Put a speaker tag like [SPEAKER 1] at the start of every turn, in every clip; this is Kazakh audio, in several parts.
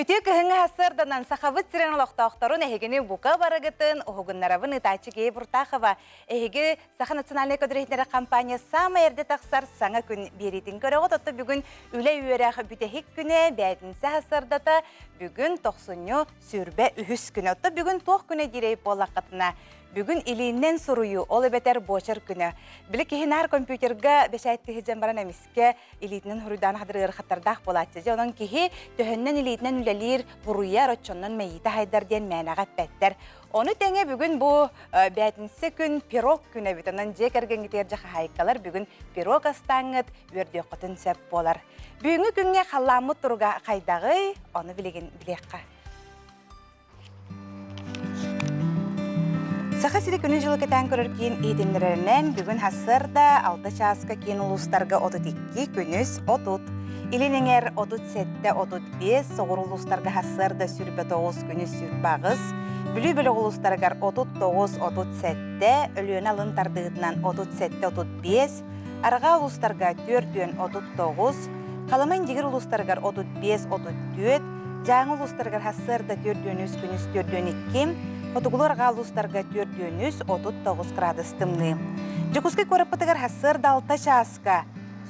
[SPEAKER 1] Ütü kıhıngı hasırdanan saxavıt siren oloqtaqtorun ehegini buka baragıtın, oğugunlarabın itaçı geyi burtaqıva. Ehegi Saxa Naциональный Көдірейтлері компания сама ерде тақсар саңа күн беретін көрі отты бүгін үлі үйерәқ бүтехік күні бәйтінсі hasırdata бүгін 90-ны сүрбе үхіс күні отты бүгін тоқ күні дирейп болақытына. Бүгін илиіннен сұруyu, ол бәтер бочар күні. Білі кейінар компьютерға бәшәйтті хеджен баран әміске илиітінен хұрыдан қадырғыр қаттардақ болатсы. Онын кейі төхіннен илиітінен үлелер бұруяр отчоннан мәйті хайдар ден мәнағат бәттер. Оны тәңе бүгін бұл бәтінсі күн пирог күні бітінен жек әрген кетер жақы хайқалар бүгін пирог астаңыт өрде құтын сөп болар. Бүгінгі күнге қаламы тұруға қайдағы, оны білеген білеққа. Саха сири күнү жылы кетен көрөр кейін единлерінен бүгін хасырда 6 часка кейін улустарға 32 күнүс отут. Илинеңер 37-35 соғыр улустарға хасырда сүрбе 9 күнүс сүрбағыз. Бүлі-бүлі улустарғар 39-37, өліен алын тардығынан 37-35, араға улустарға 4-39, қаламайн дегір улустарғар 35-34, жаңы улустарғар хасырда 4-3 күнүс 4-2, Отугулар галустарга 4-39 градус тымны. Жокускай көріппітігер хасырда 6 часка,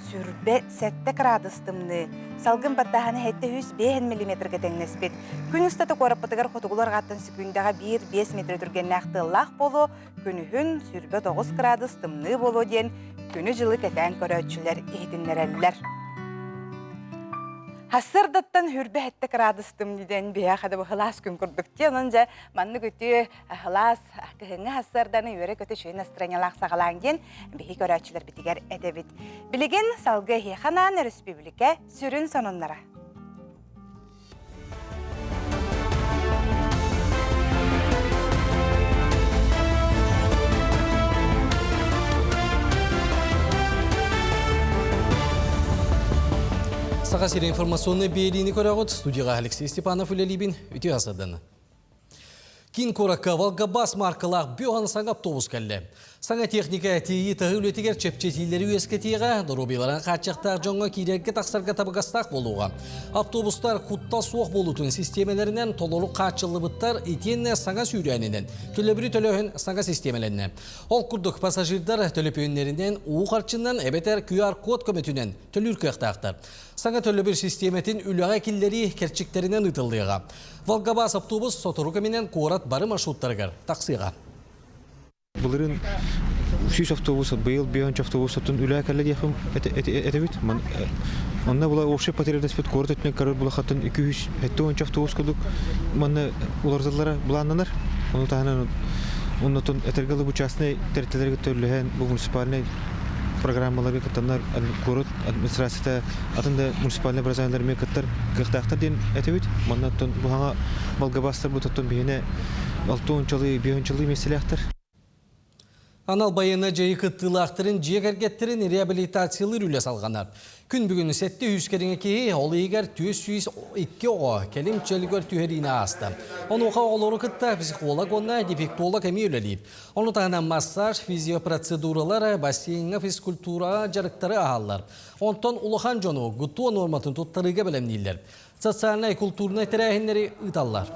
[SPEAKER 1] сүрбе 7 градус тымны. Салгын баттағаны хетті 105 мм кетеңнес бет. Күн ұстаты көріппітігер отугулар ғаттын секундаға 1-5 метр түрген нәқті лақ болу, күнігін сүрбе 9 градус тымны болу ден күні жылы кетен көрөтшілер ехетінлер әлілер. Хасырдаттан хүрбе хетті градустым деден бия қады бұл хылас күн күрдікте. Онынжа манны көті хылас кіхіңі хасырданы өре көті шөйін астранялақ сағалан ден бейі көрәтшілер бітігер әдебет. Білеген салғы хейханан республика сүрін сонынлара.
[SPEAKER 2] Саха сири информационный бейдini көрәғыт, студияға Алексей Степанов үлелейбін, өте асаданы. Кин коракка Волгабас маркалақ бүйған саңа автобус кәлі. Саңа техника тейі тағы үлетігер чепчетейлері өскетеға, дұрубиларын қатшықтақ жоңға кейдерге тақсарға табығастақ болуға. Автобустар құтта соқ болутын системелерінен толыру қатшылы бұттар етенне саңа сүйрәнінен, төлөбірі төлөхін саңа системелеріне. Ол күрдік пассажирдар төлөпөнлерінен уғарчынан әбетер QR код көметінен төлір көқтақтар. Саңа төлөбір системетін үліға келдері керчіктерінен ұтылдыға. Волгабас автобус сотыру көменен қорат бары маршруттарғар тақсыға.
[SPEAKER 3] Бұлырын үшіш автобусы, бұйыл бейонч автобусатын үлі әкәлі дейхім әтебет. Онна бұла оқшы патерердеспет қорат өтінен қарыр бұла қаттын 200 автобус көдік. Манна олардылары бұланнанар. Оны тағынан оннатын әтергалы бұл частный территорияларға төрліген бұл муниципальный программаларға каттанар қорат администрацията атында муниципальный образованиялармен каттар қықтақтар ден әтебет. Маннаттан бұғаңа Волгабастар бұтаттан бейіне 6-9 меселектар.
[SPEAKER 2] Анал байына жайы қыттылақтырын жек әргеттерін реабилитациялыр үлес алғанар. Күн бүгін сәтті үскеріңе кейі ол егер 202 оға кәлім чөлігер түйеріне асты. Оны оға оғылары қытта психолог онна дефектолог әме өлелейіп. Оны тағынан массаж, физиопроцедуралары, бассейнға физкультура жарықтары ағалар. Онтан ұлыған жону ғұттуа норматын тұттарыға білемнейлер. Социальный культурный тәрәхінлері ұталар.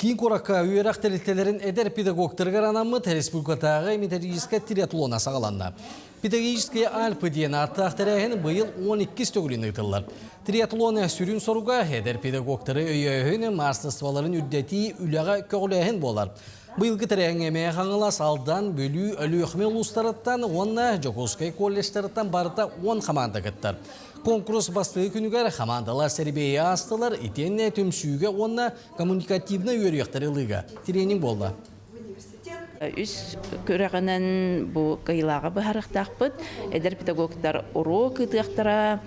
[SPEAKER 2] Кин коракка үйерақ тәрелтелерін әдер педагогтарға ранамыт республикатағы методическа триатлона сағаланна. Педагогическая Альпы дейін аттақ тәрәхін бұйыл 12 стөгілін ұйтылар. Триатлона сүрін соруға әдер педагогтары өйеуін марстысваларын үддеті үліға көгіләхін болар. Бұйылғы тәрәхін әмей қаңылас алдан бөлі өлі өқме ұлыстарыттан, онна Жокускай колледжтарыттан барыта 10 команда кіттар. Конкурс бастығы күнігер командалар сәрбейі астылар, етенне төмсүйге онна коммуникативны өріқтарылыға тренинг болды.
[SPEAKER 4] Үс көрәғінен бұл қиылаға бұхарықтақ бұд, әдір педагогтар урок ұтықтара,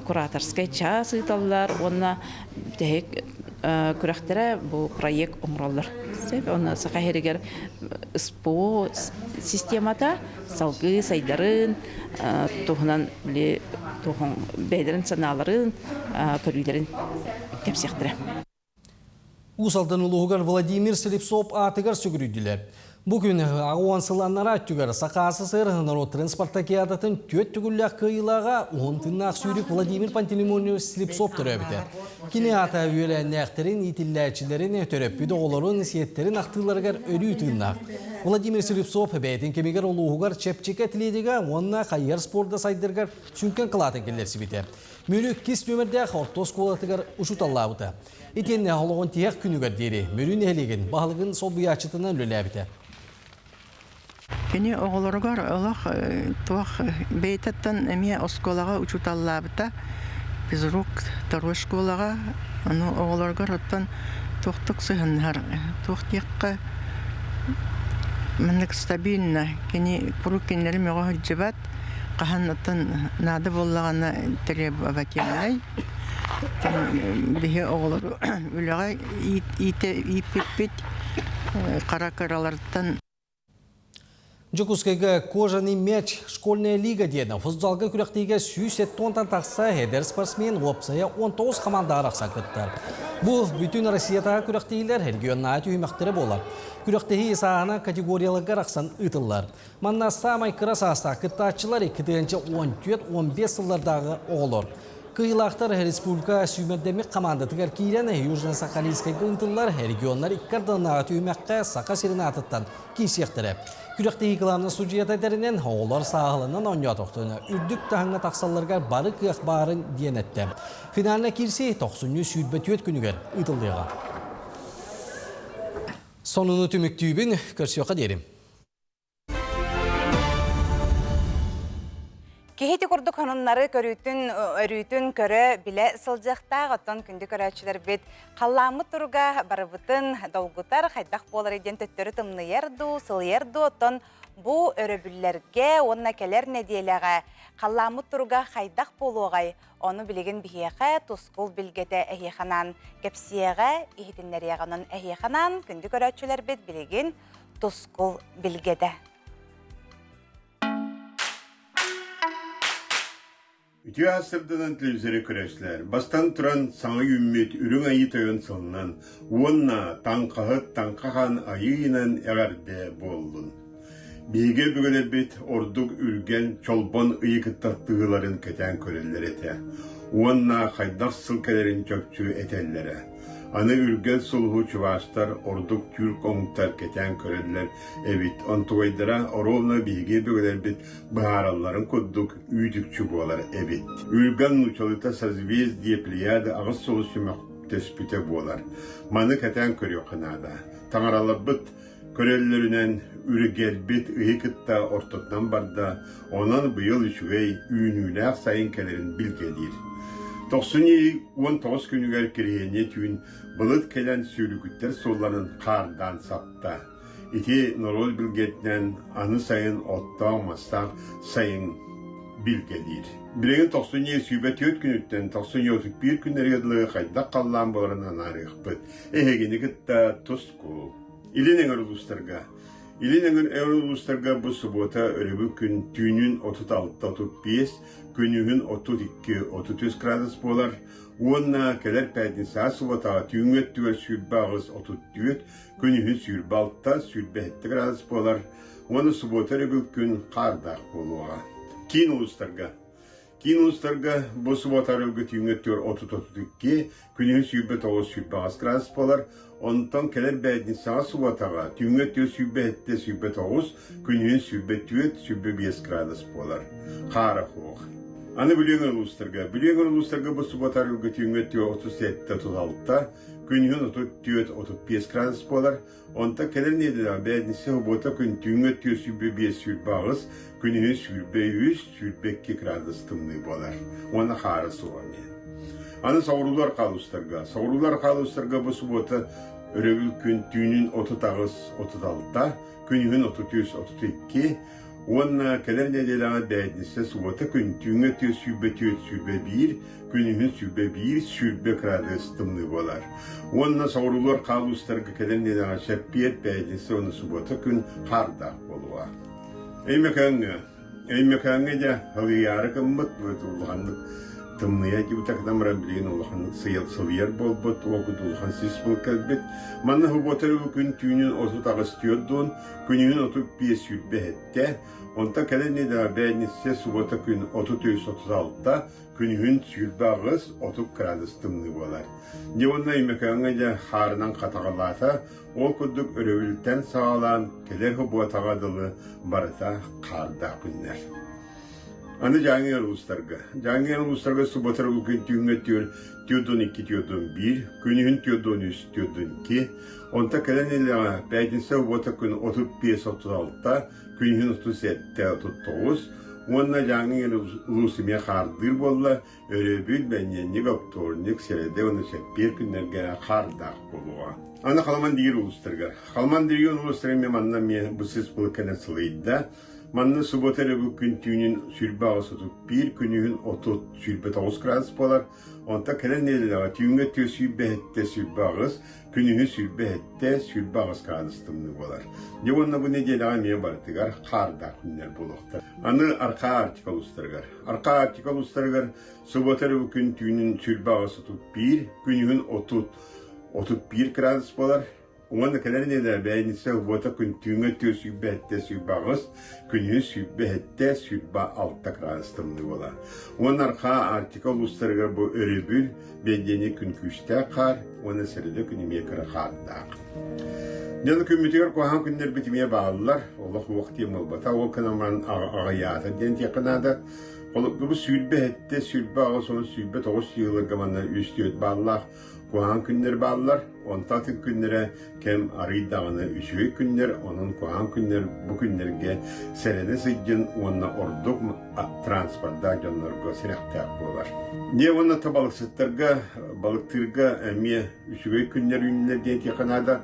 [SPEAKER 4] кураторскай час ұталар, онна көрәқтара бұл проект оңыралар. Оны сақайырегер спо системата салғы сайдарын, тұғынан бәйдерін саналарын, көрілерін тәпсіқтірі.
[SPEAKER 2] Усалдан улуғығар Владимир Селипсоп атығар сүгірүйділер. Bugün ağuansılanlara tügər saqası sır narod transporta kiyadатын töt tügüllәк kıyılağa 10 tınnak sürük Vladimir Panteleimonovich Slipsov töröbüdü. Kine ata üyeleneklerin itillerçilerin töröpüdü oğların siyetlerin aktığlargar ölü tınnak. Vladimir Slipsov beytin kemiger oluğugar çepçike tilediga onna kayyar sporda saydırgar sünken kılatın kellersi bite. Mülük kis nömerde ortos kolatıgar uçutallabıdı. İtenne oluğun tiyek günügar deri. Mülün ehligin bağlıgın sol buyaçıtına lölebite.
[SPEAKER 5] Kini oğulurgar olaq tuaq beytetten emiye oskolaga uçutallabıta biz ruk tarwa şkolaga anu oğulurgar ottan tuqtuq sıhınlar tuqtiqqa manlık stabilna kini kuruk kinleri meğo hüccebat qahan ottan nadı bollağana tereb avakiyanay bihe oğulur ülaga ipit qarakaralardan
[SPEAKER 2] Жукускайга кожаный мяч школьная лига деді. Футзалға күректейге сүйсет тонтан тақса хедер спортсмен опсая 19 команда арақса кіттір. Бұл бүтін Россиятаға күректейлер регионна түймектері болар. Күректеги сағана категориялыға рақсан ұтылар. Манна самай кырасаста кіттатчылар 2-14-15 сыллардағы оғылыр. Кыйлақтар республика сүймәддемек командатығар кейлен Южно-Сахалинскайға ұтылар регионлар иккарданнаға түймекқа сақа серенатыттан кейсектірі. Күректегі кыламны судьята дәрінен оғылар сағылынан оңя тоқтыны үрдік тағыңа тақсаларға бары күйек барын дейінетті. Финалына керсе 90 сүйдбәтует күнігер ұтылдыға. Сонуны түміктүйбін көрсеуға дерім.
[SPEAKER 1] Кехети курдук хануннары өрүтүн көрө биле сылжактаа оттон күндү көрөчүлөр бит калламы турга барыбытын долгутар хайдак болар иден төттөрү тымныерду сылыерду оттон бу өрөбүллерге онна келер недиелеге калламы турга хайдак болугай ону билеген бихиэхэ тускул билгете эхиханан кепсиэге ихитиннерияганын эхиханан күндү көрөчүлөр бит билеген тускул билгете.
[SPEAKER 6] Үтü asırdan televizörü köreşler. Bastan turan sana ümmet ürün ayı töyün sonundan uonna tankağan ayıyla eğerde boldun. Bilge bügüle bit orduk ürgen çolbon ıyıkıttattığıların keten köreller ete. Uonna haydak sılkelerin çöpçü etellere. Anı ürgel sulhu çuvaşlar, orduk Türk omuqtar keten köreller. Evet, ontuaydıra orovna bilge bügüler bit baharalların kudduk üydükçü boğalar. Evet, ürgen nuçalıta sazvez diye pliyada ağız solu sümek tespite boğalar. Manı keten körüyor kınada. Tanrala bit körellerinen ürgel bit ıyıkıtta ortadan barda, onan bu yıl üçüvey ünüler sayınkelerin bilgedir. 19 günüger kiriyene tüün bılıt kelen sürükütter solların kardan sapta. İti norol bilgetnen anı sayın ottağmazsak sayın bilgedir. Biregin 97 sübet yöt günütten 91 günler yadılığı kayda kallan bolarından arıqpıt. Ehegini gıtta tosku. İlinin uluslarga. İlinin uluslarga bu subota örübü gün tüünün 36-35 günühün 32-33 gradus bolar. Uonna keler pəydin saat subota tüünget tüver sürbağız 34, günühün sürbalta sürbəhette gradus bolar. Uonna subota örübü gün qardaq boluğa. Kin uluslarga bu subota örübü tüünget tüver 30-32, günühün sürbət sürbağız gradus bolar. Ondan keler pəydin saat subotağa tüünget tüver sürbəhette sürbət oğuz, günühün sürbət tüvet sürbə 5 gradus bolar. Qara xoğ. Anı Büleğen uluslarga bu subotarıl götüğünget 37-36'da, günühün 34-35 gradus bolar. Onda keler nediler, bədnisi hubota güntüğünget sürbə 5 sürbağız, günühün sürbə 100, sürbə 2 gradus tımlı bolar. Ona xarı soğamaya. Anı savrular qaluslarga bu subota örevül güntüğünün 39-36'da, günühün 33-32, Onna keler nedelana bədnisi subota güntüğünget sürbə 1, günühün sürbə 1, sürbə gradus tımlı bolar. Onna savrular qaluslarga keler nedelana şəppiyet bədnisi onu subota gün qardaq boluğa. Eymekəngə de halıyarı kımmıt bu tulğanlık тымная дибутакдамра билин улахан сыяр болбот огуд улахан сис бол калбет манна хуботары күн түйнүн отут агыстыйдон күнүн отуп биес юлбехетте онта калени да бәйниссе субота күн 33-36 күнүн сүлбагыз отуп градус тымны болар. Не онна имекаңа да харынан катагалата ол күдүк өрөбүлтен саалан келер хуботагадылы барата карда күннер. Аны жаңыр улустарга суботар бүгін түйіңеттер түйодон 2 түйодон 1, күнігін түйодон 3 түйодон 2, онта кәләнелі бәйдінсе ұбота күн 35-36, күнігін 37-39, онна жаңыр улусыме қардыр болла, өребіл бәненік апторник середе оны шәппер күннерге қардақ болуға. Аны қаламан дейір улустарга. Қаламан дейір улустарга манна мен бұсыз бұл кәне сылайда, манна суботары күн түйінін сүрбағы сотып бір күнігін 30-39 градус болар. Онта кәлен еліліға түйінге түйі сүрбәхетте сүрбағыз, күнігін сүрбәхетте сүрбағыз градус тымны болар. Не онна бұл неделіға мен бартығар қарда күннер болуқтар. Аны арқа артикал ұстарғар. Арқа артикал ұстарғар суботары күн түйінін сүрбағы сотып бір күнігін 31 градус болар. Оны кәлеріне бәйінісі ұбота күн түйіңі түйі сүрбәхетте сүрбағыз, күнігін сүрбәхетте сүрба 6 градус тымны бола. Оны арқа артикал ұстарға бұл өребіл бәйдені күн күшті қар, оны сәрілі күніме кірі қардақ. Нені күмітігер қоған күндер бітіме бағылар, олық уақыт емалбата, ол күнаман ағаяты ден текінады. Қолықлығы сүрбәхетте сүрбағыз, оны сүрбә 9 жылырға мана үстіет бағылар. Kuhan günler bağlılar, ontatın günlere kem arıydağını üçüğü günler, onun kuhan günler bu günlerge serene sıcın onunla orduk transportda canlarga sirektak bolar. Ne onunla balıktırga emiye üçüğü günler ünlüler diye tekanada,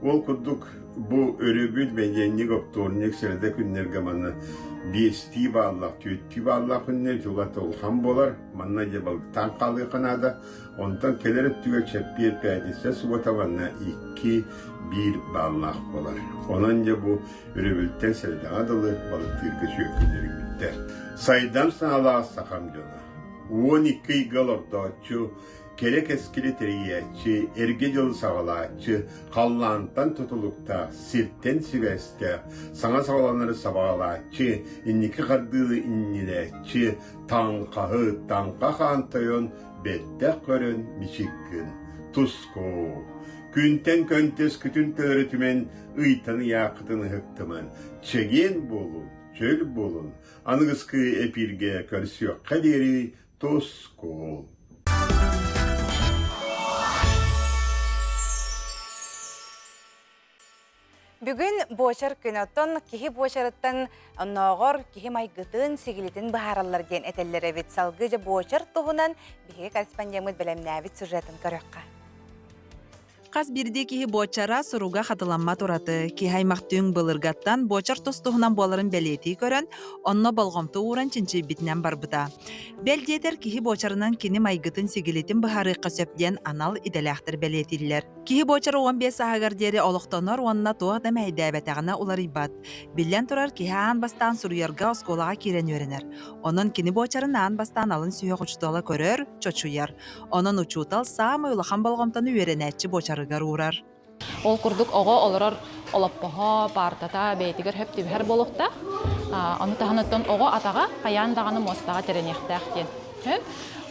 [SPEAKER 6] ol kurduk bu örübül ve yenlik optornik serede günlerge manna BST bağlılak, tüyüttü bağlılak günler yolata olhan bolar, manna de balıktan kalı kanada, ondan kelerek tüge çepiyet bədisi subatavanna 2-1 bağlılak bolar. Onanca bu örübülten serede adalı balıktırga şökünleri gütter. Saydan sanalığa sakam jona. 12 yıl ordaçı, kerek eskili teriyetçi, ergecil sağalatçı, kallantan tutulukta, sirten siveste, sana sağalanları sabağalatçı, inniki kardılı inniletçi, tanka hantayon, bette körün mişikkin, tusko. Күнтен көнтес күтін төрітімен ұйтаны яқытыны хықтымын. Чеген болун, чөл болун, анығызқы эпирге көрсіөк қадері тоско.
[SPEAKER 1] Бүгін бочар күнөттон кихи бочарыттан онноғор кихи майгытын сигилитин бахаралар ден этеллері бит салгыжа бочар туғынан биһиги корреспондент белемнәбит сюжетін көрөкка.
[SPEAKER 7] Қас бірде кихи бочара суруга хатыламма тураты. Кихаймақтың былыргаттан бочар тостуғынан боларын бәлети көрін, онно болғымты уран чинчи битнен барбыта. Бәлдетер кихи бочарынан кини майгытын сигилитин бахарыққа сөптен анал иделяқтыр бәлетилер. Кихи бочар 15 сағагар дері олықтонор онна туағда мәйдәбәтәғына улар ибат. Билен турар кихи аан бастан суруярга осколаға кирен өрінер. Онын кини бочарын аан бастан алын сүйек учутала көрөр, чочуяр. Онын учутал самы улахан болғымтаны өренәтчі бочар гарурар.
[SPEAKER 8] Ол курдук ого олорор олоппохо партата бейтигер хөп тибер болохта. Аны таханаттан ого атага каяндаганы мостага теренехтактен. Хөп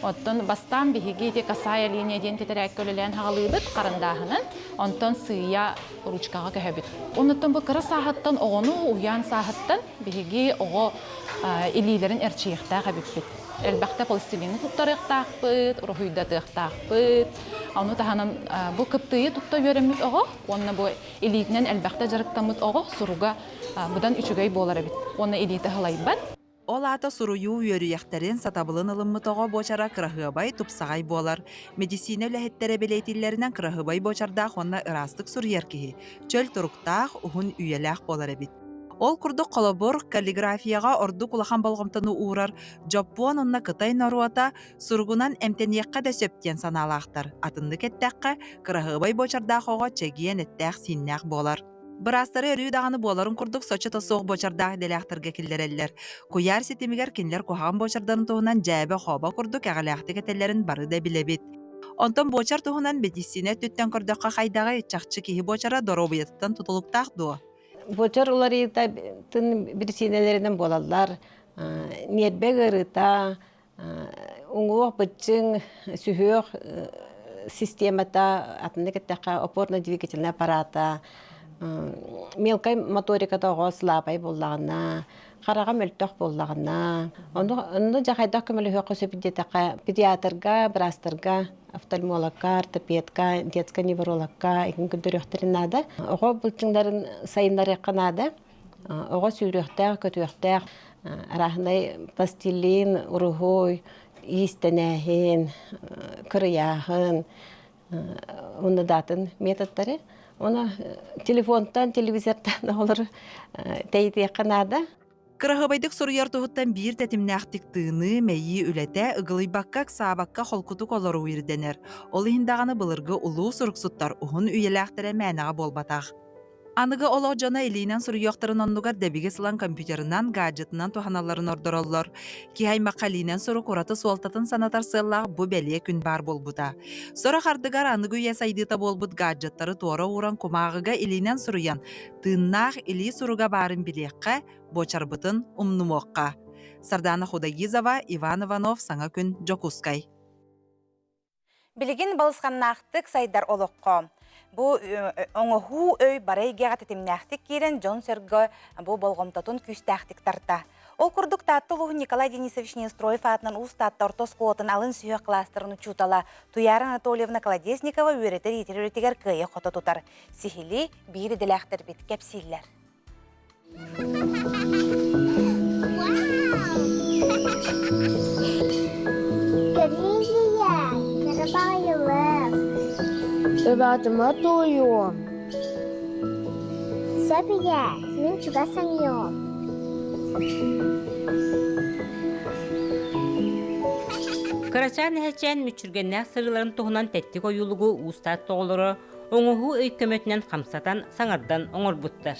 [SPEAKER 8] оттон бастан биһиги те касая линия ден тетерек көлелен хагалыбыт карындахынан онтон сыя ручкага көһөбүт. Онтон бу кыра саахаттан огону уян саахаттан биһиги ого илилерин эрчиехта габиппит. Элбәхтә полистилин туттарыктакпыт, урухуйдатыктакпыт. Аны таханан бу кыптыйы тутта йөрөмүт ого, онна бу илитнен элбәхтә жарыктамыт ого суруга будан үчүгөй болар бит. Онна илите халайбат.
[SPEAKER 7] Ол ата сурую үйөрүяқтарын сатабылын ылыммытоға бочара кырахыбай тупсағай болар. Медицина үләхеттері белейтілерінен кырахыбай бочарда қонна ырастық сурьер кихи. Чөл тұруқтақ ұхын үйеләқ болар әбит. Ол күрді қолабыр каллиграфияға орды кулахан болғымтыны уырар. Жоппуан онна кытай наруата сургунан әмтенеққа да сөптен саналақтар. Атынды кеттәққа кырахыбай бочарда қоға чегиен әттәқ синнәқ болар. Бырастары өрүү дағаны боларын курдук Сочи тосоқ бочардағы деляқтырға келдереллер. Куяр сетемигер кинлер кухаган бочардарын туһунан жабы хоба курдук әғалақты кетелерин бары да билебит. Онтон бочар туһунан бетисине түттен курдукка хайдагы чакчы киһи бочара доробуяттан тутулуктаах дуо.
[SPEAKER 9] Бочар улары тын бирсинелеринен болалар. Нербе гырыта, уңуох бычың сүхөөх системата атында кеттака опорно-двигательный аппарата, мелкай моториката оҕо слабай боллагана, карага мөлтөх боллагана, онда жахайдах көмөлө хөкө сөпүдетака педиатрга, брастырга, офтальмологка, ортопедка, детская неврологка, икин күндөрөхтеринада. Оҕо булчыңдарын сайыннары канада, оҕо сүүрөхтәк, көтүөхтәк, арахнай пластилин, урухой, истенәһин, кырыяһын, уны датын методтары. Оны телефонтан, телевизордан олар тәйті қанады.
[SPEAKER 7] Кырахыбайдык соруяр туһуттан бир тетимнәхтик тыыны мәйи үләтә ыгылыйбакка саабакка холкутук олору ирденер. Ол иһиндаганы былыргы улуу суруксуттар уһун үйеләхтере мәнәгә болбатах. Аныгы оло жана илинен суруяктарын оннугар дебиге сылан компьютерынан, гаджетынан туханаларын ордороллор. Кихайма калинен суру кураты суалтатын санатар сыллах бу бәлие күн бар болбута. Сора хардыгар аныгы уя сайдыта болбут гаджеттары туора уран кумагыга илинен суруян. Тыннах или суруга барын билекке, бочарбытын умнумокка. Сардана Худагизова, Иван Иванов, Саңа күн, Жокускай.
[SPEAKER 1] Билигин балысқаннақтық сайдар олыққа. Бу оңоху өй барайгеға тетимнәхтик кирен Джон Сөргө бу болғомтатын күстәхтик тарта. Ол курдук таттылығы Николай Денисович Нестроев атынан устатты ортоскуотын алын сүйек кластерын учутала. Туяра Анатольевна Колодезникова үйретер етер күйе қота тутар. Сихили бири диләхтер бит кепсиллер.
[SPEAKER 10] Övadıma doyuyorum. Sabiye, min çuga sanıyorum.
[SPEAKER 11] Karaçan heçen müçürgenler sırıların tohunan tettik oyulugu ustad toğuluru, oňuhu öykkömötünen kamsatan saňardan oňorbuttar.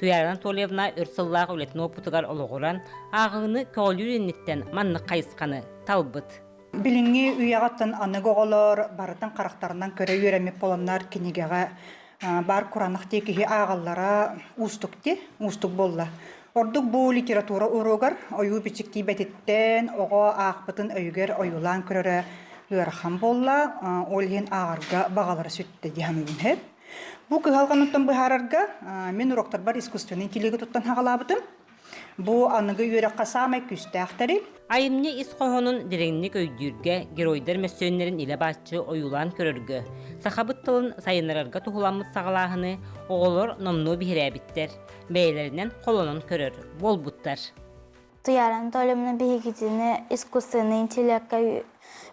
[SPEAKER 11] Tuyaran Tolevna örsıllağı öletin oputugar oluguran, ağını köylürinitten manны kayıskany talbıt.
[SPEAKER 12] Bilingi üyağıttın anı goğolor, barıtın qaraqtarından köre yüremip bolanlar kinigege bar kuranıq tekihi ağallara ustuk bolla. Orduk bu literatura urugar, oyu biçikti betitten, oğo ağbıtın öyger oyulan körere yörxan bolla, olhen ağarga bağalara sütte dihamıyın hep. Bu kıhalganıttan bıhararga, men uroktar bar iskustyonu intiligi tuttan hağalabıtım. Bu anıgı yörek qasamay küstəxtəri.
[SPEAKER 11] Ayımni iskohonun direnlik öydürge, geroydar mesönlerin ile başçı oyulan körörgü. Sahabıt tılın sayınlararga tuhulanmış sağalahını oğulur nomnu bihirebitler. Beylerinden kolonun körör, bol buttar.
[SPEAKER 10] Tuyaran Tolevna bihigitini iskusyonu intilekka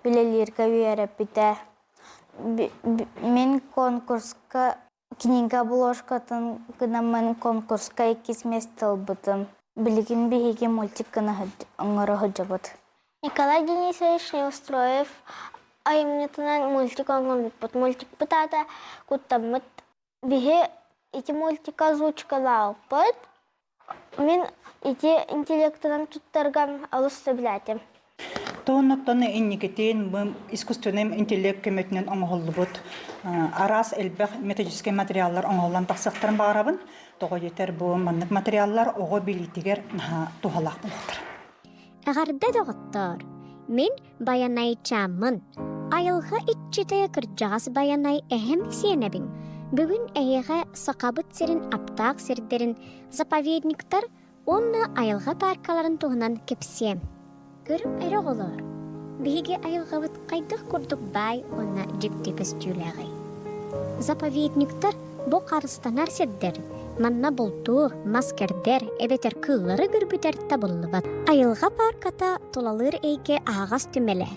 [SPEAKER 10] bilelirga üyerep biter. Men konkurska kniga buloşkatın gınaman konkurska ikis mestal bıtım. Bilgin бихиги мультик гына оңоро ходжабыт. Николай Денисович Неустроев айымнетынан мультик оңорбут. Мультик бытада куттамыт. Бихи ити мультик озвучкалалпыт. Мен ити интеллектынан туттаргам алысты билетим.
[SPEAKER 12] Тоонноттону инникетин искусственный интеллект көмөтүнөн оңголлубут. Арас элбэх методический материаллар оңголлан таксактарын баарабын. Того жетер бу маннык материаллар ого билитигер тухалак болуптур.
[SPEAKER 10] Агарда доготтор. Мен баянай чаммын. Айылга итчите кыржагас баянай эхем сенебин. Бүгүн эйге сакабыт серин аптак сердерин заповедниктар онна айылга паркаларын тугунан кепсем. Görüm ere olur. Bihiге ayılgavıt kaydık kurduk bay ona jiktipes tüylegi. Zapovedniktар bu karıstanar sedder. Manna bultuğ, maskerder, ebeter kığları gürbüter tabullubat. Ayılga parkata tulalır eyge ağaz tümele.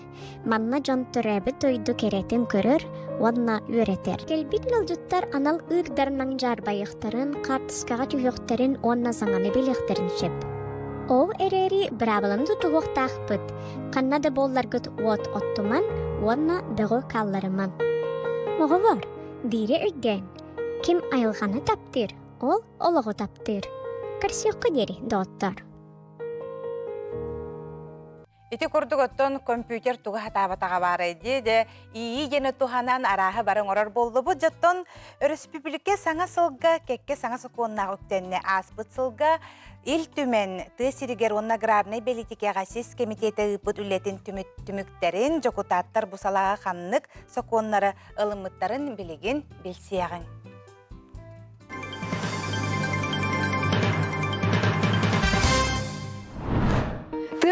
[SPEAKER 10] Manna jon törebi toydu keretin körür, onna üreter. Gelbit yılduttar anal ıgdarnan jarbayıqtarın, kartıskağa tüyüqtarın onna zaŋanı biliktarin şep. O ereri brabılın tutuğuq tağpıt. Kannada bollargıt ot ottuman, onna dığı kallarıman. Oğu var, diri ürgen. Kim ayılğanı taptır, ол олығы таптыр. Кірсеққы дері, доттар.
[SPEAKER 1] Ити курдук оттон компьютер туга хатабатага барайды де ии жені туханан арахы барын орар болду бу жоттон республика саңа сылга кекке саңа сокуонна өктенне аспыт сылга ил түмен тысиригер онна аграрный политикага сис комитеті ыпыт үлетін түмүктерин жокутаттар бусалага ханнык сокуоннары ылымыттарын билигин билсиягын.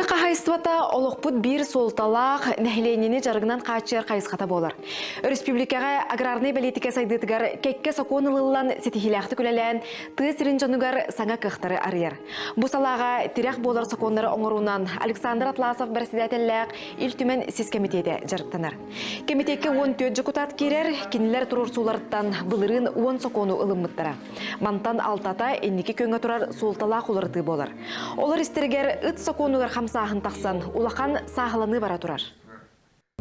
[SPEAKER 13] Қағайыстывата олықпыт бір солталақ нәхіленені жарғынан қачыр қайысқата болар. Республикаға аграрный политика сайдытыгар кекке соконылылан сетихилақты күлелән тысырын жанугар саңа кықтары арыяр. Бұсалаға тирек болар соконлары оңырунан Александр Атласов председателләк ил түмен сис комитеті жарықтанар. Комитетке 14 депутат керер, кенелер тұрыр суларыттан бұлырын 10 сокону ылыммыттара. Мантан алтата эннеке көнгө турар солталақ олырды болар. Олар истергер ыт соконугар хамсағын тақсан, улақан сағыланы бара тұрар.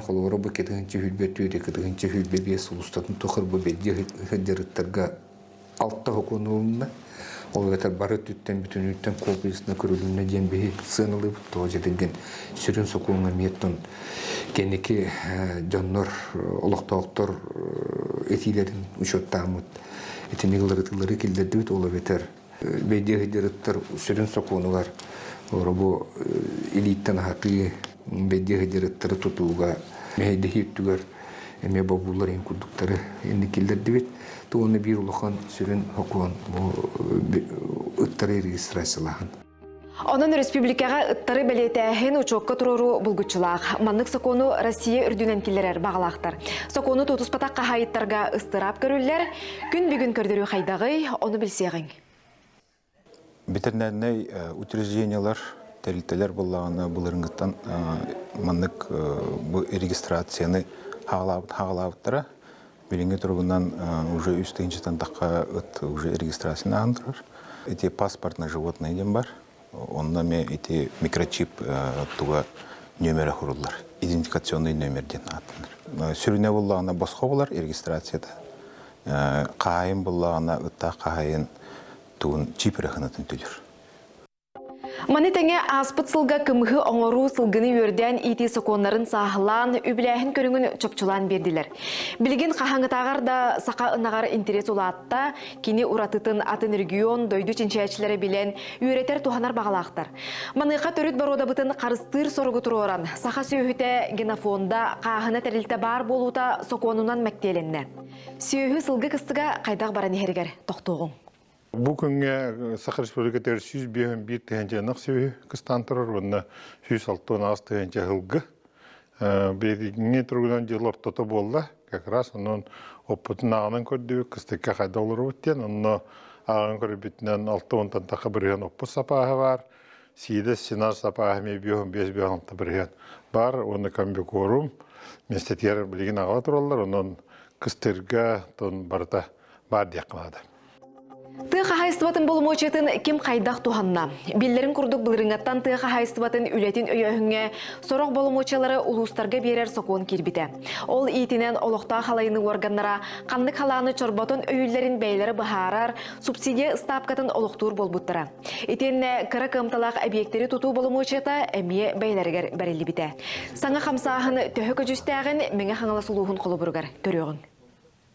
[SPEAKER 14] Қолуыры бұл кетігінші хүлбе түйді, кетігінші хүлбе бес ұлыстатын тұқыр бұл бәдде хүддеріттарға алтта хоконуылында. Ол өтер бары түттен бүтін үттен комплексіне көрілуіне ден бейі сынылы бұтты жетілген сүрін соқуыңа меттон кенеке жоннор олықтауқтар етилерін үшоттамыд. Етінегілері келдерді бүт олы бетер. Бәдде хүддеріттер сүрін соқуынығар. Орабу элиттен хақи бәдде хүддеріттері тұтуға мәйді хейттігер әме бабулар ең күрдіктері енді келдерді бет. Тоғыны бір ұлыған сүрін хокуан ұттары регистрациялаған.
[SPEAKER 13] Онын республикаға ұттары бәлетәхін ұчоққа тұрору бұлгүтчілақ. Маннық сокону Россия үрдінен келерер бағалақтар. Сокону тұтыспатақ қағайыттарға ыстырап көрілер, күн бүгін көрдіру қайдағы, оны білсеғің.
[SPEAKER 15] Ветеринарный учреждениялар, тәрілтелер болағына бұлырыңғыттан маннық регистрацияны хағалауыттара. Билинге тұрғынан уже үстігіншітен таққа уже регистрацияны ағындырыр. Эти паспортный животный дем бар. Онда ме эти микрочип туға нөмері құрылар. Идентификационный нөмерден атыныр. Сүріне болағына босқа болар регистрацияда. Қайын болағына ұтта қайын туын чип рахынатын түлір.
[SPEAKER 13] Маны тәңе аспыт сылға кымғы оңыру сылғыны өрден ити соконларын сағылан, үбіләхін көріңін чөпчулан берділер. Білген қағаңытағар да сақа ынағар интерес олатта, кені ұратытын атын регион дойду ченчәчілері білен үйретер туханар бағалақтар. Маныға төрет барода бұтын қарыстыр сорғы тұроран, сақа сөйхіте генофонда қағына тәрілті бар болута соконунан мәктеленне. Сөйхі сылғы кыстыға қайдақ баран ехергер тоқтуғын.
[SPEAKER 16] Бұл күнге Сақыр Республикатер 101 тәхенченақ сөйі кыстан тұрыр, онына 106 ас тәхенче ғылғы. Бейдігіне тұрғыдан жылыр тұты болды, как раз оның опытын ағынан көрді, кыстыққа қайда олыр өттен, оны ағын көрі бітінен 6-10 тақы бірген опыт сапағы бар, сейді сенар сапағы ме 5-5 бірген бар, оны көмбек орым, местетер білген ағала тұралар, оның кыстырға барыта бар деқылады.
[SPEAKER 13] Тыға хайыстыбатын болмочетін кем қайдақ туғанна. Беллерін күрдік бұлырыңаттан тыға хайыстыбатын үлетін өйөңге сорық болмочалары улустарға берер сокуын кербіті. Ол итінен олықта қалайыны органнара қанды қаланы чорботын өйілерін бәйлері бұхарар, субсидия ұстапқатын олықтуыр болбуттыра. Итенне кірі кымталақ объекттері тұту болмочеті әмие бәйлерігер бәрелі біті. Саңа қамсағын төхікі жүстәғін меңе қаңала сұлуғын қолы бұрғар көріғын.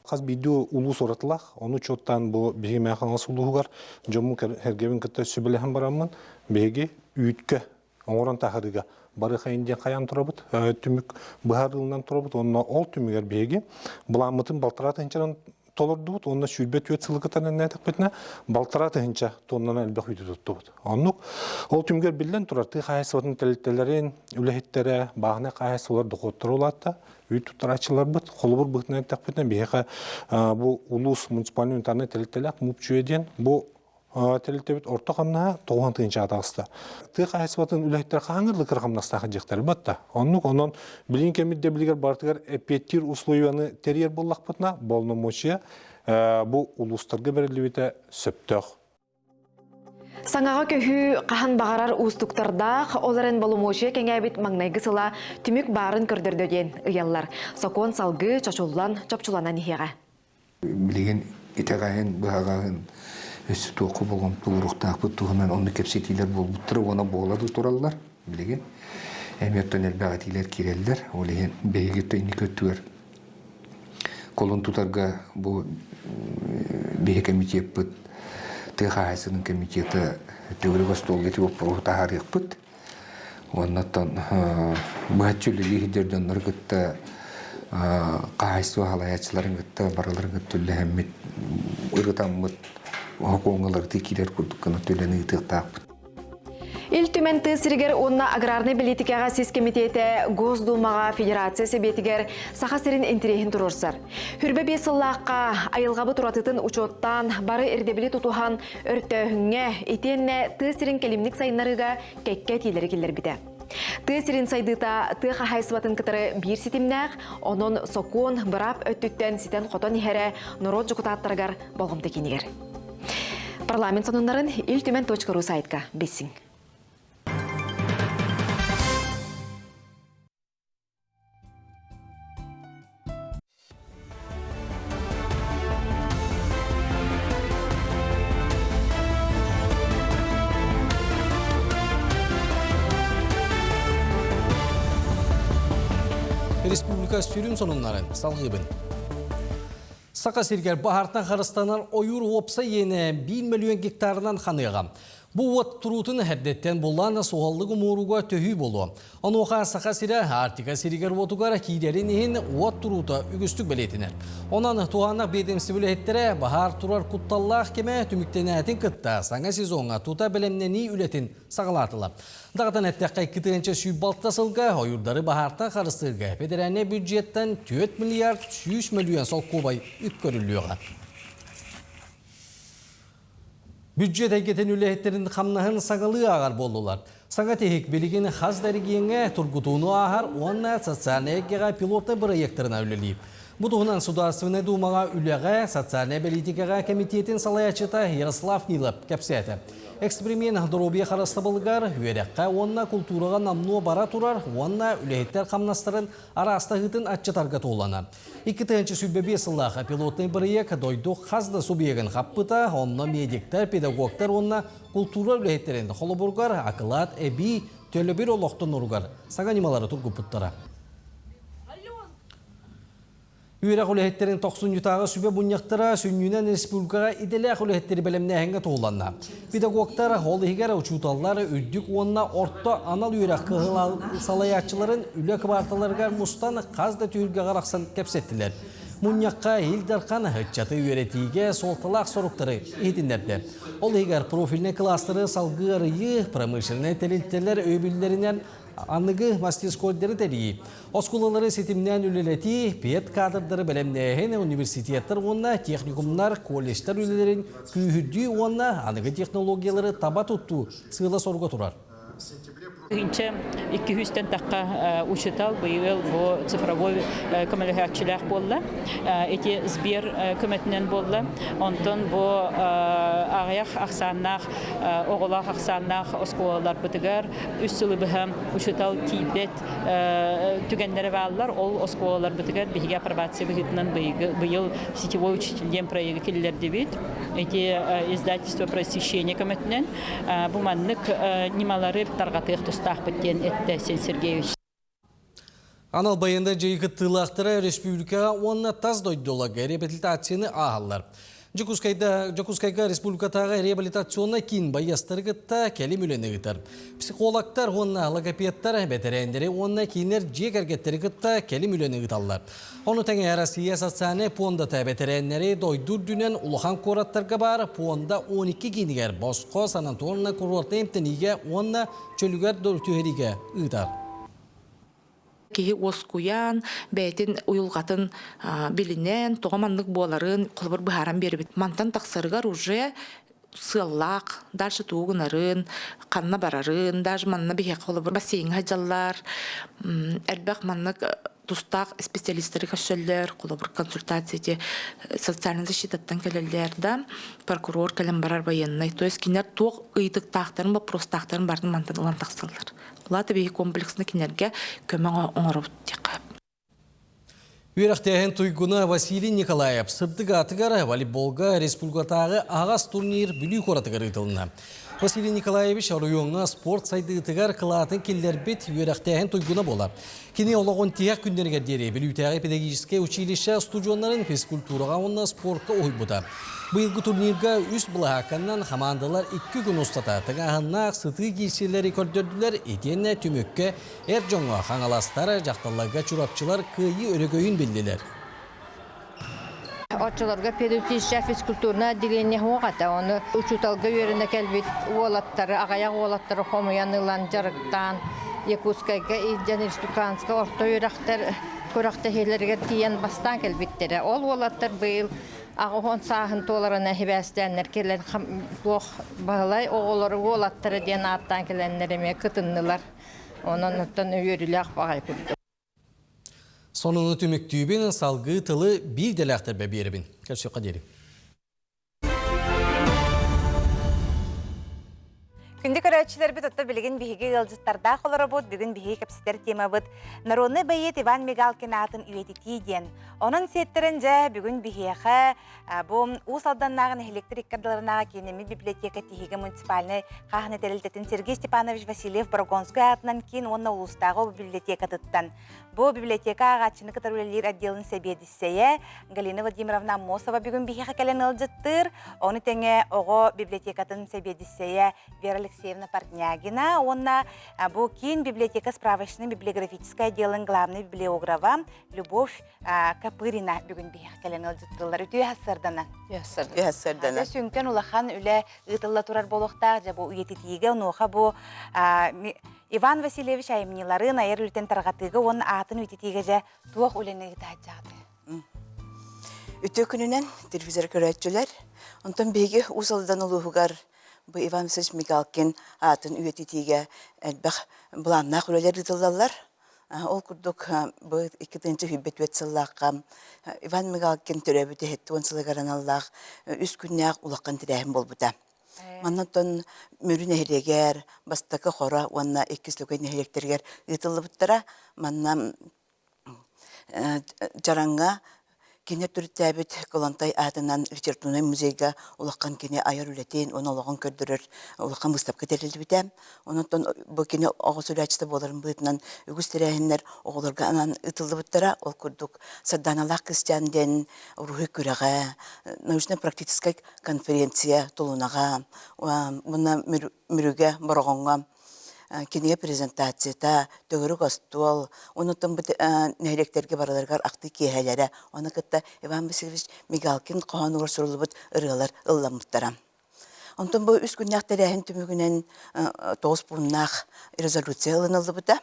[SPEAKER 17] Қаз бейді улус оратылақ, оны чоттан бұл бейге мәқаңа сұлуғығар, жомын әргебін күтті сөбіліғін барамын, бейге үйіткі, оңыран тақырыға бары қайынден қаян тұрабыд, түмік бұхарылынан тұрабыд, онына ол түмігер бейге, бұламытын балтыраты хінчаран толырды бұд, онына сүлбет өт сылғытанын нәтік бетіне, балтыраты хінча тоннан әлбәқ үйді тұтты бұд. Онық, ол түмігер білден тұрар, ты қайсыватын тәліттерін, үләхеттері, бағына қайсы олар дұқоттыр олатта, үйт тұтарачылар бұд, қолы бұр бұғытын әттәк бетіне, бейхі бұл ұлыс муниципалный интернет тәліттелік мұпчуеден, бұл тәліттебет орта қамна 90-тығынша атағысты. Ты қайсыватын үләхеттері қаңырлы кірғамнастағы жектері бұдта. Онын білін кемедде білгер бартығар әпеттер условияны терьер боллақ бұдна, болны мочия бұл ұлыстарға бәрілі сөптіғ.
[SPEAKER 13] Саңаға көхі қахан бағарар ұстықтардақ, оларын болымошия кәңәбет маңнайғы сыла түмік барын көрдірдеден ұялар. Сокон салғы чачулан, чапчуланан ехеға.
[SPEAKER 14] Білген итағайын, бұғағайын өссі тоқы болған туырықтақ бұттығынан оны кепсетейлер болбуттыры, оны болады тұралар, білеген. Әметтен әлбәғатилер керелдер, олеген бейгетті көттігер. Колын тұтарға бұл бейі комитет бұд, тұйқағайсының комитеті тәуірігі стол кетіп оппағар еқпұд. Оннаттан бұғатчөлі лейдерден ұрғытты қағайсу ғалаячыларын ғытты, бараларын ғытты үлі әммет ұрғытан мұд оңғаларды келер күрдік қына төлені ғытықтақ бұд.
[SPEAKER 13] Ил түмен тысыргер онна аграрный политикаға сес комитеті Госдумаға федерация себетігер сақасырын интерехін тұрырсыр. Хүрбе бесыллаққа айылғабы тұратытын учоттан бары эрдебілі тұтуған өрттөһіңе етенне тысырын келімнік сайынларыға кәкке тейлері келер біді. Тысырын сайдыта тыға хайсыватын кітары бір сетімнәқ, оның сокон бұрап өттіттен сетен қотон ехері нұрот жүкітаттарғар болғымды кенегер. Парламент сонындарын iltümen.ru сайтқа бесін.
[SPEAKER 2] Республика сүйрін сонынларын салғыбын. Сақа сергер бағартан қарыстанар ойыр опса ені 1 миллион гектарынан қаныға. Бұл от тұрутын әрдеттен болан соғалығы мұруға төхі болу. Онуға сақа сірі артика сергер отуғара кейдерін ехін от тұруты үгістік білетінер. Онан туғанақ бедемсі білеттері бағар тұрар құтталлақ кеме түміктен әтін күтті саңа сезонға тута білемнені үлетін сағалатылы. Дағдан әттіққай кітігінші сүйбалта сылға ойырдары бағартан қарыстырға федеральне бюджеттен 4 миллиард 100 миллион сол қобай үк көрілуіға. Бюджет әйкетін үләйеттерін қамнағын саңалы ағар болдылар. Саңа техик білген қаз дәрігенге тұргутуыны ағар, онна социальный әйкеға пилотны проекторына үлелейіп. Бұдығынан Сударственный думаға үләға социальный политикаға комитетін салаячыта Ярослав Нилов кәпсеті. Эксперимент дұробия қарасты болғар, үйерекқа онна культураға намнуа бара тұрар, онна үләйеттер қамнастырын арастағытын атчытарға толана. 2-ші сүлбебе сыллаға пилотный проект дойдық қазды субъегін қаппыта, онна медиктер, педагогтар, онна культура үләйеттерін қолыбұрғар, ақылат, әбі, төлі бір олықтың ұрғар. Саңа немалары тұрғы бұттара. Үйерек үләйеттерін 90-тағы сүбе бұньяқтыра сүннінен республикаға иделек үләйеттері бәлемне әңгі тоғыланна. Педагогтар, олығығар ұчуталары үддік онна орта анал үйерек қығыл салаячыларын үлек барталарға мұстан қазда түйілге қарақсан кәпсеттілер. Мұньяққа елдарқан ғытчаты үйеретіге солталақ сорықтары едіндерді. Олығығар профиліне кластыры салғырыйы промышленный тәлелттерлер өйбілдерінен анығы мастерскойдері тәрейі. Осколалары сетімнен үлелеті, пет кадрдары бәлемнәйін университеттер онна, техникумнар, колледжтер үлелерін күйірді онна анығы технологиялары таба тұтту сығыла сорға тұрар.
[SPEAKER 18] Инче 200-тен таққа учитал бұйыл бұл цифровой коммуникациялар болды. Эти Сбер көмәтінен болды. Онтон бұл ағаяқ ақсаннақ, оғылақ ақсаннақ осколалар бұтығар. Үс сылы бұхам учитал типет түгендері бағылар. Ол осколалар бұтығар бігі апробация бұғытынан бұйыл сетевой учителден проекті келілерді бейт. Эти издательство просвещения көмәтінен бұл маннық немалары тарғатық тұстақ біткен әтті Сен Сергеевич.
[SPEAKER 2] Анал байында жайқы тылақтыра республикаға онна таз дойдолаға реабилитацияны ағалар. Жокускайга республикатағы реабилитацияны кейін байастырғытта кәлем үлені ғытар. Психологтар онна логопедтар бәтірәндері онна кейінер жек әргеттері ғытта кәлем үлені ғыталар. Оны тәңе Россия социальны понда бәтірәндері дойдур дүнен ұлыған қораттарға бар, понда 12 кейінігер Босқо, Сан-Антонна, Курортны емтініге онна чөлігер дөртүхериге ғытар.
[SPEAKER 19] Кеге оскуян, бәйтін уйылғатын білінен, тоғаманлық боларын қолыбыр бұхаран беріп. Мантан тақсырғар уже сыллақ, дальше туғынарын, қанна барарын, даже манна бейе қолыбыр бассейн ғаджалар, әлбәқ маннық тустақ специалистері көшелер, қолыбыр консультацияте социальный защитаттан келелерді, прокурор кәлем барар байыннай. То есть кенер тоқ ұйдық тақтарын, вопрос тақтарын бардың мантан ұлан тақсылар. Латы бейі комплексны кенерге көмің оңырып тек.
[SPEAKER 2] Үйрақтайын туйгуна Василий Николаев сырдыға атығары волейболға республикатағы ағас турнир бүлі қоратығыр ұйтылына. Василий Николаевич районға спорт сайды ұтығар қылатын келдер бет үйрақтайын туйгуна болар. Кене олағын тияқ күндерге дере білютәғі педагогическе училище студионларын физкультураға онна спортқа ой бұда. Бұйылғы турнирға үс бұлағақаннан командалар 2 күн ұстата. Тығағыннақ сыты келселері көрдерділер етенне түмікке әр жоңға қаңаластары жақталарға чурапчылар күйі өрігөйін білділер.
[SPEAKER 20] Отчыларға педагогическая физкультурна отделение хоғата. Оны учуталға өріне кәлбет олаттары, ағаяқ олаттары хомуянылан жарықтан, Якутскайға Иден Республиканска орта өрақтар көріқті хейлерге тиен бастан кәлбеттері. Ол олаттар бұл ағуын сағын толарына хебәстәнер келен бұқ бағылай оғылары олаттары ден аттан келенлеріме күтіннілар. Оның ұттан өріліғ бағай күлді.
[SPEAKER 2] Сонуны түміктүйбен салғы тылы бір дәләқтір бәберібін. Кәрсіққа дерім.
[SPEAKER 1] Күнді көрәтшілер біт отты білген бігі ғылжыстарда қолары бұд, бүгін бігі кәпсістер тема бұд. Нароны бәйет Иван Мигалкин атын үйеті тейден. Оның сеттерінже бүгін бігеқі бұл ұсалданнағын электрик кардаларынаға кенемі библиотека тейгі муниципаліне қағын етелілтетін Сергей Степанович Васильев Баргонской атынан кейін онына ұлыстағы библиотека тұттан. Бұл библиотека ағатшыны кітарулелер отделын сәбедіссейе Галина Владимировна Мосова бүгін бігеқі кәлен ұлжыттыр. Оны тәңе оғы библиотекатын сәбедіссейе Вера Алексеевна Портнягина. Онна бұл кейін библиотека справочный библиографический отделын главный библиографа Любовь Капырина бүгін бігеқі кәлен ұлжыттылар. Үтүй хассардана.
[SPEAKER 9] Яссардана.
[SPEAKER 1] Сүнкен улахан үлі ұйтылла тұрар болуқтақ, жабу үйеті тейге, ұнуға бұл Иван Васильевич айымниларын айыр үлтен тарғатығы, оның атын үйтетеге жа туақ өлені ғытағаджағды.
[SPEAKER 21] Үтө күнінен телевизор көрәтчілер, онтан бейге ұсалдан ұлығығар бұл Иван Васильевич Мигалкин атын үйтетеге әлбәқ бұланнақ өлелер ұтылдалар. Ол күрдік бұл 2-ті хүбет өтсіллаққа Иван Мигалкин түрәбіті хетті онсылығаран Аллах үс күннәқ ұлаққан тірәхім бол бұда. Маннан мөрін әйрегер, бастақы қора, онна еккізлігі нәйректергер ұтылы бұттара, маннан жараңға кене түрттәбіт Колонтай атынан литературный музейға олаққан кене айыр үлетен, оны олағын көрдірір, олаққан мұстапқа тәрілді бітәм. Онын бұл кене оғы сөйләчісті боларын бұйтынан үгіз тірәйінлер оғыларға анан ұтылды бұттара, ол күрдік садданалақ кістянден рухи күріға, научно-практическай конференция толунаға, мұна мүріге барғанға, кенеге презентацията, төгірік астуал, онытын бұд нәйлектерге бараларғар ақты кейхәлері, оны күтті Иван Васильевич Мигалкин қоған ұғыр сұрылы бұд ұрғалар ұлламыттара. Онтын бұл үс күннәқ тәрәхін түмігінен 9 пұннақ резолюция ұлынылды бұда.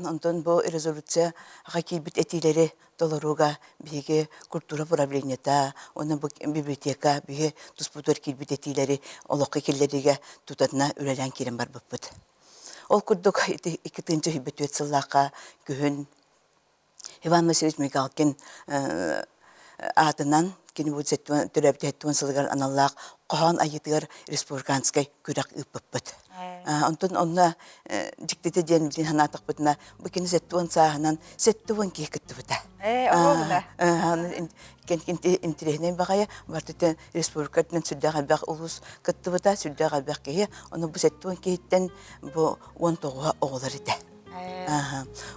[SPEAKER 21] Онтын бұл резолюция ғакейбіт әтейлері доларуға бейге культура проблемета, оны библиотека бейге тұспұтыр келбіт әтейлері олыққа келдеріге тұтатына үрәлән келін бар бұппыд. Ол күрдік 2-ті хүбет өтсіллаққа күйін Иван Васильевич Мигалкин атынан кені бұл түрәбді әттуан сылығар аналлақ қоған айытығар республиканскай күрәк үппіппіт. Онтын онна жіктеті ден білін ханатық бұтына бұл кені зәттуан сағынан зәттуан кей күтті бұта. Кенті интерегінен бағая бартыты республикатынан сүрдәға бәқ ұлыс күтті бұта, сүрдәға бәқ кейі, оны бұл зәттуан кейттен бұл 19-ға оғылар еді.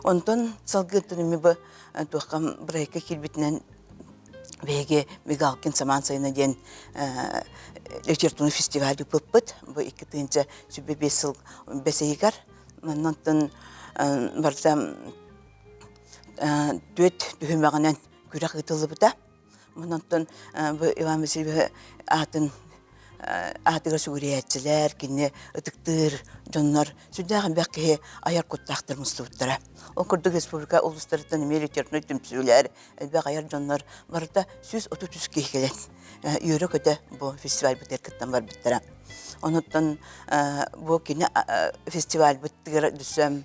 [SPEAKER 21] Онтын салғы түнімі бұл туаққан бірайқа келбетінен Беге Мигалкин саман сайына ден литературный фестивалі бұппыт. Бұл 2-ті сүбе 5 сыл бәсейгар. Мұнантын барда дөт дүхімағынан күрәк ұтылы бұда. Мұнантын бұл Иван Васильев атын атыға сүгіреятчілер, кені ұтықтыр, жонлар, сүрдәғын бәкке аяр көттақтыр мұсты бұттыра. Ол күрдік республика ұлыстарыттан емел етеріні түмсүлер, әлбәқ аяр жонлар барыда 130 кейкелен. Үйірі көті бұл фестиваль бұтер кіттен бар бұттыра. Онуттан бұл кені фестиваль бұттығыр дүсім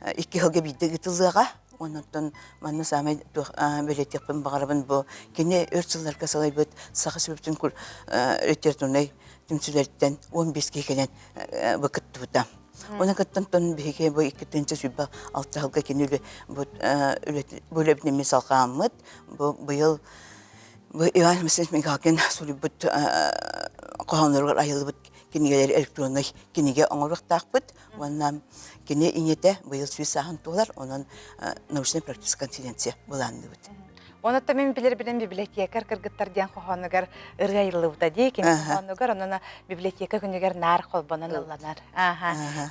[SPEAKER 21] 2 жылға бейді ұтылыға. Онуттан манны самай бөлетекпін бағарабын бұл кені өртсыларға салай бұд сақы сөптін күр литературный түмсүлерден 15 кейкелен бұқытты бұда. Оны кыттан тон биге бу 2-нче сүббә 6 елга кинүле бу бүлеп неме салкамыт. Быел бу Иван Васильевич Мигалкин сулыбыт кохонларга айылыбыт кинигелер электронный киниге оңорыктакпыт. Оннан кине инете быел сүсаһын тулар, онан научно-практическая конференция буландыбыт.
[SPEAKER 1] Онотта мен билер-билен библиотека кыргыттар диэн хохонугар ыргайылыбыта дей, кини хохонугар, онона библиотека күнүгер нар холбонан ылланар.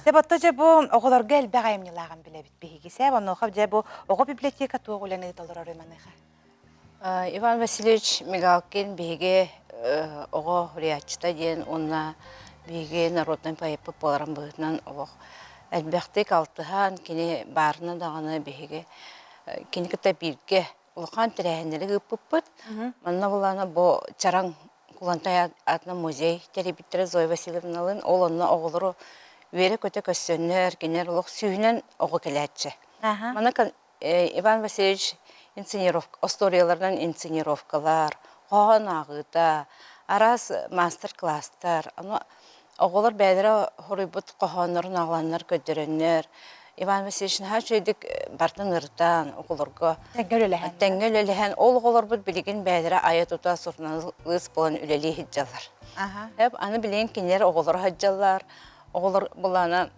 [SPEAKER 1] Себатта же бу оголорга элбэг айымнылаган билебит биһиги. Себ онуха же бу ого библиотека туогуланы толор орыманыха.
[SPEAKER 9] Иван Васильевич Мигалкин биге ого хуриячта диэн, онна биге народный поэпы поларан быытынан ого. Элбэхтик алтыхан кини барына дағаны биге кини кыта бирге улхан тирәһеннәре гыппыппыт. Манна булана бу чараң кулантай атна музей теребиттере Зоя Васильевналын ол онна оголору үере көтө көссөннөр кинер улук сүйүнен ого келәтче. Мана Иван Васильевич историялардан инсценировкалар, коон агыта, арас мастер-класстар, оголор бәдере хорыйбыт кохоннорун агланнар көдөрөннөр. Иван Васильевич'n her şeydik bartan ırtan okulurga tengel ölehen ol okulur bilgin bədere ayet uta sorunuz bolan üleli hiccalar. Hep anı bilen kinler okulur hiccalar, okulur bulana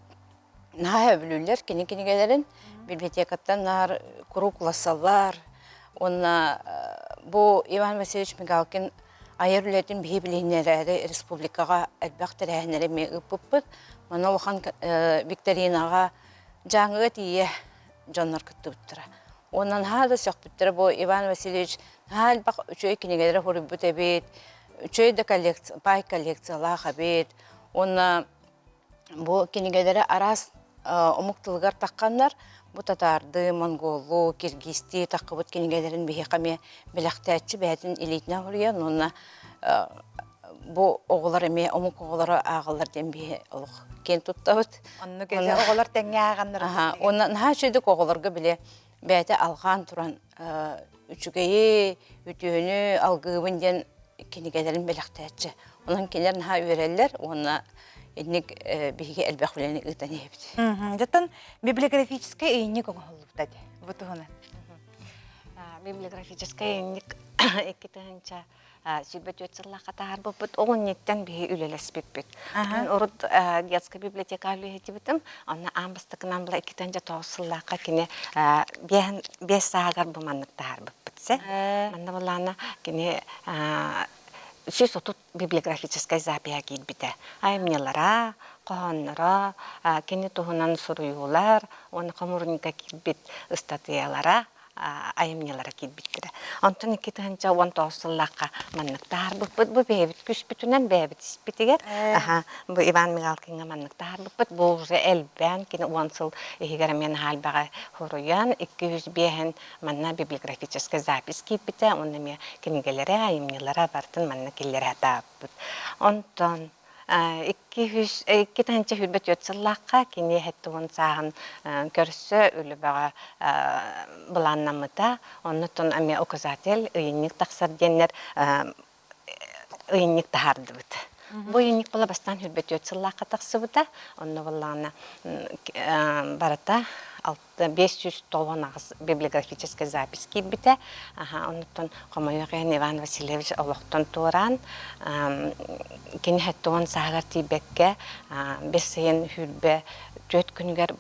[SPEAKER 9] naha bilürler kinigelerin bibliotekattan nar kuru klasallar. Ona bu Ivan Vasilyevich Migalkin ayar ületin bilinleri respublikaga elbette rehnere mi ıpıpıt. Mana olhan Viktorinaga жаңы тие жоннор күттүттүрө. Онан хада сөкпүттүрө бу Иван Васильевич хал бак үчөй кинегелер хорубут эбит. Үчөй да коллекция, пай коллекциялар хабит. Онна бу кинегелери арас омуктулгар таккандар, бу татарды, монголу, киргизти таккыбыт кинегелерин бихикаме белактачы бәтин элитне хорыян. Онна бу оголар эме омук оголары агалар демби олук кен туттабыт.
[SPEAKER 1] Онну келе оголар теңге аганнар.
[SPEAKER 9] Онан хачыдык оголарга биле бәте алган туран үчүгейи үтүөнү алгыбын ден кинигелерин белектечи. Онан келерин ха үйреллер, онна эдник биге элбек билени ытаны эбит.
[SPEAKER 1] Жаттан библиографическая ийник оголуптады. Бутуна.
[SPEAKER 9] Библиографическая ийник экитенча Сюбет өтсілла қатар бұпыт, оғын неттен бейі үлелес бекпек. Орыд детская библиотека үлеті бітім, оны амбыстықынан бұла 2-тен тоғысыллаққа кене 5 сағар бұманнықтар бұппытсе. Манна бұланы кене 630 библиографическая запия кейт біті. Айымнелара, қоғанлара, кене тұғынан сұруюлар, оны қомырынға кейт біт статуялара, айымнелара кейт біттірі. Антон 2-тенча 19 сыллаққа маннықтар бұппыт, бұ бәйбіт күспітінен бәйбіт іспітігер. Бұ Иван Мигалкинға маннықтар бұппыт, бұл уже әлбән, кені 10 сыл егеремен халбаға хоруян, 200 бәйін манна библиографическая запись кейт біті, оны ме кенегелері айымнелара бартын манна келері атап. Антон 2-тенче хүрбет өтсіллаққа кене хәттуын сағын көрсі өлі баға бұланнамыта. Оннытын әме указатель үйінник тақсар денер үйінник тағарды бұд. Бұл үйінник бұла бастан хүрбет өтсіллаққа тақсы бұда. Онны бұлағына барата 590 ағыз библиографическая запись кейт біті. Оннытын Қомайоғен Иван Васильевич олықтын туыран. Кені хәттуын сағар тейбекке 5 сайын хүрбе 4 күнгер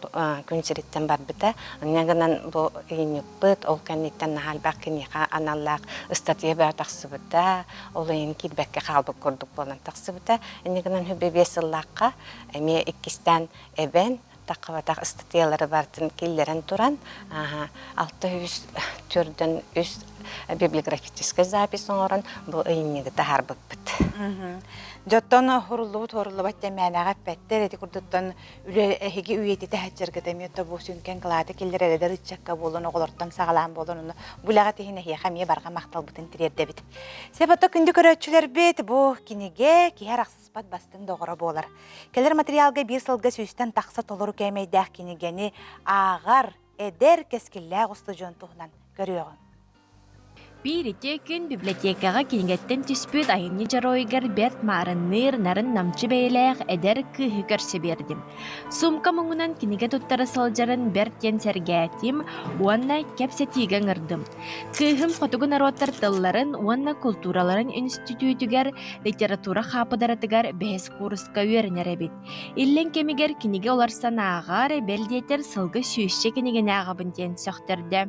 [SPEAKER 9] күнсіреттен бар біті. Негінен бұл үйінік бұд, ол кәнеттен нағалбақ кенеға аналлақ ұстатия бәр тақсы бұда. Ол үйін кейтбәкке қалбық көрдік болан тақсы бұда. Негінен хүрбе 5 сыллаққа әме 2-стен әбен таққабатақ статиялары бартын келдерін тұран 600 түрден үз библиографическая запись оңырын бұл үйінегі тағар бұппыт.
[SPEAKER 1] Жоттон хоруллубут тәмәнәгә пәттер эти курдуттан үле эһиги үйети тәһәҗәргә дәмиятта бу сүнкән кылады килләре дә ричакка болон оглортан сагалам болон булага тиһине хәмия барга мактал бутын тирәдә бит. Себатта күндү көрәчүләр бит бу кинеге киһәр аксыспат бастын догора болар. Келер материалга бир сылга сүстән такса толору кәмәйдә кинегени агар эдер кескиллә гысты жонтугынан көрөгөн.
[SPEAKER 3] Пирите күн библиотекаға кенігеттен түспөт айынны жаройгар берт марынныр нарын намчы бейләқ әдер күйі көрсе бердім. Сумка мұңынан кенеге туттары салжарын берттен сәргәтім, уанна кәпсетиген ырдым. Күйім қотугын ароттар тылларын, уанна культураларын институтігер, литература қапыдаратыгар бәс курыска үйерінер әбет. Иллен кемигер кенеге оларсан ағар, бәлдетер сылғы сүйісше кенеген ағабын тен сөқтірді.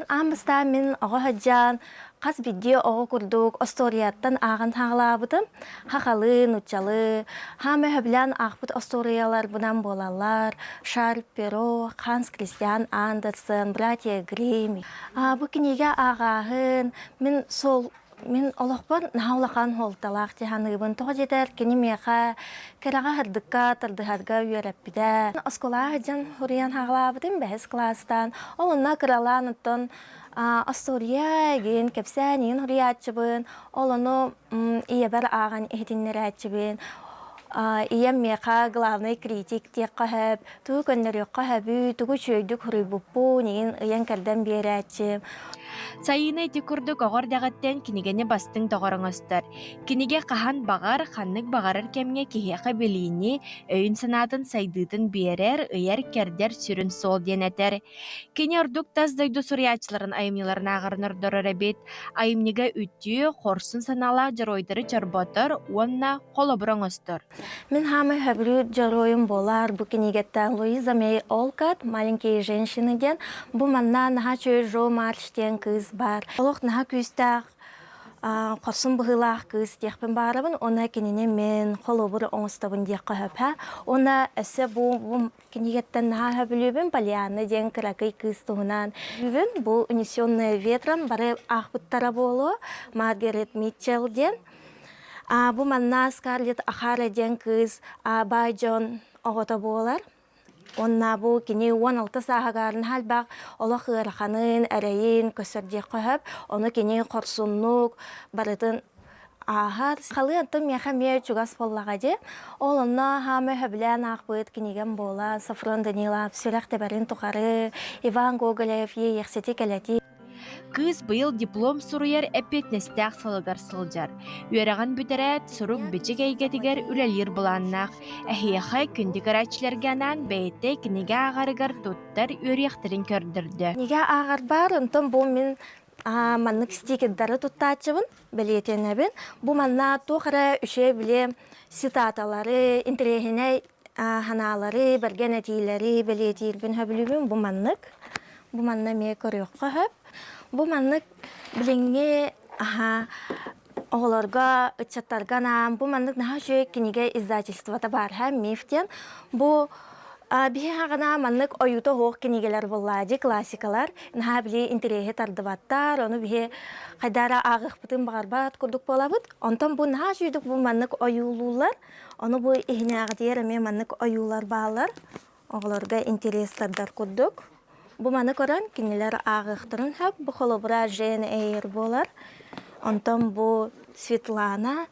[SPEAKER 22] Амыста мен оғы хаджан, қас бидде оғы күрдік, осторияттан ағын тағылабыдым. Хақалын, ұтчалы, хамы хөбілен ақпыт осториялар бұнан болалар, Шарль Перо, Ханс Кристиан Андерсен, братья Грим. Бұл кенеге ағағын, мен олықпын наулақан холталақ тиханығын тоғы жетер, кені меға кәраға хырдыққа, тұрдығарға үйеріппіде. Оскола хаджан хұриян хағылабыдым бәс кластан, олына кыралан ұттын Астория ген кепсәнин хұриятчыбын, олыны иебер аған ehtinler әтчібін. Ием меға главный критик тек қағып, тұғы көннері қағыбы, тұғы чөйдік хұрыбыппу, неген ұян кәрден бері әтчім.
[SPEAKER 3] Сайыны эти курдук оғордағаттен кинегені бастың тоғырыңыстыр. Кинеге қахан бағар, қаннық бағарыр кемге кехеқі білейіне өйін санатын сайдытын берер, ұяр кердер сүрін сол денетер. Кене ордук таздайды сұриячыларын айымнеларын ағырын ұрдырыр әбет. Айымнеге үтті, қорсын саналақ жаройдыры жарботыр, онна қолы бұрыңыстыр.
[SPEAKER 22] Мен хамы хөбілі жаройым болар, бұ кинегеттен Луиза Мэй Олкат, маленькие женщины ден, бұ манна наға чөй жо марштен кыз бар. Олық наға күстәқ, қосын бұғылақ кыз декпен барабын, она кенене мен қолы бұры оңыстабын дек қағып. Она әсі бұ кинегеттен наға хөбілібін Палианы ден кіракай кыз тұғынан. Бұл унесенный ветром бары ақпыттара болу, Маргарет Митчелл ден. Бұ манна Скарлетт Ахара ден кыз Байджон оғыта болар. Онна бұл кені 16 сағағарын халбақ олық ғырқанын, әрейін, көсірде қойып, оны кені қорсынлық, барытын ағар. Қалы антым меха мей чугас боллаға де, ол онна хамы хөбілен ақпыт кенеген бола, Сафрон Данилов, Сүрәқ Тебәрін тұқары, Иван Гоголев, Ексеті кәләті.
[SPEAKER 3] Кыз быйыл диплом суруяр әпет нестәк салыгар сылжар. Үйераған бүтерәт сурук бічік әйгетігер үләлер бұланнақ. Әхияқай күнді қарачыларға анан бәйті кінеге ағарығар тұттар өрияқтырын көрдірді.
[SPEAKER 22] Неге ағар бар, ұнтын бұл мен маннық стикеттары тұттачыбын, білетен әбін. Бұл манна тоқыра үші біле ситаталары, интерегіне ханалары, бірген әтейлері білетейірбін хөбілібін бұл маннық. Бұл манна ме көріқ қағып. Бұл маннық біліңе оғыларға, үтчаттарғанам, бұл маннық наға жөй кенеге издательствата бар һәм мифтен. Бұл бие ағана маннық ойуты хоқ кенегелер болады, классикалар. Наға біле интереге тардыбаттар, оны бие қайдара ағық бұтын бағарбат күрдік болабыд. Онтан бұл наға жөйдік бұл маннық ойулулар. Оны бұл ихіне ағыдер әме маннық ойулар бағалар. Оғыларға интерестардар күрдік. Бұл маны көрін, кенелер ағықтырын хөп, бұл қолыбыра жен әйір болар. Онтан бұл Светлана,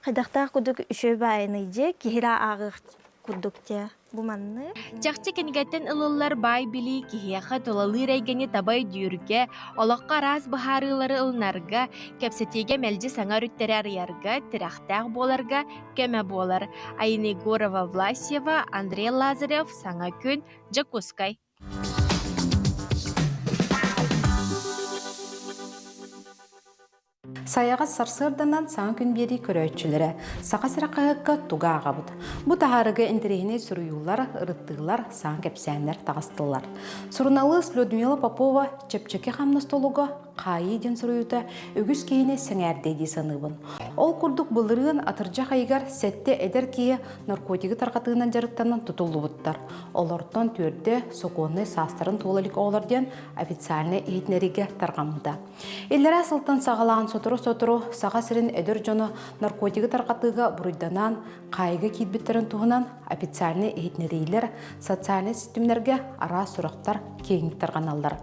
[SPEAKER 22] қайдақта күдік үші байыны де, кехіра ағық күдікте. Бұл маны.
[SPEAKER 3] Чақчы кенегеттен ылылар бай білі, кехияқа толалы рәйгені табай дүйірге, олаққа раз бұхарылары ылнарға, кәпсетеге мәлді саңар үттері арыярға, тірақтақ боларға, кәмә болар. Айны Горова Власева, Андрей Лазарев, Саңа күн, Джакускай.
[SPEAKER 23] Саяға сарсырданан саң күн бері көрөтчілері сақа сырақығыққа туға ағабыд. Бұ тағарығы интерегіне сүріюлар, ұрыттығылар, саң кәпсәнлер тағыстылар. Сұрыналыс Людмила Попова чепчеке қамныстолуға қайы ден сүріюті өгіз кейіне сәңәрдейді саныбын. Ол күрдік бұлырығын атыржа қайығар сәтте әдер кейі наркотигі тарқатығынан жарықтанын тұтылы бұттар. Олардан түрді соқуыны састырын туылылық оларден официальны ейтінеріге тарғамыда. Еллері асылтын сағалаған сотыру саға сірін әдір жоны наркотигі тарқатыға бұрыйданан, қайығы кейтбеттерін туғынан официальны ейтінерейлер социальны системлерге ара сұрақтар кейінгі тарғаналар.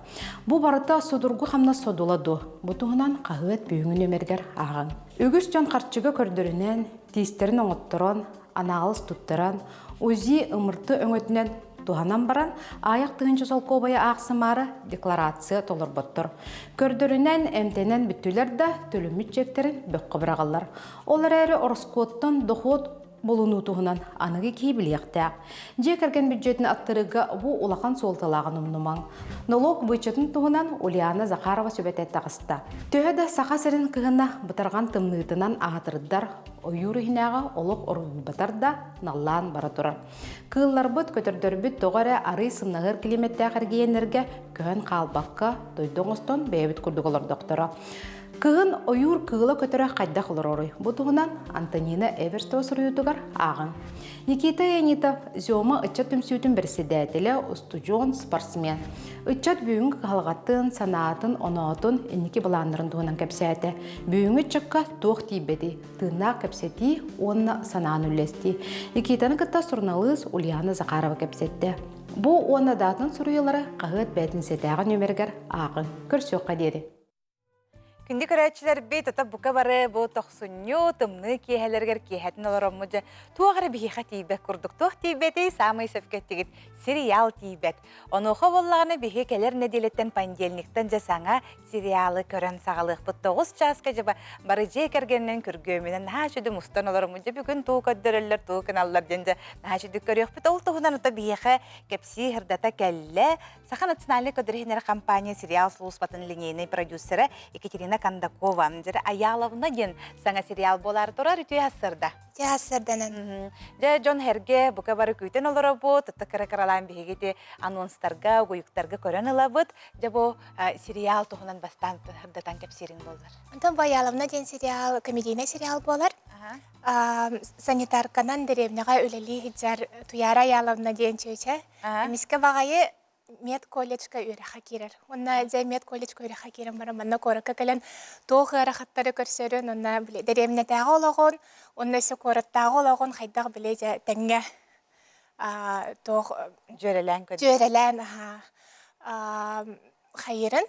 [SPEAKER 23] Бұ барыта судырғы қамна содуладу, бұтығынан қағыт бүйіңін өмергер ағын. Үгіс жон қарчығы көрдірінен, тейістерін оңыттырын, анағылыс тұттырын, өзі ұмырты өңөтінен Туханан баран аяқ тыгынчы солкобая ақсымары декларация толырботтыр. Көрдөрүнен эмтенен бүттүлер да төлөмүт чектерин бөккө бырағалар. Олар әрі Ороскоттон доход болуну туһунан аныгы кии билияқтақ. Же кірген бюджетін аттырыға бұ улақан солталағын умнумаң. Налог бюджетін туһунан Ульяна Захарова сөбетет тағыста. Төһөді сақа сәрін кығына бұтарған тымнытынан ағатырыдар, ойюры хинаға олық орғылбатар да наллаан бара тұрар. Кығылар бұт көтірдөрбіт тоғары ары сымнағыр километрі әргейенерге көхін қалбаққа дойдоңыстон бәйбіт күрдік олар доктора. Кығын ойур кығыла көтірі қайда қылыр орой. Бұтығынан Антонина Эверстова сұруютығар ағын. Никита Янитов зөмі ұтчат үмсүйтін бірседәтілі устужон спортсмен. Ұтчат бүйінгі қалғаттын, санатын, оноотын, енекі бұланырын туғынан кәпсәті. Бүйінгі чыққа тоқ тейбеді. Тына кәпсәті, онына санаан үлесті. Никитаны күтті сұрналыз Ульяна Захарова кәпсәтті. Бұ онына датын сұруялары қағыт бәтін сетәғын өмергер ағын. Көрсөққа деді.
[SPEAKER 1] Күнді көрәтшілер бей тұта бұқа бары бұл тоқсыню, тымны кейхелергер кейхетін оларымы жа. Туағары бейхі тейбек күрдік. Туқ тейбетей самай сөпкеттігіт сериал тейбек. Онуқы болағаны бейхі келер неделеттен панделниктен жасаңа сериалы көрін сағалық. Бұл 9 жасқа жаба бары жей кергеннен күргөменен наға жүді мұстан оларымы жа. Бүгін туық өддірілер, туық каналлар денде наға жүді көрек біт. Ол туғынан ұта бейхі кепсі хырдата кәлі. Саха национальный көдірхенер компания сериал сұлуспатын линейный продюсері Екатерина Кандакова. Аяловна ген саңа сериал болар тұрар үтей асырда.
[SPEAKER 4] Асырданын.
[SPEAKER 1] Джон Херге бұқа бары көйтен олары бұд, тұттықыры қаралайын бейгеті анонстарға, ойықтарға көрін ала бұд. Бұл сериал тұғынан бастан тұрдатан кәпсерін болар.
[SPEAKER 4] Онтан бұл Аяловна ген сериал, комедийный сериал болар. Санитарканан деревняға өлелі хиджар туяра Аяловна ген чөйче. Миске бағайы мед колледжка үйрәхә кирер. Онна жай мед колледжка үйрәхә кирем бара. Манна коракка кален тоғы рахаттары көрсөрөн, онна биле деремне тагы олагон, онна се кораттагы олагон хайдаг биле жа тәңгә тог
[SPEAKER 1] жөрелән көд.
[SPEAKER 4] Жөрелән хайырын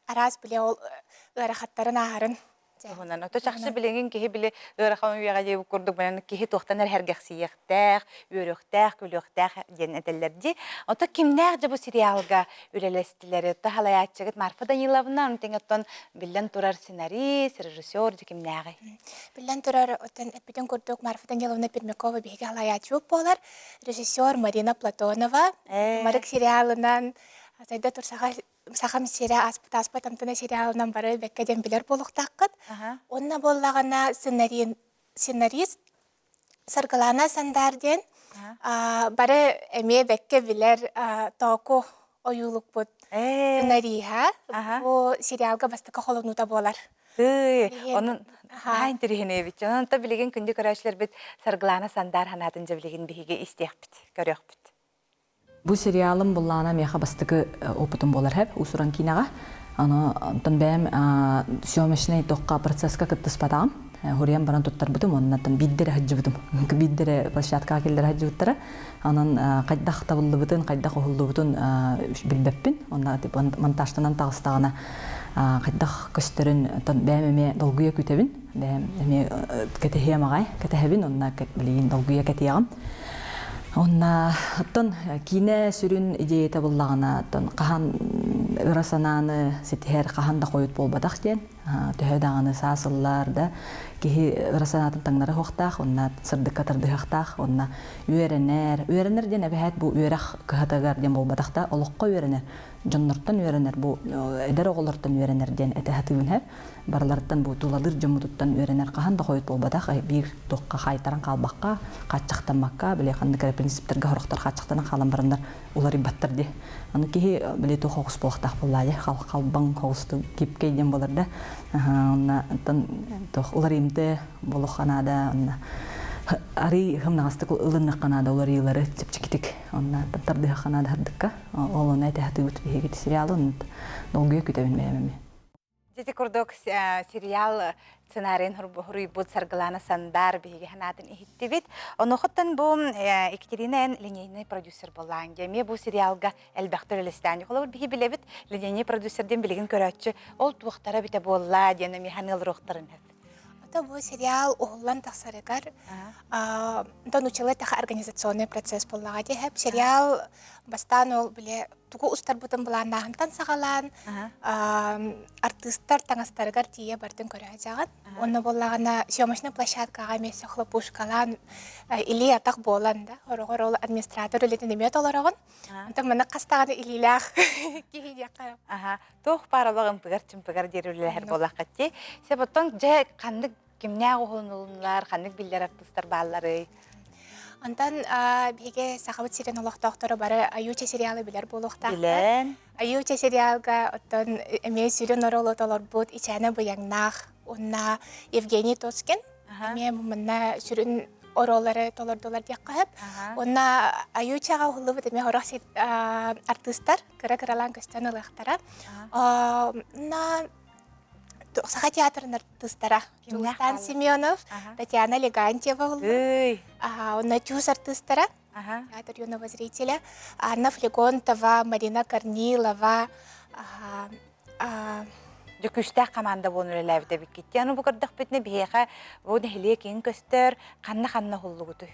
[SPEAKER 4] арас биле ол рахаттарын аһарын.
[SPEAKER 1] Онан ото чаксы билеген кеһи биле ырахам уяга жеп курдук менен кеһи тохтанар хергексиектер, өрөктер, күлөктер ден этеллерди. Ото кимнәр жа бу сериалга үрелестиләре, та халаячыгыт Марфа Даниловна, теңеттон билен турар сценарист, режиссер кимнәр.
[SPEAKER 4] Билен турар отан эпиден курдук Марфа Даниловна Пермякова биге халаячы болар, режиссер Марина Платонова, Марик сериалынан Сайда турсаға сахам серия аспат амтына сериалынан бары беккеден билер болуқтаққыт. Онна боллағана сценарист Саргалана Сандарден бары әме бекке билер току ойулық бұд сценарийха. О сериалға бастыққа қолынута болар.
[SPEAKER 1] Onun interihine bit. Onun ta bilegen күнде көрәшләр бит Саргалана Сандар ханатын җәблеген биге истәк бит. Көрәк бит.
[SPEAKER 5] Бу сериалым буллана меха бастыгы опытым болар хәп усуран кинага. Аны тан бәм сөмешне токка процесска кыттыспадам. Хориям баран туттар бутым, оннан биддере хаҗы бутым. Биддере площадка келдер хаҗы буттара. Анан кайдах табылды бутын, кайдах олды бутын билбеппин. Онда дип монтажтан тагыстагына кайдах көстөрүн тан бәмеме долгуя күтәбин. Бәмеме кетехе магай, кетехебин, онна билген долгуя кетиягам. Онна оттон кине сүрүн идея табыллагана оттон кахан ырасананы сетер кахан да коют болбадак ден төһөдаганы сасыллар да кихи ырасанатын таңнары хоктах онна сырдык катырдыктах онна үйренер ден абахат бу үйрах катагар ден болбадак да олокко үйренер жоннортон үйренер бу эдер оголортон үйренер ден этехатыгын хеп барлардан бу туладыр жомутуттан үйренер кахан да коют болбадак бир токка кайтаран калбакка каччактанмакка биле кандай принциптерге хорохтар каччактан калан барандар улар ибаттар ди аны кихи биле то хогус болактак боллай халбан хогусту кипке ден болар да онна тан то улар имде болоханада онна ари хымнагастык ылынны канада улар йылары чипчикитик онна таттарды ханада хаддыкка олон айта хатыгыт биһиги сериалын долгуя күтәбин бәйәмеме.
[SPEAKER 1] Жити курдук сериал сценарийын хуруйбут Саргалана Сандар биһиги ханатын ихиттибит. Онохоттан бу Екатерина линейный продюсер боллаан. Жеме бу сериалга элбәхтер элестән. Холор биһи билебит линейный продюсерден билеген көрәтче ол туактара бите болла дигән механил рухтарын.
[SPEAKER 4] Ота бу сериал оғылан тақсарыгар дон учылы тақа организационный процесс боллаға дехеп. Сериал бастан ол біле тугу устар бұтын бұлан нағынтан сағалан артисттар таңастарыгар тие бардың көрі ажағын. Оны боллағына съемочный площадкаға месе хлопушкалан или атақ болан да. Орығыр ол администратор өлетін емет оларығын. Онтан мұны қастағаны илилақ кейі яқы.
[SPEAKER 1] Тоқ паралығын пығар дерулер болақатте. Себоттон жа қандық кемнәғ оғылынылар, қандық білдер артыстар баллары.
[SPEAKER 4] Онтан беге сақабыт сирен олықтақтары бары Аютя сериалы білер болуқтақты.
[SPEAKER 1] Білен.
[SPEAKER 4] Аютя сериалға оттан әме сүрін орылы толар бұд ичәні бұяңнақ. Онна Евгений Тоскин. Әме мұмынна сүрін оролары толар-долар дек қағып. Онна Аютяға ұлы бұд әме хорақ артыстар, кыра-кыралан көстен ұлықтара. Саха театрын артыстара. Рустам Семенов, Татьяна Легантьева ұлы. Онна Тюз артыстара. Театр юного зрителя. Анна Флегонтова, Марина Корнилова.
[SPEAKER 1] Жүкүштәк команда болын өләбіде біккетті. Аны бұқырдық бітіне бейеға бұны хеле кейін көстер, қанна ғолы ғыды.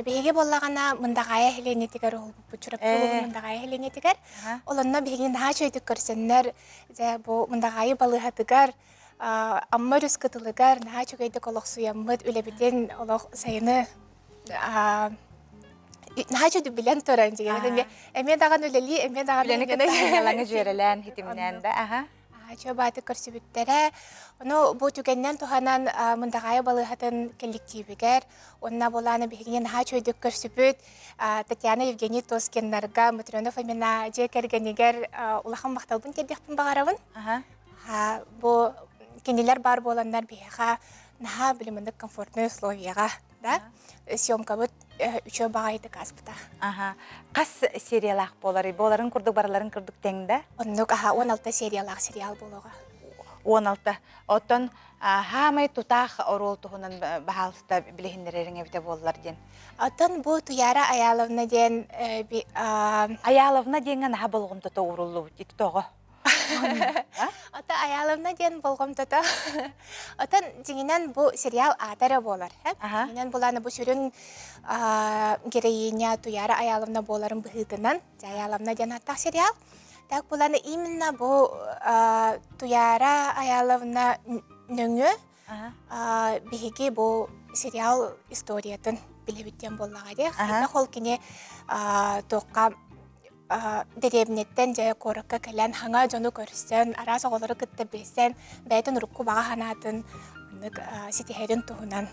[SPEAKER 4] Бейге боллағана мұндағая хеленетігер ол бұчырып болуғы мұндағая хеленетігер. Оланна бейге наға жөйдік көрсенлер, мұндағайы балығатығар, амма рүскітілігер, наға чөгейдік олық суямыд өләбіден олық сайыны наға жөйді білен тұран деген. Әме даған өлелі, әме даған өлелі. Чөбаты көрсүбүттері. Оны бұл түгеннен туғанан мұндағайы балығатын коллективігер. Онна боланы бігінен ха чөйдік көрсүбүт. Татьяна Евгений Тоскинларға, Матрена Фомина жекергенегер улахан мақталбын кердекпін бағарабын. Бұл кенелер бар боландар бігіға наға біліміндік комфортный условияға. Съемка бұд үші бағайды қаспыта.
[SPEAKER 1] Қас сериялақ болары? Боларын күрдік, бараларын күрдік тәңді?
[SPEAKER 4] 16 сериялақ сериал болуға.
[SPEAKER 1] 16. Оттон хамай тұтақ орол тұғынан бағалыста білігіндерерің әбіте болылар ден?
[SPEAKER 4] Оттон бұл Туяра Аяловна ден...
[SPEAKER 1] Аяловна денген аға болғым тұта орылу дейді тоғы?
[SPEAKER 4] Ота Аяловна ден болғым тұта. Отан дегенен бұл сериал атары болар. Дегенен бұланы бұл сүрін героиня Туяра Аяловна боларын бұғытынан. Аяловна ден аттақ сериал. Так бұланы именно бұл Туяра Аяловна нөңі бігі бұл сериал историятын білебіттен боллаға де. Қайта қол кене тоққа деревнеттен жай корыққа кәлән хаңа жону көрістен, арас оғылары күтті білсен, бәйтін ұрыққы баға ханатын сетихерін тұғынан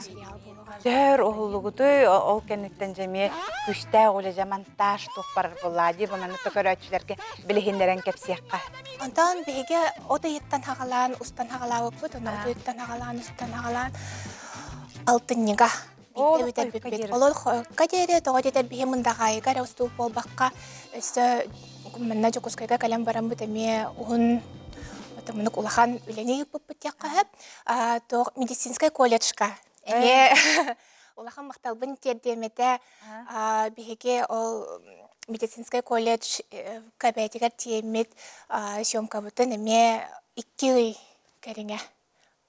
[SPEAKER 4] сериал болуға.
[SPEAKER 1] Жөр оғылығыды ол кәнеттен жеме күшті оғылы жаман таш тұқпарар болады, бұнаны тұқыр өтшілерге білігіндерін кәпсияққа.
[SPEAKER 4] Онтан бейге ода еттен хағалан, ұстан хағалауы бұд, ода еттен хағалан, ұстан хағалан, алтын неға. Олар кәдері тоғадетер бейі мұндағайығар әусту болбаққа өсі күмінна жүкускайға кәлем баран бұд әме ұғын мұнық ұлахан үлене үпіп бұттяққа әп. Медицинскай колледжға. Ұлахан мақталбын тердеметі бейге ол медицинскай колледж кәбәйтігер тиемет съемка бұтын әме 2 үй кәріңе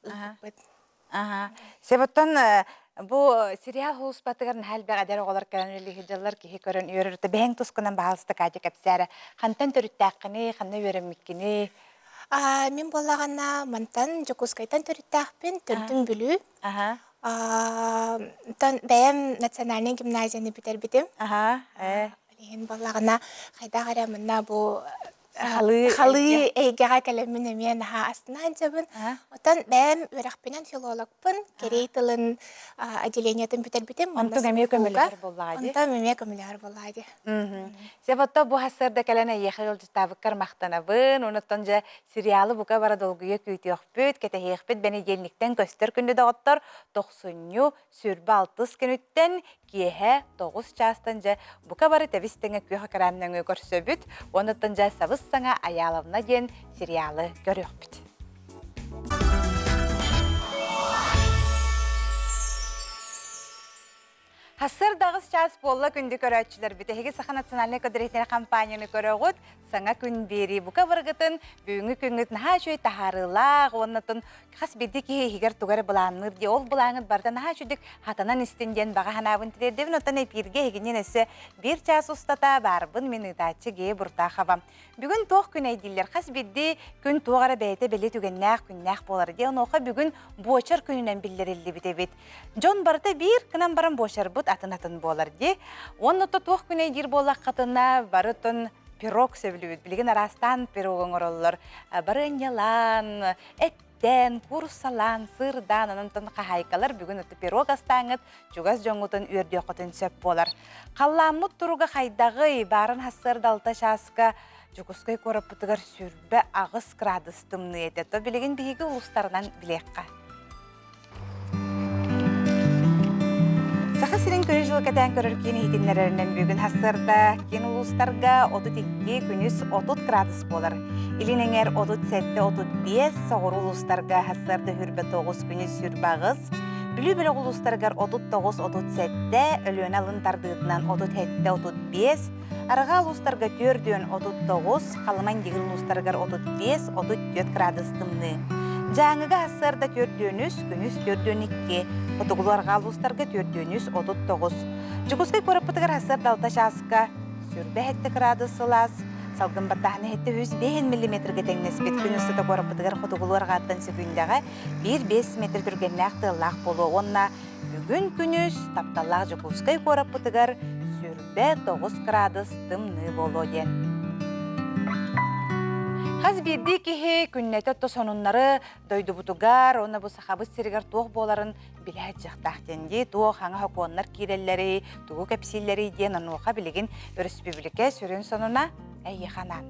[SPEAKER 4] үпіп бұд.
[SPEAKER 1] Себоттан бұл сериал хуспатығарын әлбәқ әдер оғалар кәрінлігі жылар кейі көрін үйірірді бәң тұсқынан бағалысты қады кәпсәрі. Қантан түріттәқіні, қанна өріміккіні?
[SPEAKER 4] Мен болағана мантан жүкускайтан түріттәқпен түрдің бүлі. Бәйім национальный гимназияны бітер бітім. Олеген болағана қайда қарамына бұл Халы әйгеға кәлемін әмен астынан жабын. Отан бәм өрақпенен филологпын, керей тылын отделениятын бүтер-бүтем.
[SPEAKER 1] Онтың әме көмілер болады?
[SPEAKER 4] Онтың әме көмілер болады.
[SPEAKER 1] Себатта бұл хасырда кәләне еқі ұлды табыққар мақтанабын, оныттан жа сериалы бұқа бара долгүйе көйті өқпөт, кәті еқпет бәне елініктен көстер күнді дағыттар 90 сүрбі 60 күніттен киеһе 9 частан жа бұқа бары тәвістіңі көйі қарамның көрсөбіт, оныттан жа сабыз саңа Аяловна ден сериалы көріқпіт. Hasır dağız çağız bolla kündü köröççüler bitehigi Saha Naциональный көдіретері компанияны көрögüt саңа күн бери бука выргытын бүгүнгү күнгүт наха чөй тахарылак оннатын хас бидики хигер тугар буланыр де ол булаңыт барда наха чөдүк хатанан истинден бага ханабын тирдебин отан эпирге эгинен эсе 1 час устата барбын минутачы ге бурта хабам бүгүн тох күн эйдиллер хас бидди күн тугара бейте беле түгеннак күннак болар де оноха бүгүн бочар күнүнөн биллерилди битебит жон барда бир кынан баран бочар атын болар де. Онны тох күней дир болақ қатына барытын пирог сөйлебіт. Білген арастан пирогын ороллар. Барынялан, әттен, курсалан, сырдан, анантын қағайқалар бүгін өті пирог астаңыт, жүгаз жоңғытын өрде қытын сөп болар. Қалламыт тұруға қайдағы барын хасыр далта шасқа жүгізгай көріп бұтығар сүрбі ағыз градустымны еді. То білген бігі ұлыстарынан білеққа. Саха сирен көрі жылы кәтән көрір кен етінлерінен бүгін хасырда кен ұлыстарға 32 күніз 30 градус болар. Илінеңер 37-35 соғыр ұлыстарға хасырда хүрбі 9 күніз сүрбағыз. Білі-білі ұлыстарғар 39-37, өліен алын тардығытынан 37-35, араға ұлыстарға 4-39, қалыман дегіл ұлыстарғар 35-34 градус тымны. Жаңыға асырда 4-күніз 4-2, отығыларға алыстарға 4-39. Жүгізгі көріп бұтығыр асырда алта шасқа сүрбе әтті градусылас, салғын баттағыны әтті 105 мм теңнес бет күн ұстыда көріп бұтығыр отығыларға аттан секундіға 1-5 метр түргенне ақтылақ болу. Онна бүгін күніз тапталақ жүгізгі көріп бұтығыр сүрбе 9 градус тымны болу ден. Хаз бирди кихи күннәтә тосонуннары дойду бутугар, оны бу сахабыз сиригар туох боларын биләт жақтақтенди, туох хаңа хокуаннар кирелләри, тугу кәпсилләри ден ануға билеген республика сүрін сонуна әйеханан.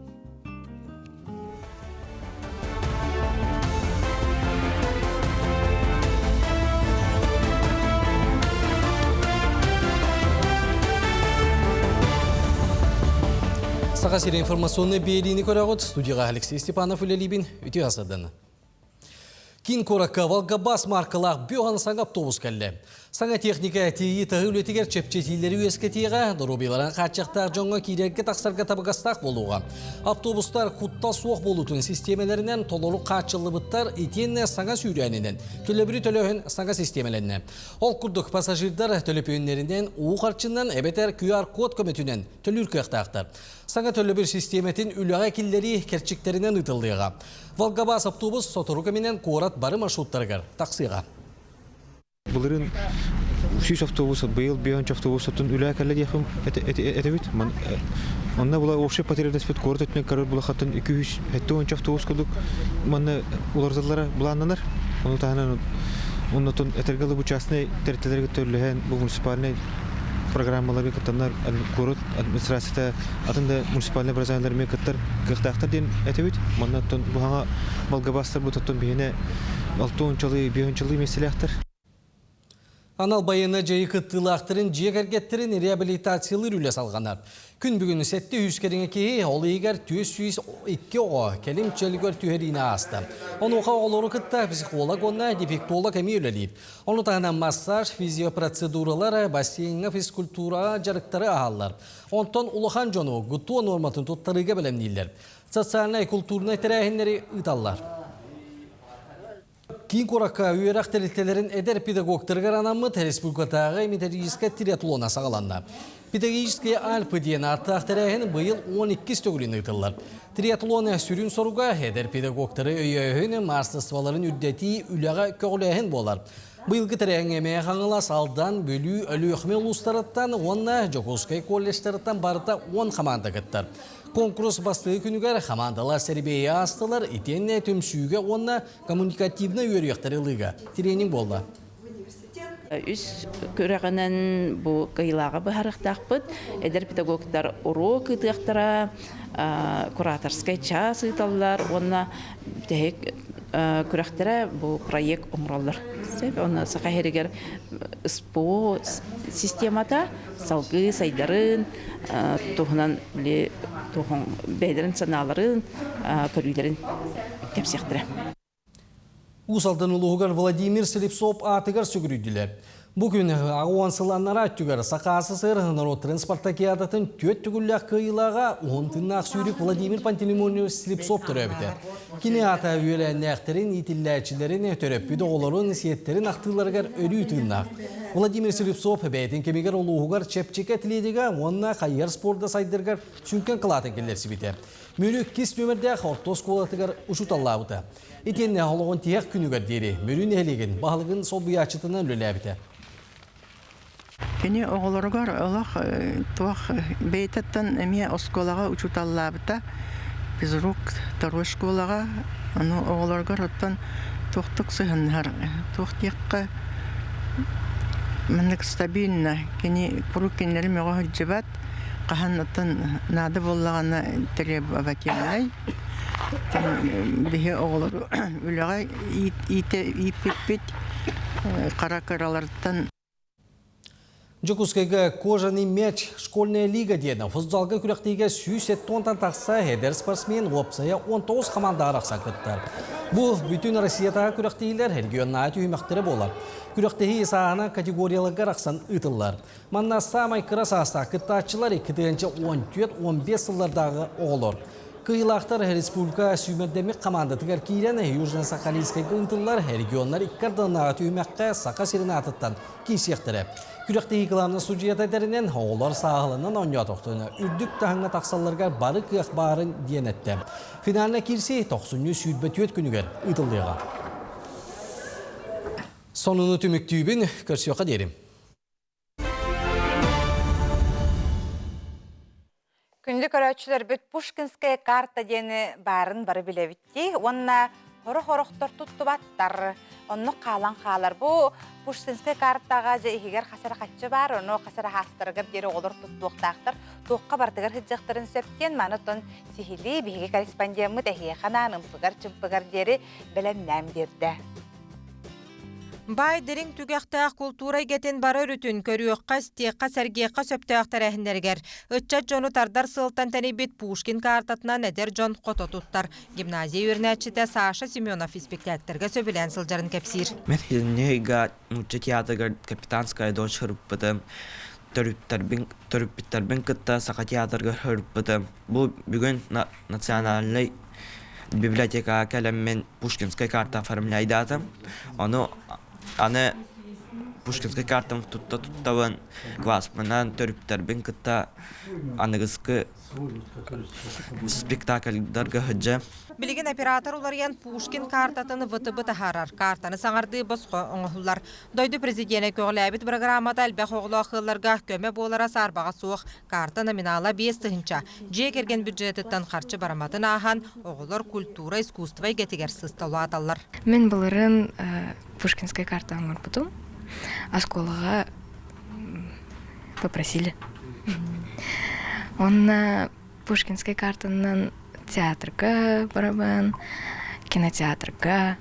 [SPEAKER 2] Саха сирен информационный бейдini көрәгіт, студияға Алексей Степанов үлелейбін, өте асадыны. Кин коракка Волгабас маркалақ бүйған саңа автобус кәлі. Саңа техника тейі тағылетігер чепчетейлері өске тейға, дұрубиларан қатшақтар жоңға кейдерге тақсарға табығастақ болуға. Автобустар құтта суық болутын системелерінен толыру қатшылы бұттар етенне саңа сүйрәнінен, төлөбірі төлөхін саңа системелеріне. Ол күрдік пассажирдар төлөпөнлерінен уғы қарчынан әбетер QR код көметінен төлір көқтақтар. Саңа төлөбір системетін үліға келдері керчіктерінен ұтылдыға. Волгабас автобус соторука менен корат бары маршруттаргар таксыга.
[SPEAKER 15] Булырын үсүс автобус быйыл бионч автобус тун үләкәлле яхым этебит. Онна була оши потерянность пет корат этне карар була хатын 200 хеттонч автобус кудук. Манна улардылары буланнар. Оны таханан оннотун этергалы бу частный территорияларга төлөһөн бу муниципальный программаларга кытаннар город администрацияда атында муниципальный образованиялармен кыттар кыктактар ден этебит. Маннатон буга Волгабастар бутаттон бейне 6 жылы 5 жылы меселектер.
[SPEAKER 2] Анал байына жайы кыттылақтырын жегергеттерін реабилитациялыр үлі салғанар. Күн бүгін сәтті үскеріңе кейі ол егер 202 оға кәлім чәлігер түйеріне асты. Оны оға олары кытта психолог онна дефектолог әме өлелейді. Оны тағынан массаж, физиопроцедуралары, бассейнға физкультура жарықтары ағалар. Онтан ұлыған жону ғұттуа норматын тұттарыға білемнейлер. Социальный культурный тәрәхінлері ұталар. Кин коракка үйерақ тәрелтелерін әдер педагогтырғар анамыт республикатағы методическа триатлона сағаланды. Педагогическая альпы дейін аттақ тәрәхін бұйыл 12 стөгілін ұйтылар. Триатлона сүрін соруға әдер педагогтары өйеуін марсыстваларын үддеті үліға көғіләхін болар. Бұйылғы тәрәхін әмей қаңыла салдан бөлі өлі өқме ұлыстарыттан, онна Жокускай колледжтарыттан барыта 10 команда кіттар. Конкурс бастығы күнігер командалар сәрбейі астылар, итенне төмсүйге онна коммуникативны үйеректарылыға тренинг болды.
[SPEAKER 6] Үс көрәғінен бұл қиылаға бұхарықтақ бұд, әдер педагогтар урок ұтықтара, кураторскай час ұталар, онна көрәқтара бұл проект ұмыралар. Оны сақа херігер спо системата салғы сайдарын, тұғынан бәйдерін саналарын, көрілерін кәпсектірі.
[SPEAKER 2] Усалдан улуғығар Владимир Селипсоп атығар сөгірүйділер. Bugün ağuansılanlara tüger sakası sır narod transportakiyatın töt tügüllük kıyılağa 10 tırnak sürük Vladimir Panteleimonovich Slipsov töröbüdü. Kine ata üyeleneklerin itillerçilerin töröpüdü oğların siyetlerin aktılargar ölü tırnak. Vladimir Slipsov beytin kemiger oluğugar çepçeke tilediga onna kayar sporda saydırgar sünken kılatın kellersi bite. Mülük kis nömerde ortos kolatıgar uçut Allah'ıda. Etenne halığın tiyek günügar deri. Mülün ehligin bağlıgın sol buyaçıtından lölebite.
[SPEAKER 7] Kini oğullargar Allah tuaq beytetten emiye oskolaga uçutallabıta biz ruk tarwa skolaga anu oğullargar ottan tuqtuk sıhınlar tuqtiqqa menlik stabilna kini kurukinleri meğo hüccebat qahanatan nada bollagana tereb abakiyanay bihe oğullar ülaga ipit qarakaralardan
[SPEAKER 2] Жокускайга кожаный мяч школьная лига деді. Футзалға күректейге сүйсет тонтан тақса хедер спортсмен опсая 19 команда арақсан күттір. Бұл бүтін Россиятаға күректейлер регионна түймектері болар. Күректейі сағына категориялыға рақсан ұтылар. Манна самай кырасаста күттачылар 2-14-15 сылдардағы оғылыр. Кыйлақтар республика сүймәддемек команда тігер кейлен Южно-Сахалинскайға ұтылар регионлар иккардығына түймекке сақа серинатыттан кейсектірі. Күректегі кыламны судьята дәрінен оғылар сағылынан оңя тоқтығына үрдік тағыңа тақсаларға бары күйек барын дейінетті. Финалына керсе 90 сүйдбәт күнігер ұтылдыға. Сонуны түміктүйбін көрсіоқа дерім.
[SPEAKER 1] Күнді көрәтшілер бүт Пушкинская карта дені барын бары білевітті. Онна хоры-хорықтар тұтты баттар. Онны қалан қалар. Бұл Пушкинская картаға же егер қасары қатшы бар, оны қасары хастырығыр дері олар тұттуқтақтыр. Тоққа бардығыр хыджықтырын сөпкен, манытын сихили бейге корреспондиямы дәхе қананын пығар дері білімнәм берді.
[SPEAKER 8] Бай дерин түгәқтәк культура гетен бары рүтін көріөққа стеққа сәргеққа сөптәқтар әхіндергер. Үтчат жону тардар сылтан тәнебет Пушкин картатынан әдер жон қото тұттар. Гимназия өрнәтшіті Саша Семенов испектәктерге сөбілен сылжарын кәпсир.
[SPEAKER 11] Мен хилнега муча театрга капитанская дочь хырппыты. Төрүппиттербин кытта сақа театрга хырппыты. Бұл бүгін национальный библиотека кәлеммен Пушкинская карта оформляйдаты. Аны Пушкинская картам туттаван кваспынан төрүптербин кытта аныгыскы спектакльдарга хыджа.
[SPEAKER 8] Билеген оператор уларыян Пушкин картатын ВТБ тахарар. Картаны саңарды босқо оңғылар. Дойды президенті көғіләбіт программада әлбәқ оғылы ақылларға көмі болара сарбаға суық. Карта номинала 5 тыхынча. Же керген бюджеттен қарчы бараматын ахан оғылар культура, искусство гетігер сысталу аталар.
[SPEAKER 24] Мен бұларын Пушкинская карта аңыр бұтым. Асколыға попросили. Он Пушкинская картанан театрга барабан, кинотеатрга.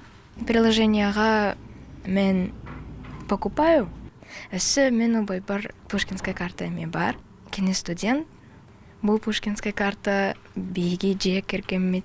[SPEAKER 24] Приложенияға мен покупаю. Әсі мен убай бар Пушкинская карта эме бар. Кинестудент. Бұл Пушкинская карта бейге же кергеммет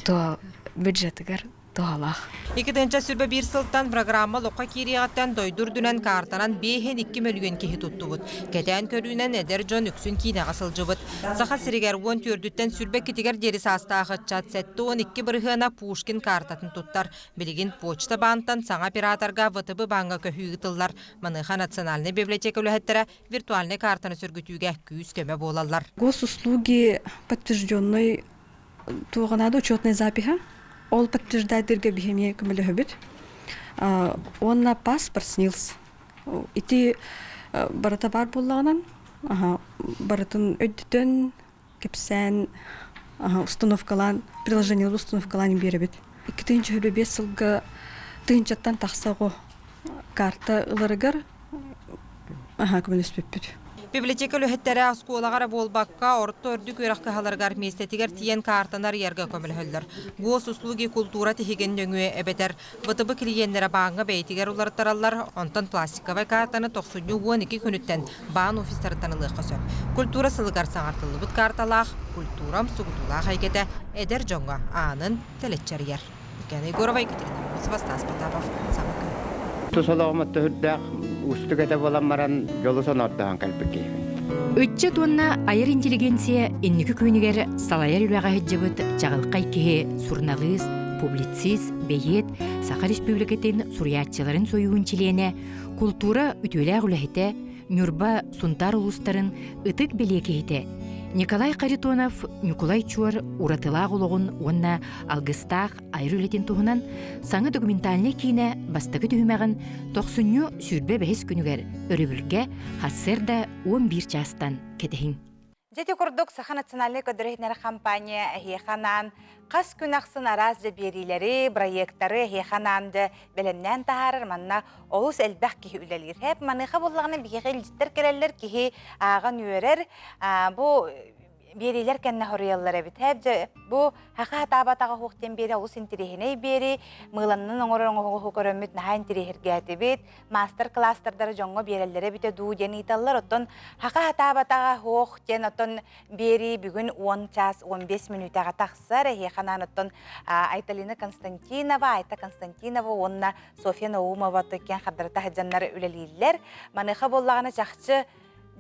[SPEAKER 24] то бюджетігер тоғалақ.
[SPEAKER 8] 2-нче сүрбе бір сылттан программа лоққа керияттан дойдур дүнен картанан бейхен 2 миллион кехи туттубут. Кетен көрінен әдер жон үксін кейнеға сылжыбыт. Сақа сірігер 10 түрдіттен сүрбе кетігер дері састағы чат сәтті 12 бірғына Пушкин картатын туттар. Білеген почта банттан саңа операторға ВТБ банға көхүйгітылар. Маныға национальный библиотека үліхеттері виртуальный картаны сүргітуге күйіз көмі болалар.
[SPEAKER 25] Госуслуги подтвержденной туғанады учетный запиха. Ол подтверждайдырга бихемия көмөлө хөбүт. Онна паспорт снился. Ити барата бар боллаганан, баратын өддүтөн кепсен установкалан, приложение установкалан беребит. 2005 жылга тыгынчаттан таксагы карта ыларыгар көмөлөспөппүт.
[SPEAKER 8] Библиотека лөһеттері аскуолағара болбаққа орытты өрдік өріққа халарғар местетігер тиен картанар ерге көмілхөлдір. Гос услуги культура тихеген дөңуе әбетер. ВТБ клиенттері бағыңа бәйтігер уларттаралар, онтан пластиковай картаны 92 күніттен баан офистарытанылығы сөп. Культура сылығар саңартылы бұт карталақ, культурам сұғытулақ айкеті әдер жоңға анын тәлетчер ер. Кәне Горова Екатерина Мосова, Стас Потапов, Самыкын.
[SPEAKER 10] Тусалоғымытты хүрдәқ үстігеті болан маран жолы сонордаған кәлпікі.
[SPEAKER 12] Өтче туанна айыр интеллигенция инники күйнігер салайар үләға хеджебіт жағылқай кеhe сурналыз, публицист, бейет, Саха Республикатын сурьятчыларын союын чилене, культура үтөләғ үләхете, Нюрба сунтар улустарын ытык белекехете. Николай Харитонов, Николай Чуар, уратылақ олығын онна алғыстақ айры үлетін туғынан саңы документальны кейіне бастығы түймәғін 90 сүрбе бәхес күнігер өрібілге хассерда 11 жастан кетехін.
[SPEAKER 1] Жеті күрдік Саха национальный көдірехнер компания әхейханан қас күн ақсын араз жаберилері, проекттары әхейхананды бәлемнен тағарыр манна олыс әлбәқ кейі үлелер. Хәп маныға болағына бігеғел жіттер керелер кейі ағын өрер. Бұл берилер кәнне хорыяллар әбіт. Хәп бұл хақа табатаға хоқтен бері олыс интерехіне бері, мыланның оңырын оғы көріміт наға интерехерге әтебет, мастер-класстардары жоңғы берелері біте дуу дені италар. Оттон хақа табатаға хоқтен оттон бері бүгін 10 час 15 минутаға тақсар. Ханан оттон Айталина Константинова, Айта Константинова, онна София Наумова төкен қадырата хаджанлары үлелейлер. Маныға болағына жақшы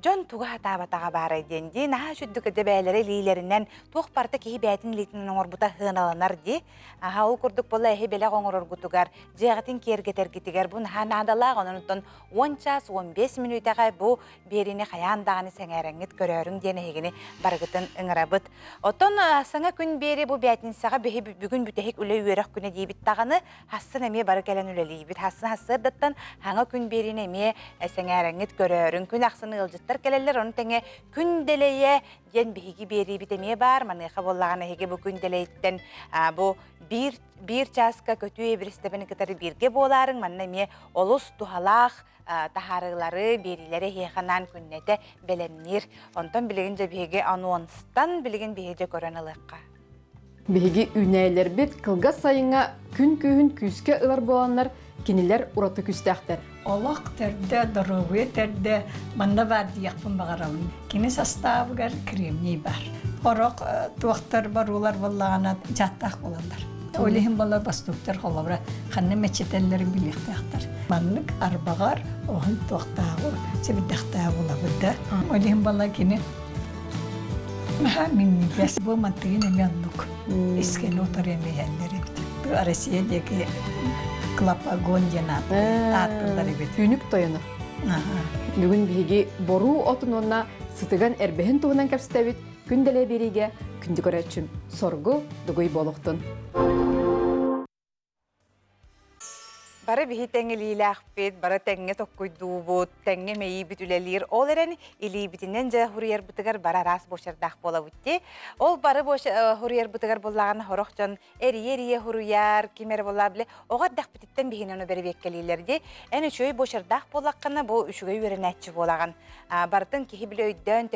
[SPEAKER 1] Жон туға табатаға бары денді, наға жүдді бәлері лейлерінен тоқ парты кейі бәйтін лейтінің орбута ғыналанар де. Ол күрдік бола әхе бәлі ғоңыр оргутугар, жеғатын кергетер кетігер бұн надалақ, онын 10 час 15 минутаға бұл беріне қаяндағаны сәңәріңет көрерің дені хегіне барғытын ыңырабыт. Оттон саңа күн бері бұл бәйтін саға бүгін бүтәхек үлі үйерек күні дейбіт тағаны хасын әме бары кәлін үлелейбіт. Хасын хаңа күн беріне әме сәңәріңет көрерің күн ақсыны ылжыттар келелер, оны тәңе күнделейе ден бігі бері бітеме бар. Маныға болағаны хеге бұл күнделейттен бұл бір часка көту ебірістебіні кітары бірге боларың. Манна ме олыс тухалақ тахарылары берилері хейханан күннеті беленнер. Онтан білігінже бігі ануанстан білігін бігі көранылыққа.
[SPEAKER 14] Бігі үнәйлер бет қылға сайынға күн күйін күйіске ұлар боланлар кенелер ұраты күстәқтер.
[SPEAKER 16] Олақ тәрді, дұрығы тәрді, манда бар дейіқпін бағарауын. Кені составығар кремний бар. Қорық туақтар бар олар болағана жаттақ болалар. Олейін болар бастуқтар қолабыра қанны мәчетелері білектіқтар. Манлық арбағар оғын туақтағы, себеддіқтағы олабыды. Олейін болар кені Маха минни бәс бұл мантығын әмянлық. Искен отыр әмейәлері біті. Россиядегі Клапагон дена тааттылар ебет.
[SPEAKER 14] Үнік тойыны. Бүгін бігі бору отын онна сытыған әрбәхін туғынан кәпсітәбет күнделе береге күнді көрәтшім соргу дүгөй болуқтын.
[SPEAKER 1] Бары бихи тәңе лиләқпет, бары тәңе тоққойду бұд, тәңе мейі біт үлелер. Ол әрін илі бітінен жа хұрияр бұтығар бара рас бошардақ бола бұтте. Ол бары хұрияр бұтығар болағын хорақ жон әрие хұрияр, кемер бола біле. Оғар дақ бітіттен бихин оны бәрі беккелейлерде. Ән үшөй бошардақ болаққына бұл үшігей өрін әтші болағын. Бартын кехі біле өйден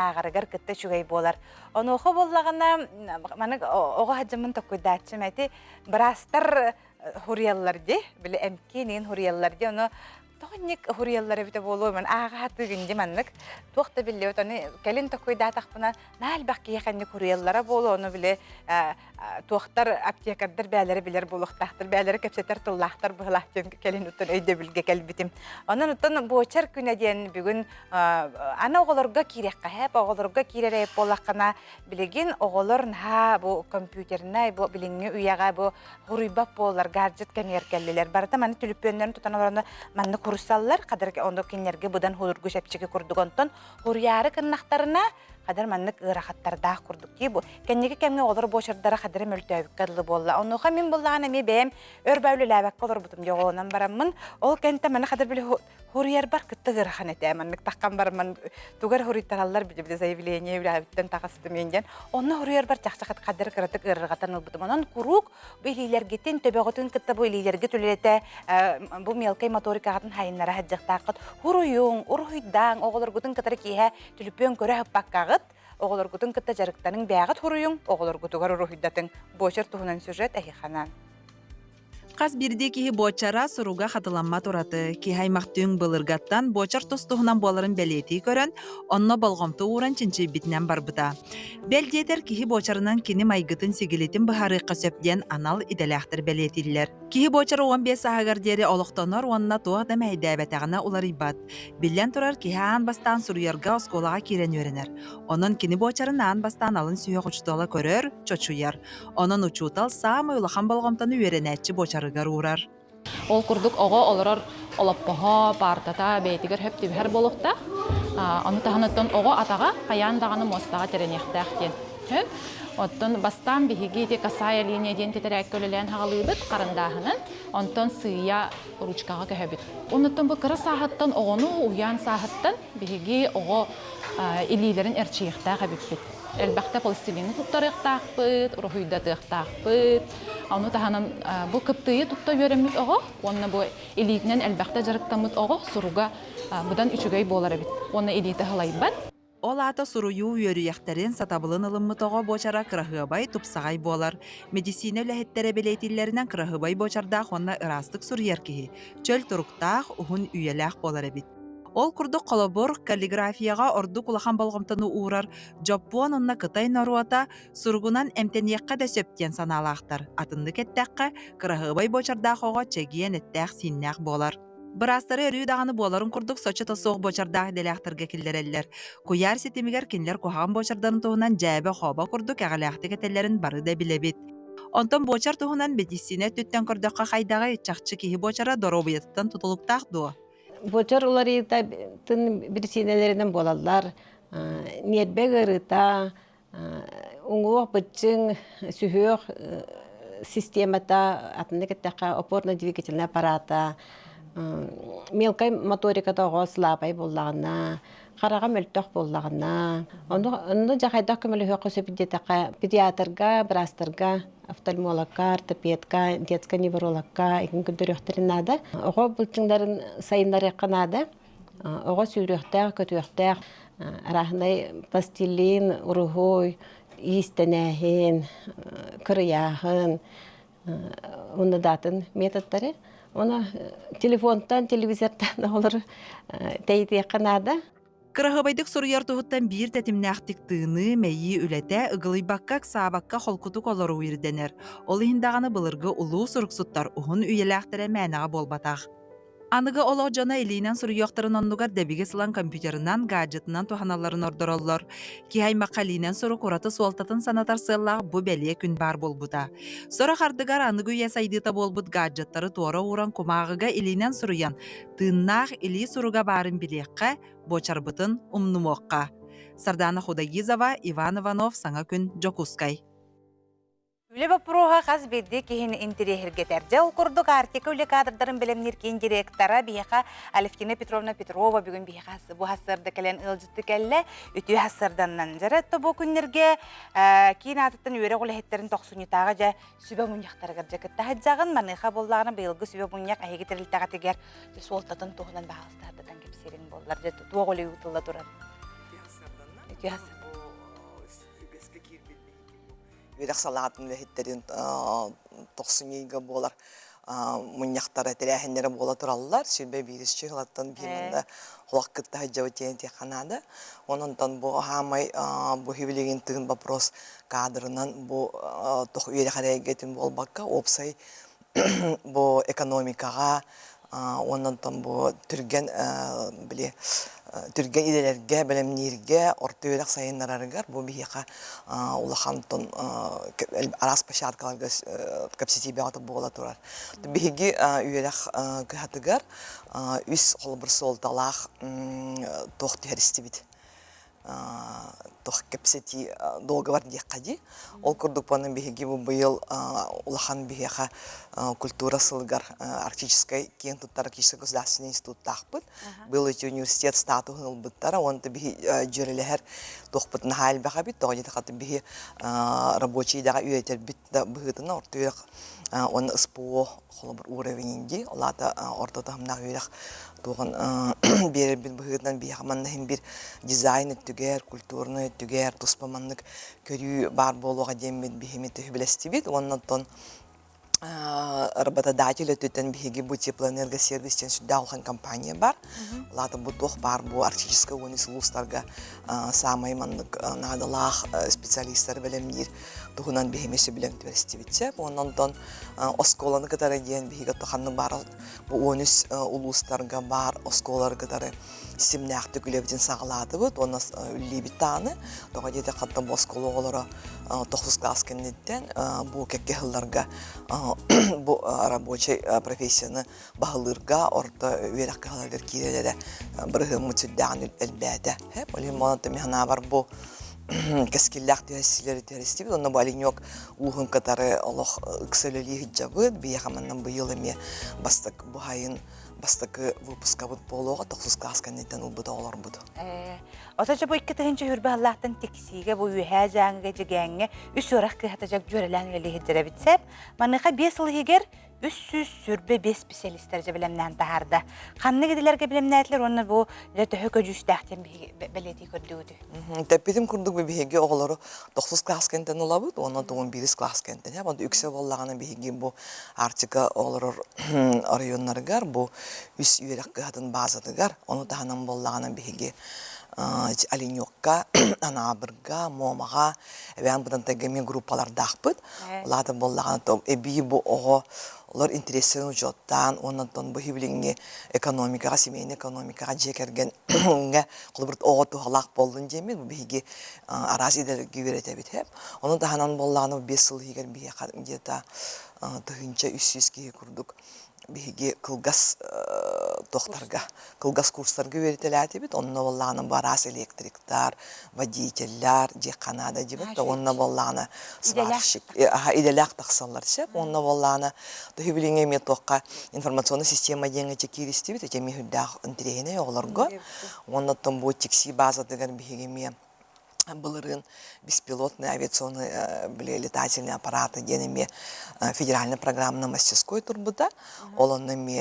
[SPEAKER 1] ағарығар күтті үшігей болар. Оны оғы болағына, оғы хаджымын тоққойда әтшім әті, бірастар хурьялларди, биле эмкенин хурьялларди, оны тоғынник хурьяллары бите болуымын, аға түгінде маннык. Тоқта біле, оны кәлін тоқойда тақпына, нәл бәқке еқенник хурьяллара болу, оны біле тоқтар аптекардар бәлері білер болуқтақтыр, бәлері кәпсетер тұллақтар бұғылақтен кәлін ұттын өйді білге кәлбітім. Онын ұттын бұғычар күн әден бүгін ана оғылырға керек қағып, оғылырға керерейіп болаққана білеген оғылыр наға бұл компьютеріне, бұл біліңі үйаға бұл ғұрыбап болар, гаджет кәмер кәлілер. Барыта маны түліппенлерін тұтан оларыны манны құрысалар, қадар онды кенлерге бұдан ғылырғы шәпчеге құрдық онтын, ғұрыяры кіннақтарына қадар маннык ырахаттардақ құрдық кейбі. Кәннеге кәмге олар бошардары қадары мөлтәуік қадылы болла. Онуға мен боллағана ме бәйім өрбәулі ләбәк қолыр бұтым жоғылынан барамын. Ол кәнті маны қадар білі хұрияр бар күтті ғырахан әті әміннік таққан барамын. Туғар хұрыйтаралар білі заявление үләбіттен тақасты менден. Оны хұрияр бар жақсақат қадар қыратық ырығатан ұлбытым. Онын құруқ бейлилергетін төбеғытын күтті бұл илерге түлелеті бұл мелкай моторикағатын хайынлары хаджықтақыт. Хұрыйың, ұрғыйдан, оғылыр күтін кітары кейе түліппен көрі хыппаққағыт. Оғылыр күтін кітті жарықтаның бәғыт хұрыйың, оғылыр күтігар ұрғыйдатын бошыр тұғынан сюжет әхиқанан.
[SPEAKER 13] қас бірде кихи бочара суруга хатыламма тураты. Кихаймақтың былыргаттан бочар тостуғынан боларын бәлети көрін, онно болғымты уран чинчи битнен барбыта. Бәлдетер кихи бочарынан кені майгытын сигилетін бұхарыққа сөптен анал иделяқтыр бәлетилер. Кихи бочар 15 сағардері олықтонор онна туағда мәйдәбәтәғына улар ибат. Білен турар кихи аан бастан суруярга осколаға керен өрінер. Onun kini boçarın aан бастан алын сүйек учутала көрөр, чочуяр. Onun учутал самы улахан болғымтаны өренәтчі бочарыгар урар.
[SPEAKER 17] Ол курдук ого олорор олоппоһо партата бейтигер хөп тибер болохта. Аны таханаттан ого атага каяндаганы мостага теренехтәхтен. Оттон бастан биһиги те касая линия ден тетерәк көлелән хагалыбыт карындаһынын, онтон сыя ручкага көһөбүт. Онтон бу кыра саһаттан огону уян саһаттан биһиги ого илилерин эрчиехтә хабиппит. Әлбәттә пластилин туттарыктакпыт, рухуйдатыктакпыт. Аны таханан бу кыптыйы тутта йөрәмит ого, онны бу илитнен әлбәттә жарыктамыт ого суруга будан үчүгәй болар бит. Онны илите халайбат.
[SPEAKER 13] Ол ата сурую үйөрüяхтерин сатабылын ылыммытоға бочара кырахыбай тупсағай болар. Медицина үләхеттері белейтиллерінен кырахыбай бочарда онна ырастык сурьер кихи. Чөл туруктақ ухун үйеләқ болар бит. Ол курдук колобор каллиграфияға ордук улахан болғымтыны уурар. Жоппуан онна кытай наруата сургунан эмтенияққа да сөптен саналақтар. Атынды кеттәққа кырахыбай бочардақ оға чегиен әттәқ синнәқ болар. Бырастары өрүү дағаны боларын курдук соча тосоқ бочардағы деляқтырға келдерелер. Куяр сетемигер кенлер кухаған бочардарын туғынан жәбі хоба курдук әғалақты кетелерін бары да білебет. Онтон бочар туғынан медицина түттен көрдіққа қайдағы чақчы кихи бочара доробияттан тұтылықтақ дуы.
[SPEAKER 18] Бочар улары тын медицинелерінен болалар. Ниетбе ғырыта, оңуақ бітчің сүйіқ системата, атынды кеттіққа опорно-двигательный аппарата, мелкай моториката оға слабай боллағына, қараға мөлттақ боллағына. Оны жағайдақ көмілі хөқі сөпіндетіққа педиатрға, брастырға, офтальмологқа, ортопедқа, детска неврологқа, екен күндір өқтерінады. Оға бұлтыңдарын сайынлары қанады. Оға сүйріқтәқ, көтіқтәқ, арахынай пластилин, ұрығой, иістенәхін, кырыяхын, оны датын методтары. Оны телефонтан, телевизордан олар тәйті қанады.
[SPEAKER 13] Кырахыбайдык суруяр туһуттан бир тәтимнәхтик тыыны мәйи үләтә ыгылыйбакка саабакка холкутук олору уйрденер. Ол иһиндаганы былыргы улуу суруксуттар уһун үйеләхтере мәнәгә болбатах. Аныгы олох жана илинен суруяқтарын оннугар дәбиге сылан компьютерынан, гаджетынан туханаларын ордороллор. Кихайма қалинен суру кураты суалтатын санатар сыллағы бу бәлие күн бар болбута. Сора хардыгар аныгы ясайдыта болбут гаджеттары туора уран кумағыга илинен суруян. Тыннақ или суруга барын билеққа, бочарбытын умнумоққа. Сардана Худагизова, Иван Иванов, Саңа күн, Жокускай.
[SPEAKER 1] Үлебі пұруға қаз беді кейін интерехіргетер. Жау құрдық артика үлі кадрдарын білімнеркен директора бейеқа Алевтина Петровна Петрова бүгін бейеқасы бұ хасырды кәлен ұлжытты кәлі үті хасырданнан жаратты бұл күннерге кейін атыттың өре құлы хеттерін тоқсунетаға жа сүбе мұнияқтарға жакытта хаджағын маныға боллағына бұйылғы сүбе мұнияқ әйгетерілтіға тегер солтатын туғынан бағалыстардыдан кепсерін болдар. Туа қолы ұтылда тұрады. Үті хасыр.
[SPEAKER 19] Үйрек салатын вәхеттерін тоқсынейгі болар. Мұнияқтары тәрәхінлері бола тұралылар. Сүрбе бейрісші ғылаттан беймінді құлақ күтті хаджабы тейін тейқанады. Онынтан бұл ғамай бұл хевелеген тығын вопрос кадрынан бұл тоқ үйрек әрегетін бол баққа опсай бұл экономикаға онынтан бұл түрген түрген иделерге, білімнерге, орта өйрек сайынларарығар, бұл бейеқа улахантын арас пашаркаларға кәпсети бәғаты бола тұрар. Бейге өйрек көхатығар, үс қолбыр солталақ тоқты әрісті бейді. Тоқ кәпсети долговар дейқади. Ол күрдік панын бейге бұл бұйыл улахан бейеқа культура сылғар арктической кен туттар арктический государственный институт тақпыт. Был эти университет статуын ұлбыттара, онты бейге жүрелер тоқпытын хайл бәға бейт, тоғын етіқаты бейге рабочий дағы үйетер бейт бұғытына орты үйек оны СПО қолы бір уровенінде, олады орта тағымнағы үйек тоғын берер бір бұғытынан бейге мандахын бір дизайн өттігер, культурны өттігер, тұспаманлық көрі бар болуға дембет бейхеметі хүбілесті бейт, оннан работодатель өтөтен биһиги бу теплоэнергосервистен сүдда алган компания бар. Латы бу тох бар бу арктическая уонис улустарга самый маннык надалах специалисттер белемнир тугунан бихемесе билен тверстибитсе. Оннан осколаны катары диен биһиге тоханны бар бу уонис улустарга бар осколар катары симнахты күлебден сагалады бут. Онна үллибитаны тога дете каттан оскологолора 9 класс кеннеттен бу кеккехылларга бу рабочий профессияны багылырга орта вераккалар кирелере бирге мутуддан элбәдә. Хәп олимонты механа бар бу кескилләх төһәсиләре терестиб онны балиньок улгын катары Аллах кселели хиҗабы бияманнан бу елыме бастык бу хайын бастыкы выпуска бут болога 9 класс кеннеттен ул буда олар буду.
[SPEAKER 1] Отача бу 2-нче хүрбә Аллахтан тексиге бу үһә жаңга җигәнгә үс өрәк кыһатачак җөрәлән ле хиҗәре битсәп, маныха 5 ел һигер 300 сүрбе 5 специалисттер җебелемнән таһарда. Ханны гиделәргә билемнәтләр онны бу ләтә көҗүстәхтен белети көрдүдү.
[SPEAKER 19] Тәпидим курдук бихеге оголору 9 класс кенттен улабыт, онны 11 класс кенттен. Һәм анда үксә боллаганы бихеге бу Арктика олорор районнаргар бу үс үерәк кыһатын базадыгар, оны таһанан боллаганы бихеге Алиньокка, Анабырга, Момага, вән бұдан тәгемен группалар дақпыд. Олады боллағаны топ, әбей бұ оғы, олар интересен ұжоттан, оннан бұ хибіліңе экономикаға, семейін экономикаға жекерген құлыбырт оғы тұғалақ болдың жемет, бұ бейге араз иделерге верет әбет әп. Оның тағанан боллағаны 5 жыл егер бейге қадым деді тұхынша 300 кейі күрдік. Биһиги кылгас тохтарга, кылгас курстарга верителәти бит, онна болланы барас электриктар, водительләр, деханада дибет, онна болланы сварщик, иделәк тахсаллар сеп, онна болланы тохибилиңе метокка информационный система деңе чекиристи бит, эте михүддах интерегене оларга, онна том бу текси база дегән биһиге былырын беспилотные авиационные летательные аппараты денеме федеральная программа на мастерской турбуда олонными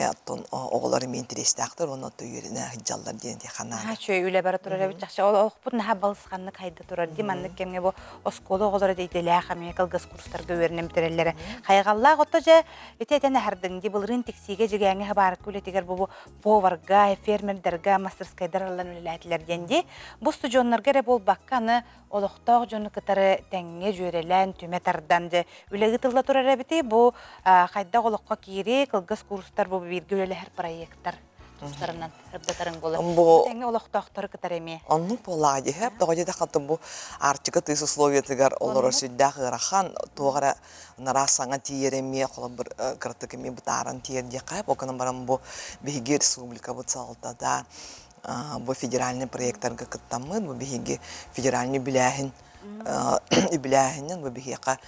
[SPEAKER 19] оғыларыми интерестақтыр оны түйеріне хиджаллар денде хана.
[SPEAKER 1] Чөй үле бара турар бит жақшы ол оқпут наха балысқанны кайда турар ди манны кемге бу осколы оғылары дейделә хамекал газ курстарга өрнем терелләре. Хайгалла готта же этетен хардың ди былырын тексиге жигәңе бар күле тигер бу поварга, фермерлерга, мастерскайдарлан үләтләр денди. Бу студионнарга бол бакканы олоқтоқ жоны кытары тәңге жөрелән түметардан же үлеги тылла турар бити бу кайда олоққа кири кылгас курстар бу биргөлеләр проекттар тустарынан хәбдәтәрен була. Тәңге олоқтоқтар кытары эме.
[SPEAKER 19] Онны полаги хәп дагы да хатын бу Арктика тыс условия тигәр олар сүддә гырахан тугара нарасаңа тиереме кулы бер кыртыкеме бутаран тиерде кайп окынан барам бу биге республика бу цалтада бу федеральный проекттарга кыттамы бу биге федеральный биләһин биләһиннән бу бигека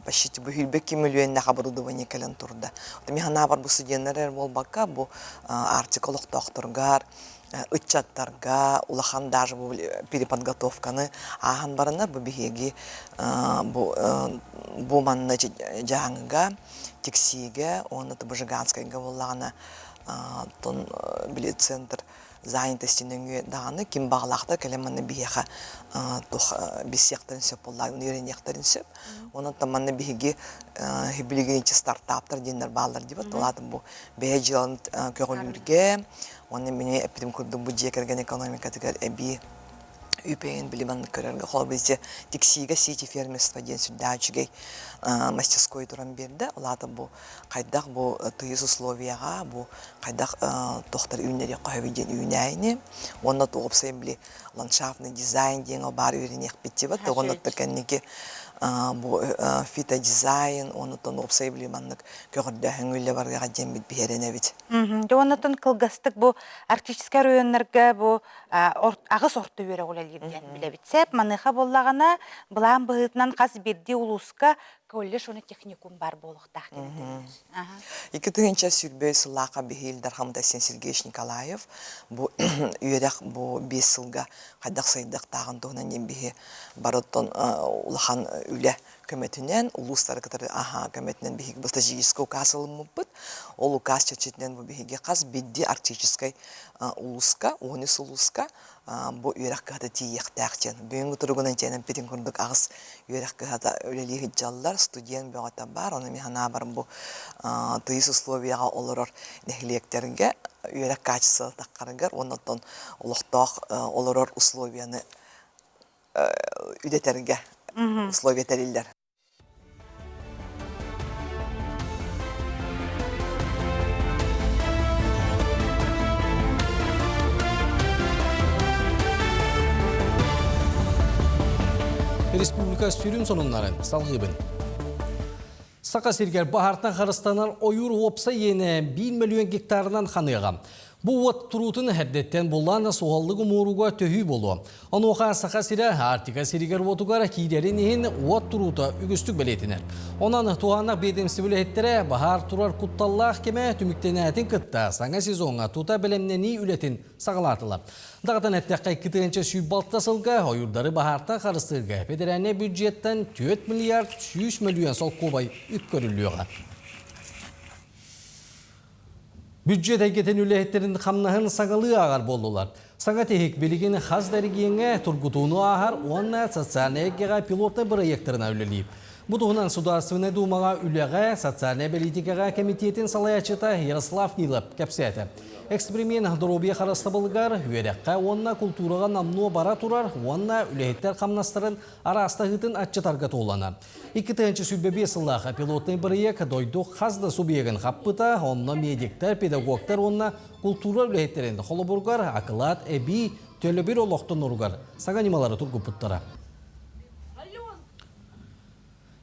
[SPEAKER 19] почти бу хилбеки миллион на оборудование кален турда. Теми хана бар бу студентлер бол бакка бу артиколог докторгар учаттарга улахан даже бу переподготовканы ахан барына бу бигеги бу манна жаңга тексиге оны Бужиганская гавлана тон билет центр занятостинеңе даны ким баглакта келеманы биеха тух бисектен сөп болларын үйренектерин сөп онан таманны биге хибилигенче стартаптар дендер балдар дип аталады бу бежон көрүлүргө оны мене эпидем курдум бу жекерген экономика тегер эби үпен билиман көрөргө холбисе тексиге сити фермерство ден сүдачыгей мастерской туран берди алады бу кайдак бу тыйыз условияга бу кайдак доктор үйнери кайбиден үйнәйне онда тоопсем били ландшафтный дизайн ден бар үйренек биттебат онда текенники бу фитодизайн оны тоопсем били маннык көрдө хөңүлле барга дем бит берене бит.
[SPEAKER 1] Оннотон кылгастык бу арктический районнарга бу агыс орто бере олелден биле битсеп маныха боллагана булан быытнан каз бирди улуска коллеж оны техникум бар болуктак dedi.
[SPEAKER 19] 2-нче сүрбөй сылака бихилдар хамда Сергеевич Николаев бу үйрәк бу 5 жылга кайдак сайдак тагын тогынан нембеге барыттан улахан үле көмөтүнен улустар кытары көмөтүнен биһиги стратегический указ ылыммыппыт. Ол указ чечетинен бу биһиги каз бидди арктической улуска, онус улуска бу үйрәк кыһата тиектәкчен. Бүгүнкү тургунан ченен Петербургдук агыс үйрәк кыһата өлелиги жаллар студент бөгата бар. Аны механа бар бу тыйыс условияга олорор нехилектерге үйрәк качество таккарыгар, оннан улуктак олорор условияны үдетерге условия терилдер.
[SPEAKER 2] Республика сүйрін сонунларын салғыбын. Сақа сергер Бахартан Қарыстанар ойыр опса ені 1 миллион гектарынан қаныға. Бұл от тұрутын әрдеттен болан соғалығы мұруға төхі болу. Оныға сақа сірі артика сергер отуғара кейдерін ең от тұруты үгістік білетінер. Онан туғанақ бедемсі білеттері Бахар тұрар құтталлақ кеме түміктен әтін күтті саңа сезонға тута білемнені үлетін сағалатылы. Дағдан әттіққа кітігінші сүйбалта сылға ойырдары Бахартан Қарыстырға федеральне бюджеттен 4 миллиард 100 миллион сол қобай үк көрілуіға. Бюджет әйкетін үләйеттерін қамнағын саңалы ағар болдылар. Саңа техик білігін қаз дәрігенге тұргутуыны ағар, онына социальный әйкеға пилотны проекторына үлелейіп. Бұдығынан Сударственный думаға үләға социальный политикаға комитетін салаячыта Ярослав Нилов кәпсәті. Эксперимент дұробия қарасты болығар, үйерекқа онына культураға намнуы бара тұрар, онына үләйеттер қамнастырын арастағытын атчытарға толана. 2-ші сүлбебе сыллаға пилотный проект дойдық қазды субъегін қаппыта, онына медиктер, педагогтар, онына культура үләйеттерін қолыбұрғар, ақылат, әбі, төлі бір олықтың ұрғар. Саға немалары тұрғы бұттара.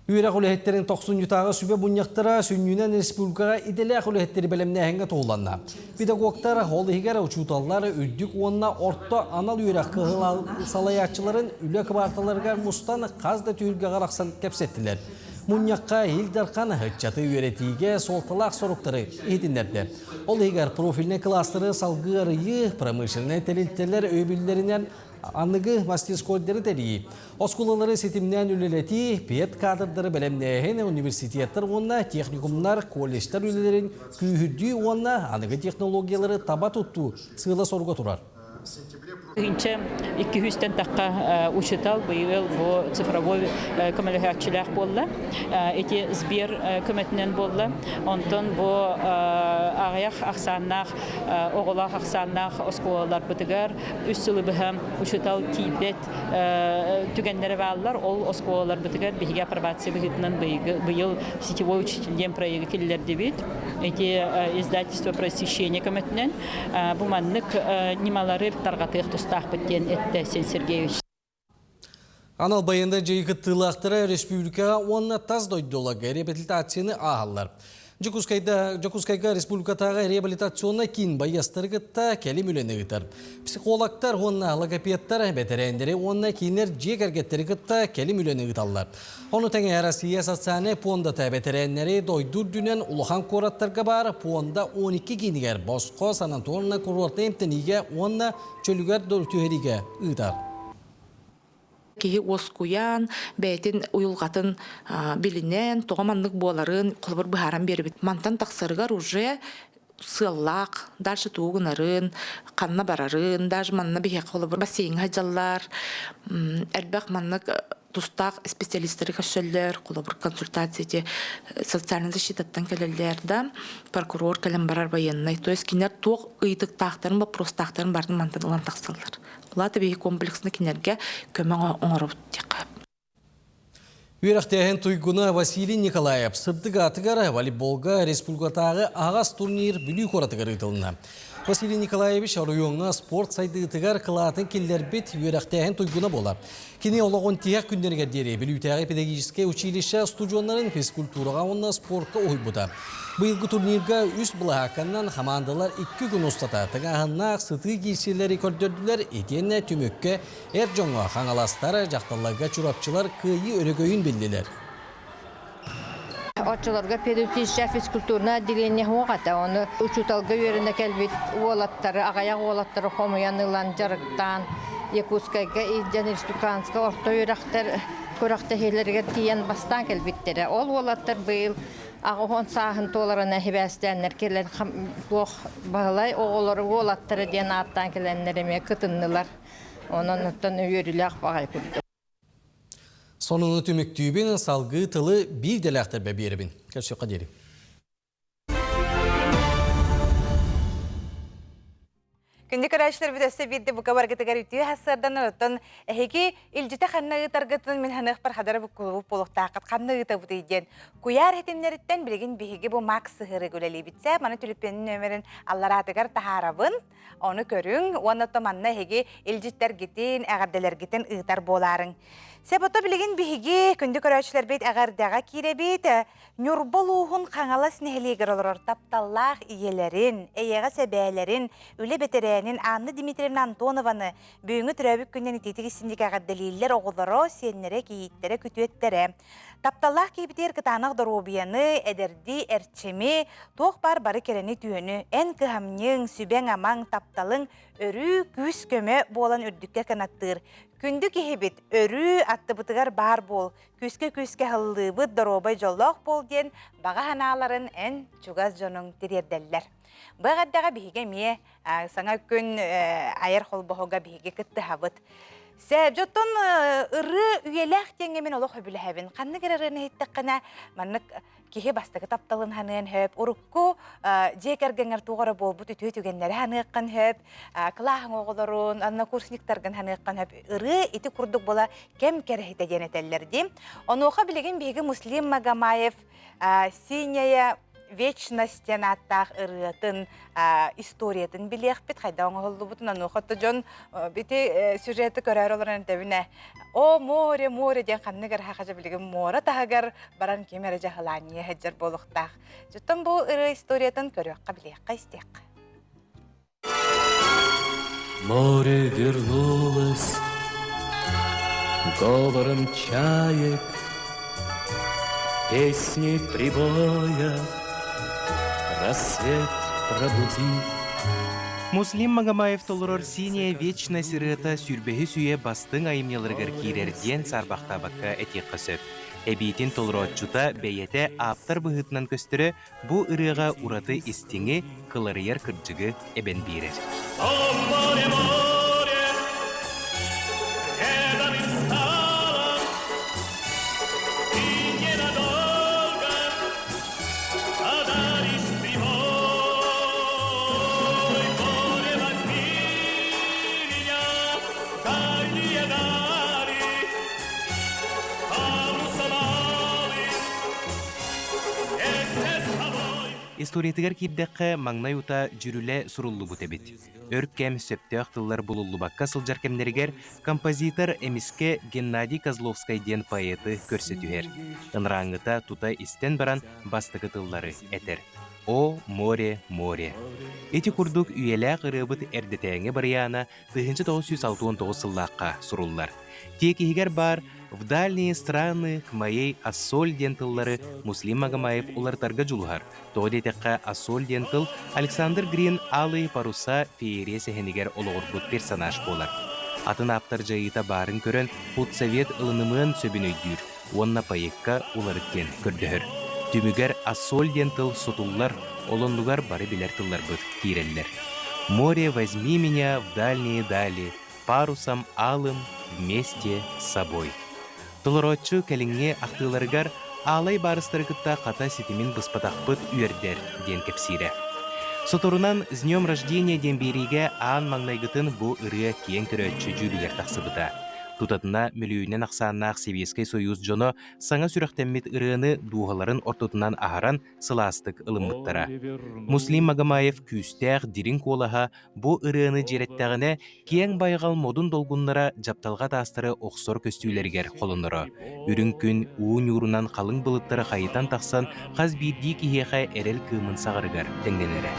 [SPEAKER 2] Үйрек үләйеттерін 90-тағы сүбе бұньяқтыра сүннінен республикаға иделек үләйеттері бәлемнәхенге тоғыланна. Педагогтар, олығығар ұчуталары үддік онына орта анал үйрек қығыл салаячыларын үлек барталарға мұстан қазда түйілге қарақсан кәпсеттілер. Мұньяққа елдарқан ғытчаты үйретіге солталақ сорықтары едіндерді. Олығығар профиліне кластыры салғырыйы промышленный тәлелттерлер өйбілдерінен анығы мастерскойдері тәрейі. Осколалары сетімнен үлелеті, пет кадрдары бәлемнәйін университеттер онына, техникумнар, колледжтер үлелерін күйірді онына анығы технологиялары таба тұтту сығыла сорға тұрар.
[SPEAKER 6] Инче 200-тен таққа учитал быйыл бу цифровой коммуникациялар болла. Эти Сбер көмөтүнөн болла. Онтон бу аяк аксаннах, оголак аксаннах осколалар бытыгар үс жылы быхам учитал тибет түгеннери баллар. Ол осколалар бытыгар биге апробация быгытынан быйыл сетевой учителен проект келлер дебит. Эти издательство просвещения көмөтүнөн бу маннык немалары таргатык тустак биткен этте Сен Сергеевич.
[SPEAKER 2] Анал байында жайқы тылақтыры республикаға онына таз дойдолығы реабилитацияны ағалар. Жокускайга республикатағы реабилитацияны кейін байастырғытта кәлем үлені ғытар. Психологтар онына логопедтар бәтірәндері онына кейінер жек әргеттері ғытта кәлем үлені ғыталар. Оны тәңе Россия социальны понда бәтірәндері дойдур дүнен ұлыған қораттарға бар, понда 12 кейінігер Босқо, Сан-Антонна, курорты емтініге онына чөлігер дөртүхериге ғытар.
[SPEAKER 3] Кеги оскуян, бәйтін уйылғатын білінен, тоғаманлық боларын қолыбыр бұхаран беріп. Мантан тақсырғар уже сыллақ, дальше туғынарын, қанна барарын, даже манна бейе қолыбыр бассейн ғаджалар, әрбәқ маннық тустақ специалистері көшелер, қолыбыр консультацияте социальный защитаттан келелерді, прокурор кәлем барар байыннай. То есть кенер тоқ ұйдық тақтарын ба, просто тақтарын бардың мантан ұлан тақсылар. Латы бейі комплексны кенерге көмің оңырып тек.
[SPEAKER 2] Үйрақтайын туйгуна Василий Николаев сырдыға атығары волейболға республикатағы ағас турнир бүлі қоратығары ұтылына. Василий Николаевич районға спорт сайды ұтығар қылатын келдер бет үйрақтайын туйгуна болар. Кене олағын тияқ күндерге дере білютәғі педагогическе училище студионларын физкультураға онына спортқа ой бұда. Бұйылғы турнирға үс бұлағақаннан командалар 2 күн ұстата. Тағағыннақ сыты келселері көрдерділер етенне түмікке әр жоңға қаңаластары жақталарға чурапчылар күйі өрігөйін білділер.
[SPEAKER 9] Отчыларға педагогическая физкультурна отделение хоғата. Оны учуталға өріне кәлбет олаттары, ағаяқ олаттары хомуянылан жарықтан, Якутскайга и Республиканска орто үйрақтар көрөктехилерге тиен бастан келбиттере. Ол олаттар быйыл ағухон сағын толарына хибәстәннер келен бох бағалай оғылары олаттары ден аттан келеннереме кытыннылар. Онын ұттан үйеріліғ бағай күрді.
[SPEAKER 2] Сонуны түміктүйбен салғы тылы бір деләқтір бәберібін. Кәрші қадері.
[SPEAKER 1] Күнді көрәшілер бүдәсі бидді бұқа барғытығар үтігі хасырдан ұттын әхеге үлжіті қанны ұтарғытын мен ханық бар қадары бұл күліп болуқтақыт қанны ұта бұты еден. Куяр хетімнеріттен білген бейге бұл мақс сығыры көлелі бітсе, маны түліппенің өмірін алларатығар тахарабын, оны көрің, оны томанна әхеге үлжіттер гетін, әғарделер гетін ұйтар боларың. Себоты білген бейге күнді көрәшілер бейт әғардаға кейре бейт, нүрбол уғын қаңалас нәхелегір олар тапталлақ иелерін, әйеға сәбәлерін, үлі бетерәнін Анны Дмитриевна Антонованы бүйіңі түрәбік күннен итетігісіндегі әғарделейлер оғылары, сенлері, кейттері, күтуеттері. Тапталлақ кейбітер кытанық дұробияны, әдерді, әрчемі, тоқ бар бары керені түйіні, ән кіғамның, сүбәң амаң, тапталың, өрі, күс көмі болан үрдікке канаттыр. Күнді кейбіт, өрі атты бұтығар бар бол, күске хылды бұд дұробай жоллақ бол ден, баға ханаларын ән чугаз жоның терердәлілер. Бұғаддаға бігі ме, саңа күн айыр қолбоғыға бігі күтті хабыт. Сәб жоттон ұры үйеләқ теңемен олық өбілі әбін. Қанны кереріні хеттіққына, маннық кеге бастығы тапталын ханын хөп, ұрықку жекергенер туғары бол бұт үтігенлері ханыққан хөп, қылағын оғылырын, анна курсниктарғын ханыққан хөп, ұры еті күрдік бола кәм кәрі денетелерді. Оны оға білеген бейгі Муслим Магомаев синея вечностен аттақ ұрытын историятын білеқ бет, қайда оңы ғылды бұтын, аны оқытты жон беті сюжеті көрәр оларын дәбіне. О, море ден қанныгар хақажа білеген море тағығар баран кемері жағылания әджер болуқтақ. Жұттан бұл ұры историятын көріққа білеққа істеқ.
[SPEAKER 5] Море вернулось говором чаек, песни прибоя, рассвет пробуди.
[SPEAKER 20] Муслим Магомаев толырор синяя вечна сирыта сүрбехи сүйе бастың айымнелыргар кирерден сарбақтабаққа әтек қысып. Әбейтін толыротчута бәйеті аптар бұғытынан көстірі бұ ырыға ураты істіңі қылырыяр кірджігі әбен берер. Историятыгар кирдәққа маңнай ута жүрілі суруллу бұтебет. Өрккәм сөпті ақтылар бұлулу баққа сылжар кәмдерігер композитор әміске Геннадий Козловскай ден поэты көрсетуер. Инраңыта тута истен баран бастығы тыллары әтер. О, море, море. Эти курдук үйеләқ ырыбыт әрдетәңе барияна 1969 сыллаққа суруллар. Тек егер бар в дальние страны к моей Ассоль дентыллары Муслим Магомаев улартарга жулгар. Тоде текка Ассоль дентыл Александр Грин алый паруса феересе хенегер олорбут персонаж болар. Атын аптар жайыта барын көрін худсовет ылынымын сөбінөйдүр. Онна паекка уларыткен көрдөхөр. Түмігер Ассоль дентыл сутуллар, олондугар бары билер тыллар бұд киреллер. Море, возьми меня в дальние дали, парусом алым вместе с собой. Толоротчу кәліңе ақтыларығар алай барыстырғытта қата сетімін бұспатақпыт үйердер ден кепсире. Соторунан с днем рождения ден береге аан маңнайгытын бұ ұрыя киен көрөтчі жүрілер тақсыбыта. Тутатына мөлүйінен ақсаннақ Советский Союз жоно саңа сүріқтеммет ұрыны дуғаларын ортотынан ағаран сыластық ылымбыттара. Муслим Магомаев күстәқ дирин колаға бұ ұрыны жереттәғіне кең байғал модун долгуннара жапталға тастыры оқсор көстүйлергер қолыныры. Үрін күн уын юрунан қалың бұлыттары қайытан тақсан қаз бейді кихеға әрел кымын сағырығар тәңгенері.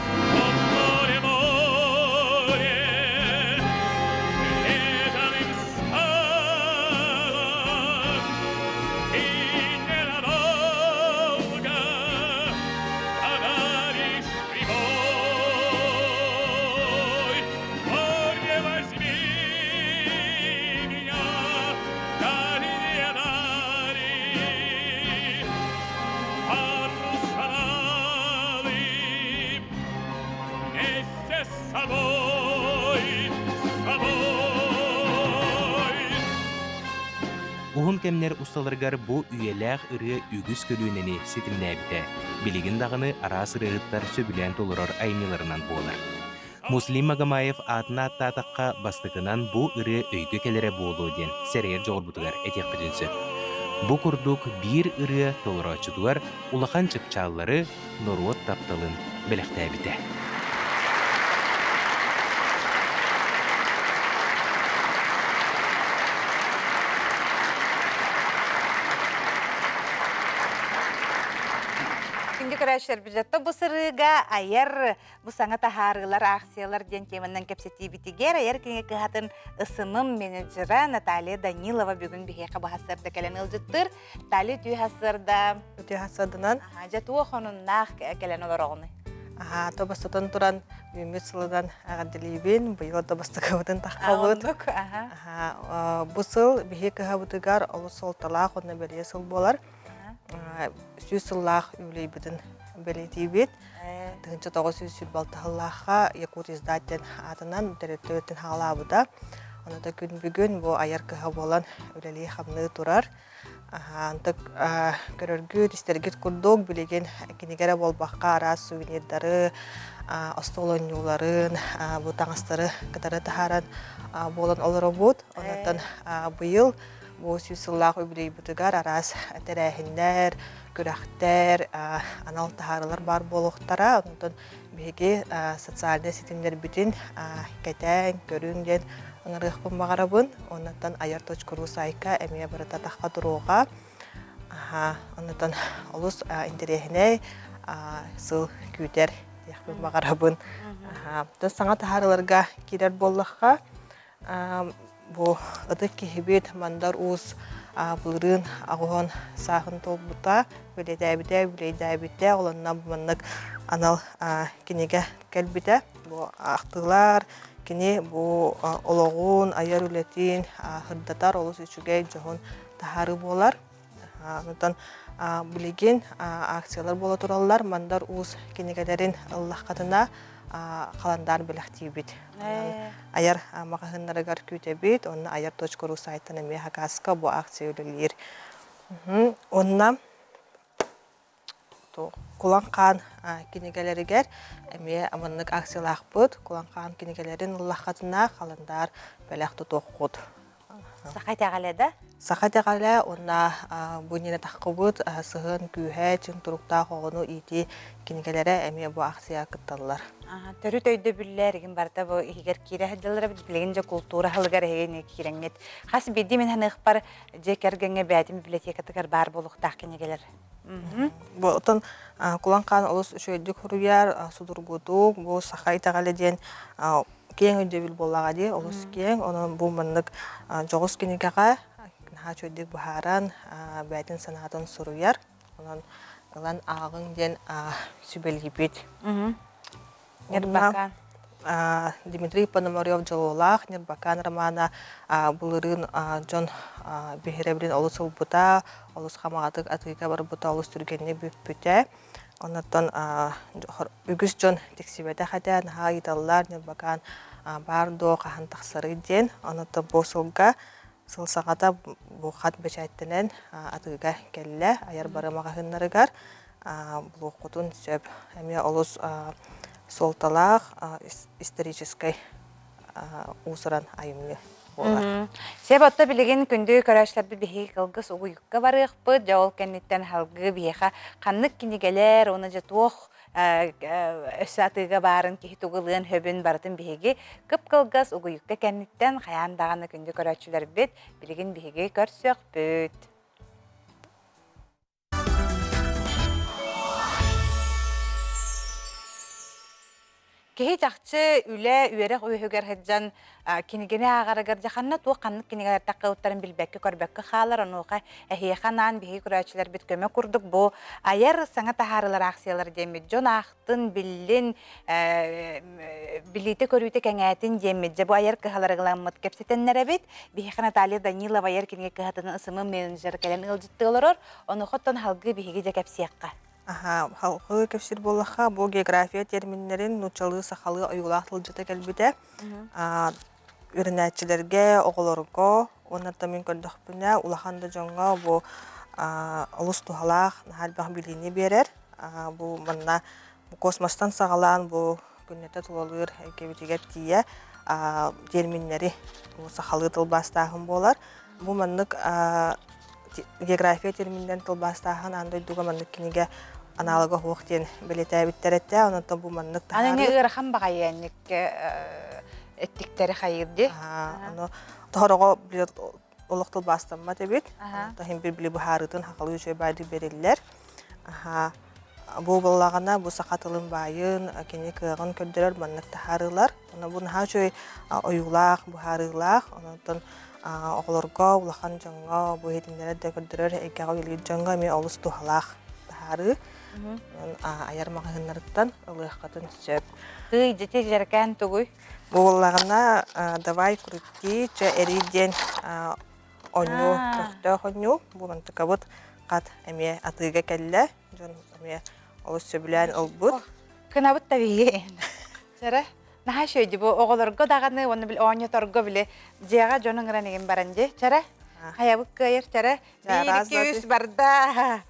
[SPEAKER 20] Уһун кемнер усталаргар бу үйеләх ыры үгүс көлүүнени ситимнәбите. Билигин дагыны арас ырыгыттар сөбүлән толорор айныларынан болар. Муслим Магомаев атына аттатаққа бастықынан бу ыры өйгө келере болу ден сәрейер жоғырбутығар этектірінсі. Бу курдук бир ыры толорочудуар улахан чыпчаллары норуот тапталын белектәбите.
[SPEAKER 1] Көрәшер бюджетті бұл сырыға айыр бұл саңа тахарылар, акциялар ден темінен кепсеті бітігер. Айыр кеңе кығатын ысымым менеджера Наталья Данилова бүгін бігеқі бұхасырды кәлен ұлжыттыр. Тали түй хасырда.
[SPEAKER 4] Түй хасырдынан.
[SPEAKER 1] Жатуы қоныннақ кәлен олар оғыны.
[SPEAKER 4] Тобастатан туран үмет сылыдан ағадылейбен, бұйыл тобасты қабытын таққабыт. Бұл сыл бігеқі қабытығар олы солталақ, онына бәрі сыл болар. Сүйіз сыллақ үлейбітін белетейбет. Тығынчы тоғы сүйіз сүйіз балтығыллаққа Якут издаттен атынан дәреттөттен хағалабыда. Оныда күн бүгін бұл аяр кыға болан үлелей қамны тұрар. Антық көріргі тістергет күрдік білеген кенегері болбаққа арас сувенирдары, остолонюларын, бұл таңыстары кітары тахаран болан олары бұд. Онытын бұйыл бұл сүйсіллақ өбірей бұтығар арас тәрәхіндер, көрәқтер, анал тахарылар бар болуқтара. Онытын беге социалды сетімдер бүтін кәтән, көріңден ыңырықпын бағарабын. Онытын аяр точкуру сайка әмия барыта таққа тұруға. Онытын олыс интерехіне сыл күйтер яқпын бағарабын. Саңа тахарыларға керер болуққа. Бұл ұдық кехебет мандар ұз бұлырын ағуын сағын толбыта, білейдәбіте, оланна бұманнық анал кенеге кәлбіте. Бұл ақтылар, кене бұл олығын, аяр үлетін, ғырдатар, олыс үшіге жоғын тахары болар. Онытан білеген акциялар бола тұралар, мандар ұз кенегелерін ұллақ қатына қаландар біліқтей бет. Аяр мағағынларығар көте бет, онына аяр точкуру сайтын әме хақасқа бұл акция өлілер. Онына құланқан кенегелерігер әме аманлық акциялақ бұд, құланқан кенегелерін ұллақ қатына қаландар біліқті тоқуд.
[SPEAKER 1] Сақайт ағалады?
[SPEAKER 4] Сақайт ағалы, онына бұнені таққы бұд, сығын, күйе, чын тұрықта қоғыну ити кенегелері әме бұл акция күтталылар.
[SPEAKER 1] Төрүт өйді бүллер, егін барда бұл егер кері әділері білген же культура халығар егені кереңет. Қас беді мен ханық бар жекергенге бәдім библиотекатығар бар болуқтақ кенегелер.
[SPEAKER 4] Бұл ұтын құланқан ұлыс үшөйдік құруяр, судыргудук, бұл сақайт ағалы ден кең өйді біл болаға де, ұлыс кең, оның бұл мұндық жоғыз кенегеға чөйдік бұхаран бәдін санатын сұруяр, оның ұлан ағың ден сүбелгі бет.
[SPEAKER 1] Нербакан.
[SPEAKER 4] Дмитрий Пономарев жололақ, Нербакан романа бұлырын жон бігеребілін олыс ұлбыта, олыс қамағатық атыға бар бұта олыс түргеніне бүппіте. Онаттан үгіз жон тексебеті қада, наға идалылар Нербакан бардо қахан тақсары ден. Онаттан босылға сылсағата бұқат бәчәттінен атыға келі, аяр барымаға ғынларығар. Бұл құтын сөп, әме олыс солталақ историческай ұсыран айымны болар.
[SPEAKER 1] Себатта білеген күнді көрәшілерді бігі қылғыз ұйыққа барық бұд, жауыл кәнеттен халғы біға қаннық кенегелер, оны жетуық өсі атыға барын кейт ұғылығын хөбін бартын бігі қып қылғыз ұйыққа кәнеттен қаяндағаны күнді көрәшілер бет, білеген бігі көрсек бүд. Кеһи тахчы үле үйерек үйөгер хеджан кинигене агарагар жаханна туа каннык кинигер таккауттарын билбекке көрбекке халар онука эхиеханан биһи күрәчләр бит көмө курдук бу аяр саңа тахарылар акциялар демит жон ахтын биллин билите көрүйтө кеңәтин демит же бу аяр кыхаларыгламмыт кепсетеннере бит биһи Наталья Данилова аяр киниге кыхатын ысымы менеджер келен ылжыттылар ону хоттон халгы биһиге же кепсиякка.
[SPEAKER 4] Халқы көпсір болаққа бұл география терминлерін нұчалы сақалы ойғылақ тылжыта кәлбіде. Үрінәтчілерге, оғылырға, Оннарта мен көрдөхпүнэ улаханда жоңга бу олус тухалаах нахалбах билини берер. Бу манна космостан сагалаан бу күннете тулалыр кебитигер тие терминнери сахалы тылбастаахын болар. Бу маннык география терминден тылбастаахын андай дуга маннык киниге аналога хуактен билетебиттеретте, онотон бу маннык тахары.
[SPEAKER 1] Анын ырхан багайянник эттиктери хайырды.
[SPEAKER 4] Аны тохорого билет олох тылбастамма тебит. Тахин бир бухарытын хакалы үчө байды бериллер. Бу боллагана бу сакатылын байын, кене кыгын көрдөрөр маннык тахарылар. Аны бу нахачой оюлак, бухарылак, онотон оголорго улахан жаңга бу хетиндер да көрдөрөр экага билги жаңга ме олус тухалак тахары. Аяр магыннарыттан ылыхкатын сөп.
[SPEAKER 1] Кый жете жеркен тугуй.
[SPEAKER 4] Бу боллагана давай крути че эриден оню тохто оню бу мантыкабыт кат эме атыга келле. Жон эме олус сөбүлән олбут.
[SPEAKER 1] Кынабыт табии. Жара наха шөйді бу оголорго даганы оны бил оньо торго биле жега жонун гранеген баранже. Жара хаябык кайыр жара. Бир 200 барда.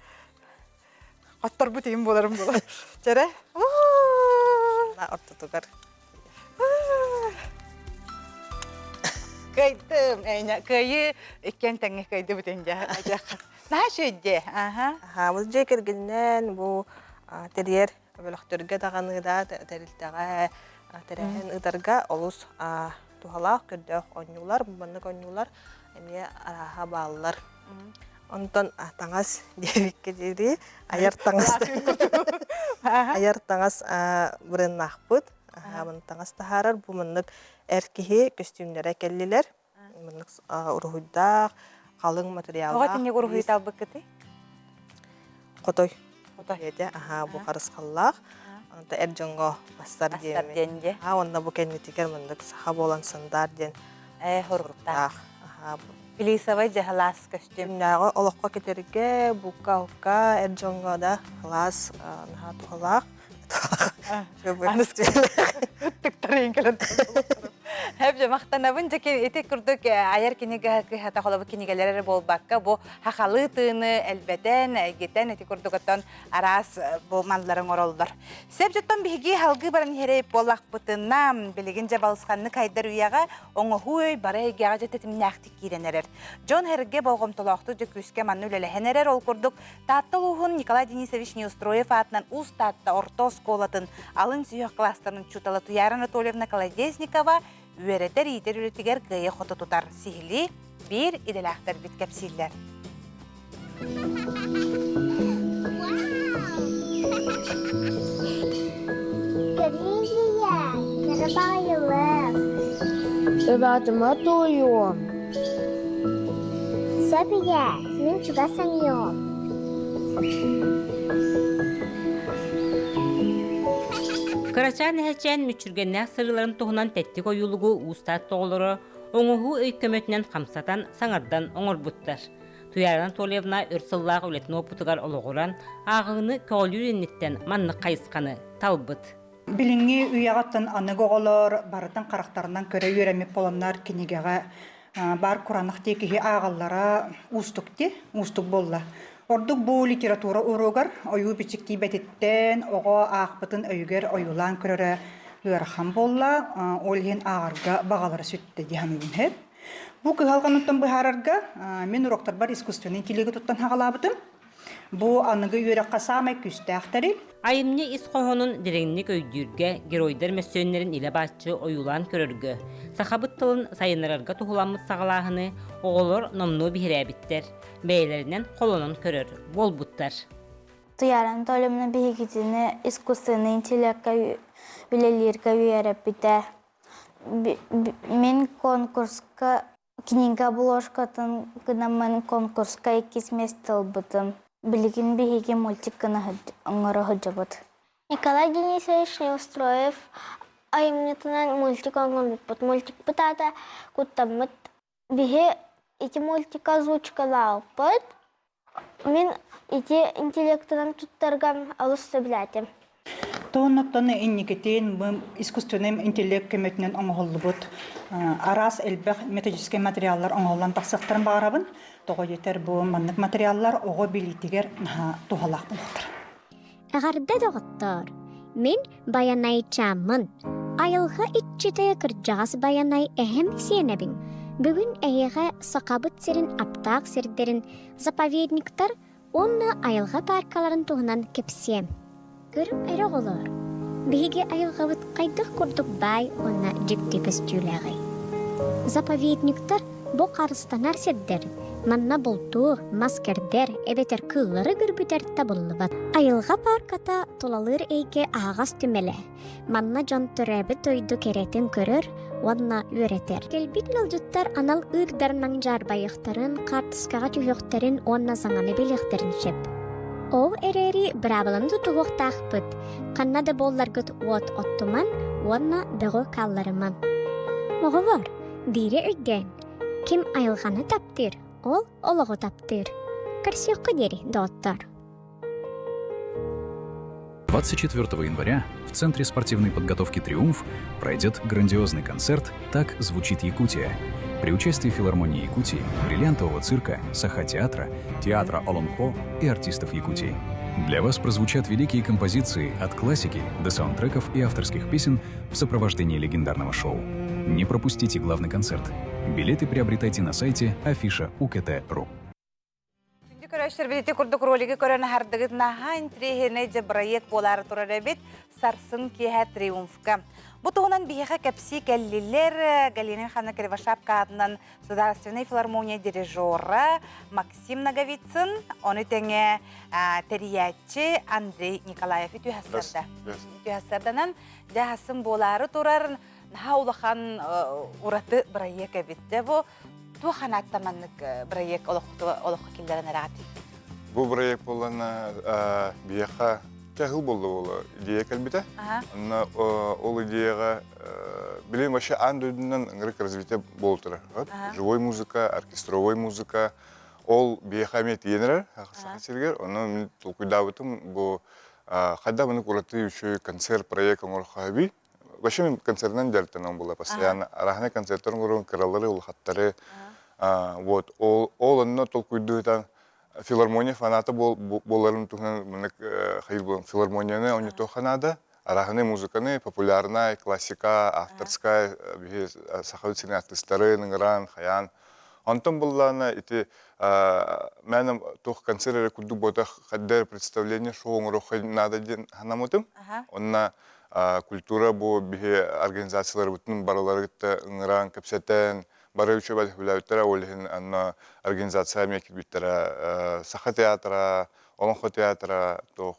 [SPEAKER 1] Аттар бу тейин боларым болар. Жара.
[SPEAKER 4] На ортотугар.
[SPEAKER 1] Кайдым, эйна кайы экен таңы кайды бутенже. Наха шөйді.
[SPEAKER 4] Бу жекергеннен бу терьер бөлөктөргө даганы да терилтеге терен ыдарга олус тухалак көрдөх онюлар, буманнык онюлар эме араха бааллар. Онтон таңас дебикке жери аяр таңас. Аяр таңас бырыннакпыт. Бун таңас тахарар буманнык эркихи костюмдер келлилер. Буманнык урухуйдак, калың материалдар.
[SPEAKER 1] Ого тине урухуйт албыкты?
[SPEAKER 4] Котой. Ете, бу карыскаллак. Анда эржонго бастар
[SPEAKER 1] денде.
[SPEAKER 4] Онда бу кеннетигер мындык саха болан сандар ден.
[SPEAKER 1] Хуруктак. Плисовый жахалас костюм.
[SPEAKER 4] Нагы олокко кетерге бука эржонго да халас тухалак.
[SPEAKER 1] Тыктарын келет. Hep maqtanabın jeke ete kurduk ayar kiniga hata qolab kinigeler bolbakka bu haqalıtını elbeten geten ete kurduktan aras bu manların orollar. Sebjattan bigi halgı baran herep bolaq butınam biligince balısqanны kaydar uyaga onu huy baray gaja tetim naqtik girenerer. John herge bolğum tolaqты jeküske manulele henerer ol kurduk. Tattaluhun Nikolay Denisovich Neustroyev atnan ustatta orta skolatın alın suyaq klasterinin çutalatu Yara Anatolievna Kolodeznikova üyeretler iyiter üretiger gıya xotu tutar sihili bir idelahtar bitkepsiller.
[SPEAKER 7] Övatıma doyuyorum. Sabiye, ben çuga sanıyorum.
[SPEAKER 15] Karaçan heçen müçürgenler sırların tohunan tettik oyulugu ustad toğuluru, onuhu öykömötünen kamsatan sanardan onurbuttar. Tuyar Anatolievna örsıllaq öletin oputugar oluğuran, ağını köylürenitten manlı kayıskanı talbıt.
[SPEAKER 21] Bilingi üyağıttın anıgı olur, barıtın karaktarından köre yöremip olanlar kinigege bar kuranık tekihi ağallara ustuk bolla. Orduk bu literatura urugar, oyu biçikti betitten, oğu ağbıtın öyger oyulan körere hırxan bolla, olhen ağarga bağalara sütte dihamibin hep. Bu kıhalganıttan bıhararga, men uroktar bar iskustyonu intilegi tuttan hağalabıtım. Bu anıgı yöre qasamay küstəxtəril.
[SPEAKER 15] Ayımni iskohonun direnlik öydürge, geroyder mesönlerin ile başçı oyulan körörgü. Saxabıt tılın sayınlararga tuhulanmış sağalağını oğulur nomnu bihirebitler. Beylerinden kolonun körör, bol buttar.
[SPEAKER 7] Tuyar Anatolievna bihigitini iskusyonu intelekka bilelirga üyerep bite. Men konkurska kniga buloşkatın gınaman konkurska ikis mestel bıtım. Bilgin bihigi multik gına аңара hıcabıt. Nikolay Denisovich Neustroyev ayımnıtınan multik аңын bıt. Multik bıtada kuttamıt. Bihi iti multik озвучкалау bıt. Men iti intellektinan tuttargam alısta bilatim.
[SPEAKER 21] Тоонноттоны инникетин бым искусственный интеллект көмөтүнөн оңголлубут. Арас элбэх методический материаллар оңголлан тахсыктарын багарабын. Тога жетер бу маннык материаллар ого билитигер тухалак болуктар.
[SPEAKER 11] Агарда доғыттар, мен баянай чамын. Айылға итчеде кырджағас баянай әхем сенебін. Бүгін әйеға сақабыт серін аптақ сердерін заповедниктар онны айылға паркаларын туғынан кепсем. Көрім әрі олар. Бейге айылға бұт қайдық күрдік бай онна жектепес тюләғай. Заповедниктар бұ қарыстанар седдер. Манна болту, маскердер, эбетер кыллары гүрбүтер табыллыбат. Айылға парката толалыр эйге ағас түмеле. Манна жон төрәбі тойду керетін көрір, онна үйретер. Келбит нылжыттар анал ыгдарынан жарбайықтарын, қартыскаға түйіқтерін онна заңаны беліқтерін шеп. Ол әрері бірабыланды туғықтақ бұд. Қаннады боллар гүт от оттуман, онна дығы қалларыман. Оғы var, дире үдден. Ким айылғаны таптыр, ол олығы таптыр. Карсиоққа дери, доттар.
[SPEAKER 22] 24 января в Центре спортивной подготовки «Триумф» пройдет грандиозный концерт «Так звучит Якутия». При участии филармонии Якутии, бриллиантового цирка, Саха-театра, театра Олонхо и артистов Якутии. Для вас прозвучат великие композиции от классики до саундтреков и авторских песен в сопровождении легендарного шоу. Не пропустите главный концерт. Билеты приобретайте на сайте afisha.ukt.ru.
[SPEAKER 1] Көрәшер билеті күрдік ролигі көрәні хардығыт нахан трехене же проект болары тұрар әбет сарсын кеха триумфка. Бұтығынан бейеға кәпси кәллелер Галина Ханна Кривошапка адынан Государственной филармония дирижера Максим Наговицын, оны тәңе териятчы Андрей Николаев үтіхасырданан жәхасын болары тұрар наха улахан ураты проект әбетті бұл. Туа ханаттаманнык проект олоққа келдерін әрағатый?
[SPEAKER 23] Бұл проект болана бияқа кәғыл болды ол идея кәлбеті. Ол идеяға білем башы андойдынан ыңырық развитие болтыры. Живой музыка, оркестровой музыка. Ол бияқа мет енірі, сақасергер. Оны мен толкуйдабытым, бұл қайда мұны құраты үші концерт проект оңырға әбей. Башы мен концертінен дәрттінен бола. Постоянно арахны концерттерін көрген кыралары, улхаттары. Вот, ол онна толкуйдуйтан филармония фаната боларын тухнан хайыр болан филармонияны оны тоханада арахны музыканы популярная классика авторская сахавицин артистлары ныгран хаян антон боллана ити менем тох концерт куду бота хаддер представление шоу рохай надо ден ханамутым онна культура бу бихе организациялар бүтүн баралары гытта ыңран капсетен бары үчө бат хүләүттәр олһин анна организация мекит биттәр Саха театра, Олонхо театра, тох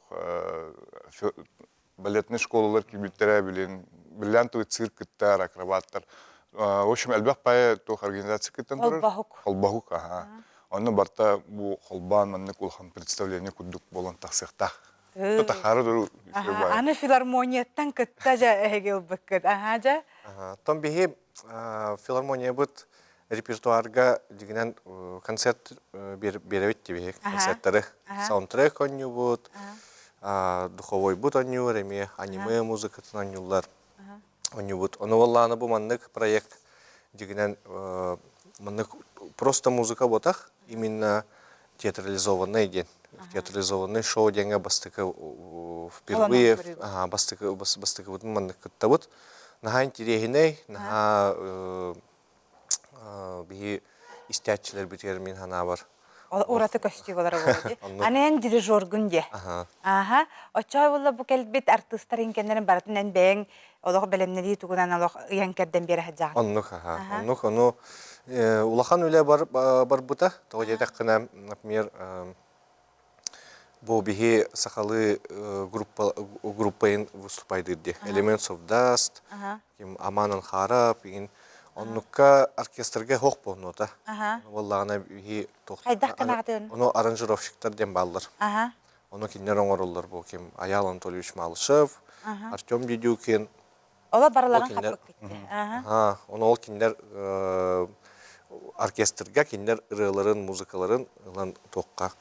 [SPEAKER 23] балетный школалар кибиттәр билен, бриллиантовый цирктар, акробаттар. В общем, әлбәт пая тох организация киттән турыр. Холбахук, ага. Онны барта бу холбан манны кулхан представление кудук болон тахсыктах. Тота хары дуру.
[SPEAKER 1] Аны филармонияттан кытта жа эгел быккыт. Ага жа.
[SPEAKER 24] Том бихи филармония бут репертуарга дигенен концерт беребит тибе концерттары саундтрек оню бут духовой бут оню реме аниме музыка онюлар оню бут оны валланы бу маннык проект дигенен маннык просто музыка ботах именно театрализованный ден театрализованный шоу деньга бастыка впервые бастыка бут маннык табут наха интересный, наха бихи истячилер битер мин хана бар.
[SPEAKER 1] Ураты костюмлары болды. Анен дирижер күнде. Аха. Очай булла бу келбит артисттар инкеннерин барытынан бәң олог белемнери тугунан олог янкерден бери хаҗа.
[SPEAKER 24] Оннук аха. Оннук ону улахан үле бар бута. Тогыдак кына, например, бу бихи сахалы группаин выступайды де. Elements of Dust, Аманан Харап, оннукка оркестрге хоқ болнота. Валлана бихи тоқта.
[SPEAKER 1] Хайдақ қанағдын?
[SPEAKER 24] Оны аранжировщиктар дем баллар. Оны кинер оңороллар бу кем Аял Анатольевич Малышев, Артем Дедюкин.
[SPEAKER 1] Ола бараларын қапып кетті.
[SPEAKER 24] Оны ол кинер оркестрге кинер ырыларын, музыкаларын тоққа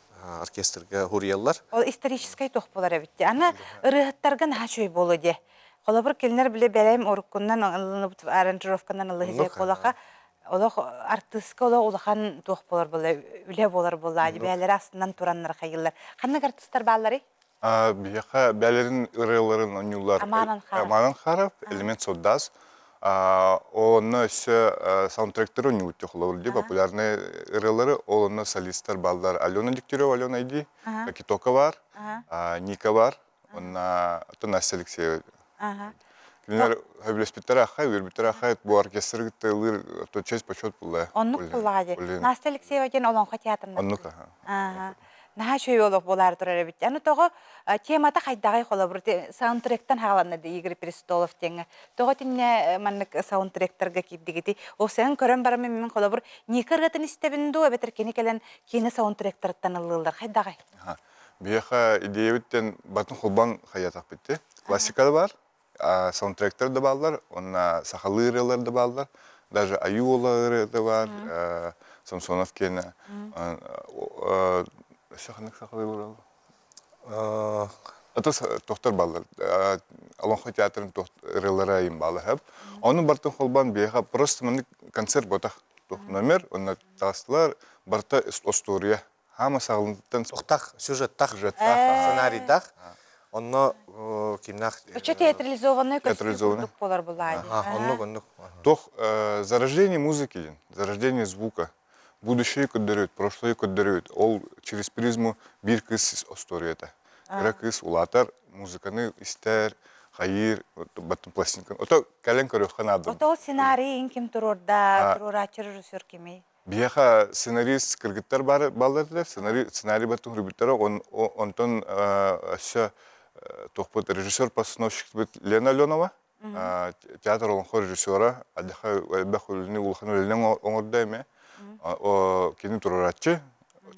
[SPEAKER 24] оркестрга хурияллар.
[SPEAKER 1] Ол исторический тох болар эбитти. Аны ырыһыттарга наһа чөй болу де. Холобур келнер биле бәләйм оруккуннан ылынып аранжировканан ылыһыжай колака. Олох артистка олох улахан тох болар була, үле болар була. Бәләр астынан тураннар хайыллар. Канны артисттар баллары?
[SPEAKER 23] Бияха бәлерин ырыларын онюлар. Аманан харап, элемент соддас. Оны өсі саундтректер онюлар төхлауырды. Популярны ырылары, олыны солисттар балдар. Алена Дегтярева, Алена Айди, Кокитока бар, Ника бар, онна Настя Алексеева. Кинер хөблеспиттер ахай, үрбиттер ахай, бу оркестр гитте ылыр, то честь почет булла.
[SPEAKER 1] Оннук буллагади. Настя Алексеева ден олонха театрында.
[SPEAKER 23] Оннук,
[SPEAKER 1] Наһа чөй олох болар турар бит. Аны тога темата хайдагай холобур саундтректан хагаланна де Игорь Престолов теңе. Тога тинне маннык саундтректерге киддигити. О сен көрөн барам мен холобур никергатын истебинду эбетер кени келен кени саундтректерден ылылар хайдагай.
[SPEAKER 23] Бияха идеяттен батын холбан хаятак битти. Классикада бар, саундтректер да балдар, онна сахалы ырылар да балдар, даже аюлар да бар, Самсонов кені. Шаханық сақылы бұралы. Это тоқтар балдар. Алонха театрын ырылары айын балы хәп. Оның бартын холбан бияға просто мәнік концерт ботақ. Номер, онна тағыстылар, барта история. Хама сағылындықтан...
[SPEAKER 24] Тоқтақ, сюжеттақ, сценарийдақ. Онно кимнақ...
[SPEAKER 1] Өчө театрализованный костюм болар булайды.
[SPEAKER 24] Оннук.
[SPEAKER 23] Тох зарождение музыки, зарождение звука. Будущее коддерют, прошлое коддерют. Ол через призму бир кыз историята. Ира кыз улатар, музыканы истер, хайыр, баттын пластинкан. Ото кален көрөк ханады.
[SPEAKER 1] Ото сценарий ким турурда, турурачы режиссер кими?
[SPEAKER 23] Бияха сценарист кыргыттар балдарды, сценарий баттын рубиттары, онтон аша тохпот режиссер-постановщик Лена Аленова, театр олонхо режиссера, адыха элбэх үліні улхан үлінен оңырда эме. Кені турарачы,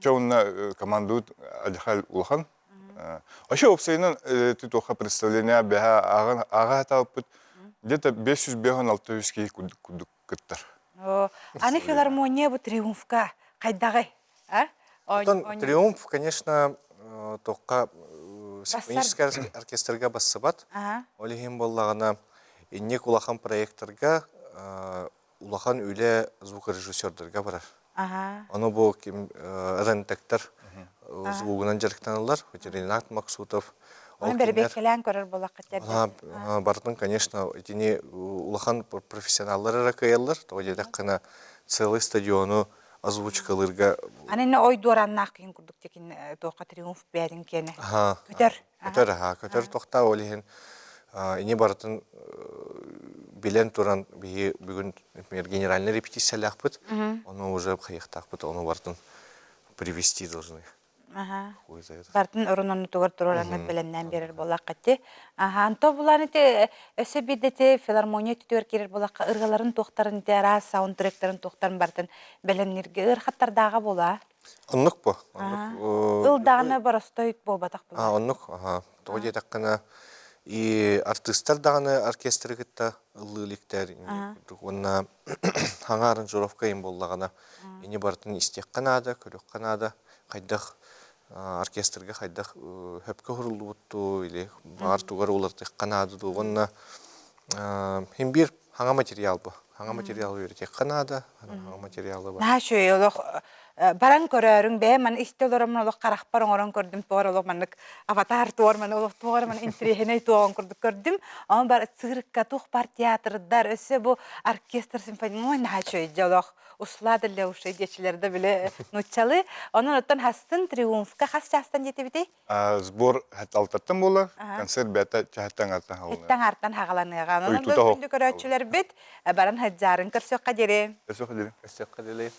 [SPEAKER 23] чауынна команду адыхал улхан. Аша опсайынан тоха представления бәға аға тауыппыт, где-то 500-600 кейі күдік күттір.
[SPEAKER 1] Аны филармония бу триумфка қайдағай?
[SPEAKER 24] Триумф, конечно, тоққа симфонический оркестрга бассыбат. Олихим боллағана иннек улахан проекторга улахан үле звукорежиссердерге барар. Оны бұл рентектер звугынан жарықтанылар. Ренат Максутов.
[SPEAKER 1] Оны бәрбекелен көрір болақ қаттер.
[SPEAKER 24] Бардың, конечно, улахан профессионаллар ракаялар. Тоғадедек қана целый стадиону озвучкалырга.
[SPEAKER 1] Анын ой дуараннақ кейін күрдік текін тоққа триумф бәрін кені.
[SPEAKER 24] Көтер тоқта олихин. Ине бардың билен туран бүгін генеральный репетициялақ бұд. Оны уже қайықтақ бұд, оны бардың привести должны.
[SPEAKER 1] Бардың ұрынын тұғыр тұрораңыз білімнен берер болақ қатты. Анто бұланы өсі бидеті филармония түтігер керер болақ ұрғаларын тоқтарын раз саундтректерін тоқтарын бардың білімнерге ұрқаттардағы бола.
[SPEAKER 24] Оннық бұ.
[SPEAKER 1] Ұлдағаны бар ұстойт бол батақ бола.
[SPEAKER 24] Оннық. Тоғы дедек қана и артисттар дағаны оркестрі күтті ұлыліктер. Онна хаңа аранжировка ем болағана. Ені бардың істек қанады, көлік қанады, қайдақ оркестрге қайдақ хөпкі құрылды бұтту, или бағар туғар оларды қанады. Онна хем бір хаңа материал бұ. Хаңа материал өретек қанады, хаңа материалы бар.
[SPEAKER 1] Наға шөй, олық баран көрөрүң бе, мен истелерімін олық қарақпарың орын көрдім, туғар олық манық аватар туғар, мен олық туғар, мен интрихеней туғын көрдім. Ama бар циркка тух бар театрдар, өсі бұл оркестр симфония, наға шөй, олық усладылы ұшай дечілерді біле нұтчалы. Оның оттан хастын триумфка, хас частан жете бітей?
[SPEAKER 23] Сбор хәт алтаттан болар, концерт бәті чахаттан артан хағылына.
[SPEAKER 1] Хеттан артан хағаланыға. Оның бұл күнді көрөтчілер бет, баран хәджарын көрсөққа дере.
[SPEAKER 23] Көрсөққа дере.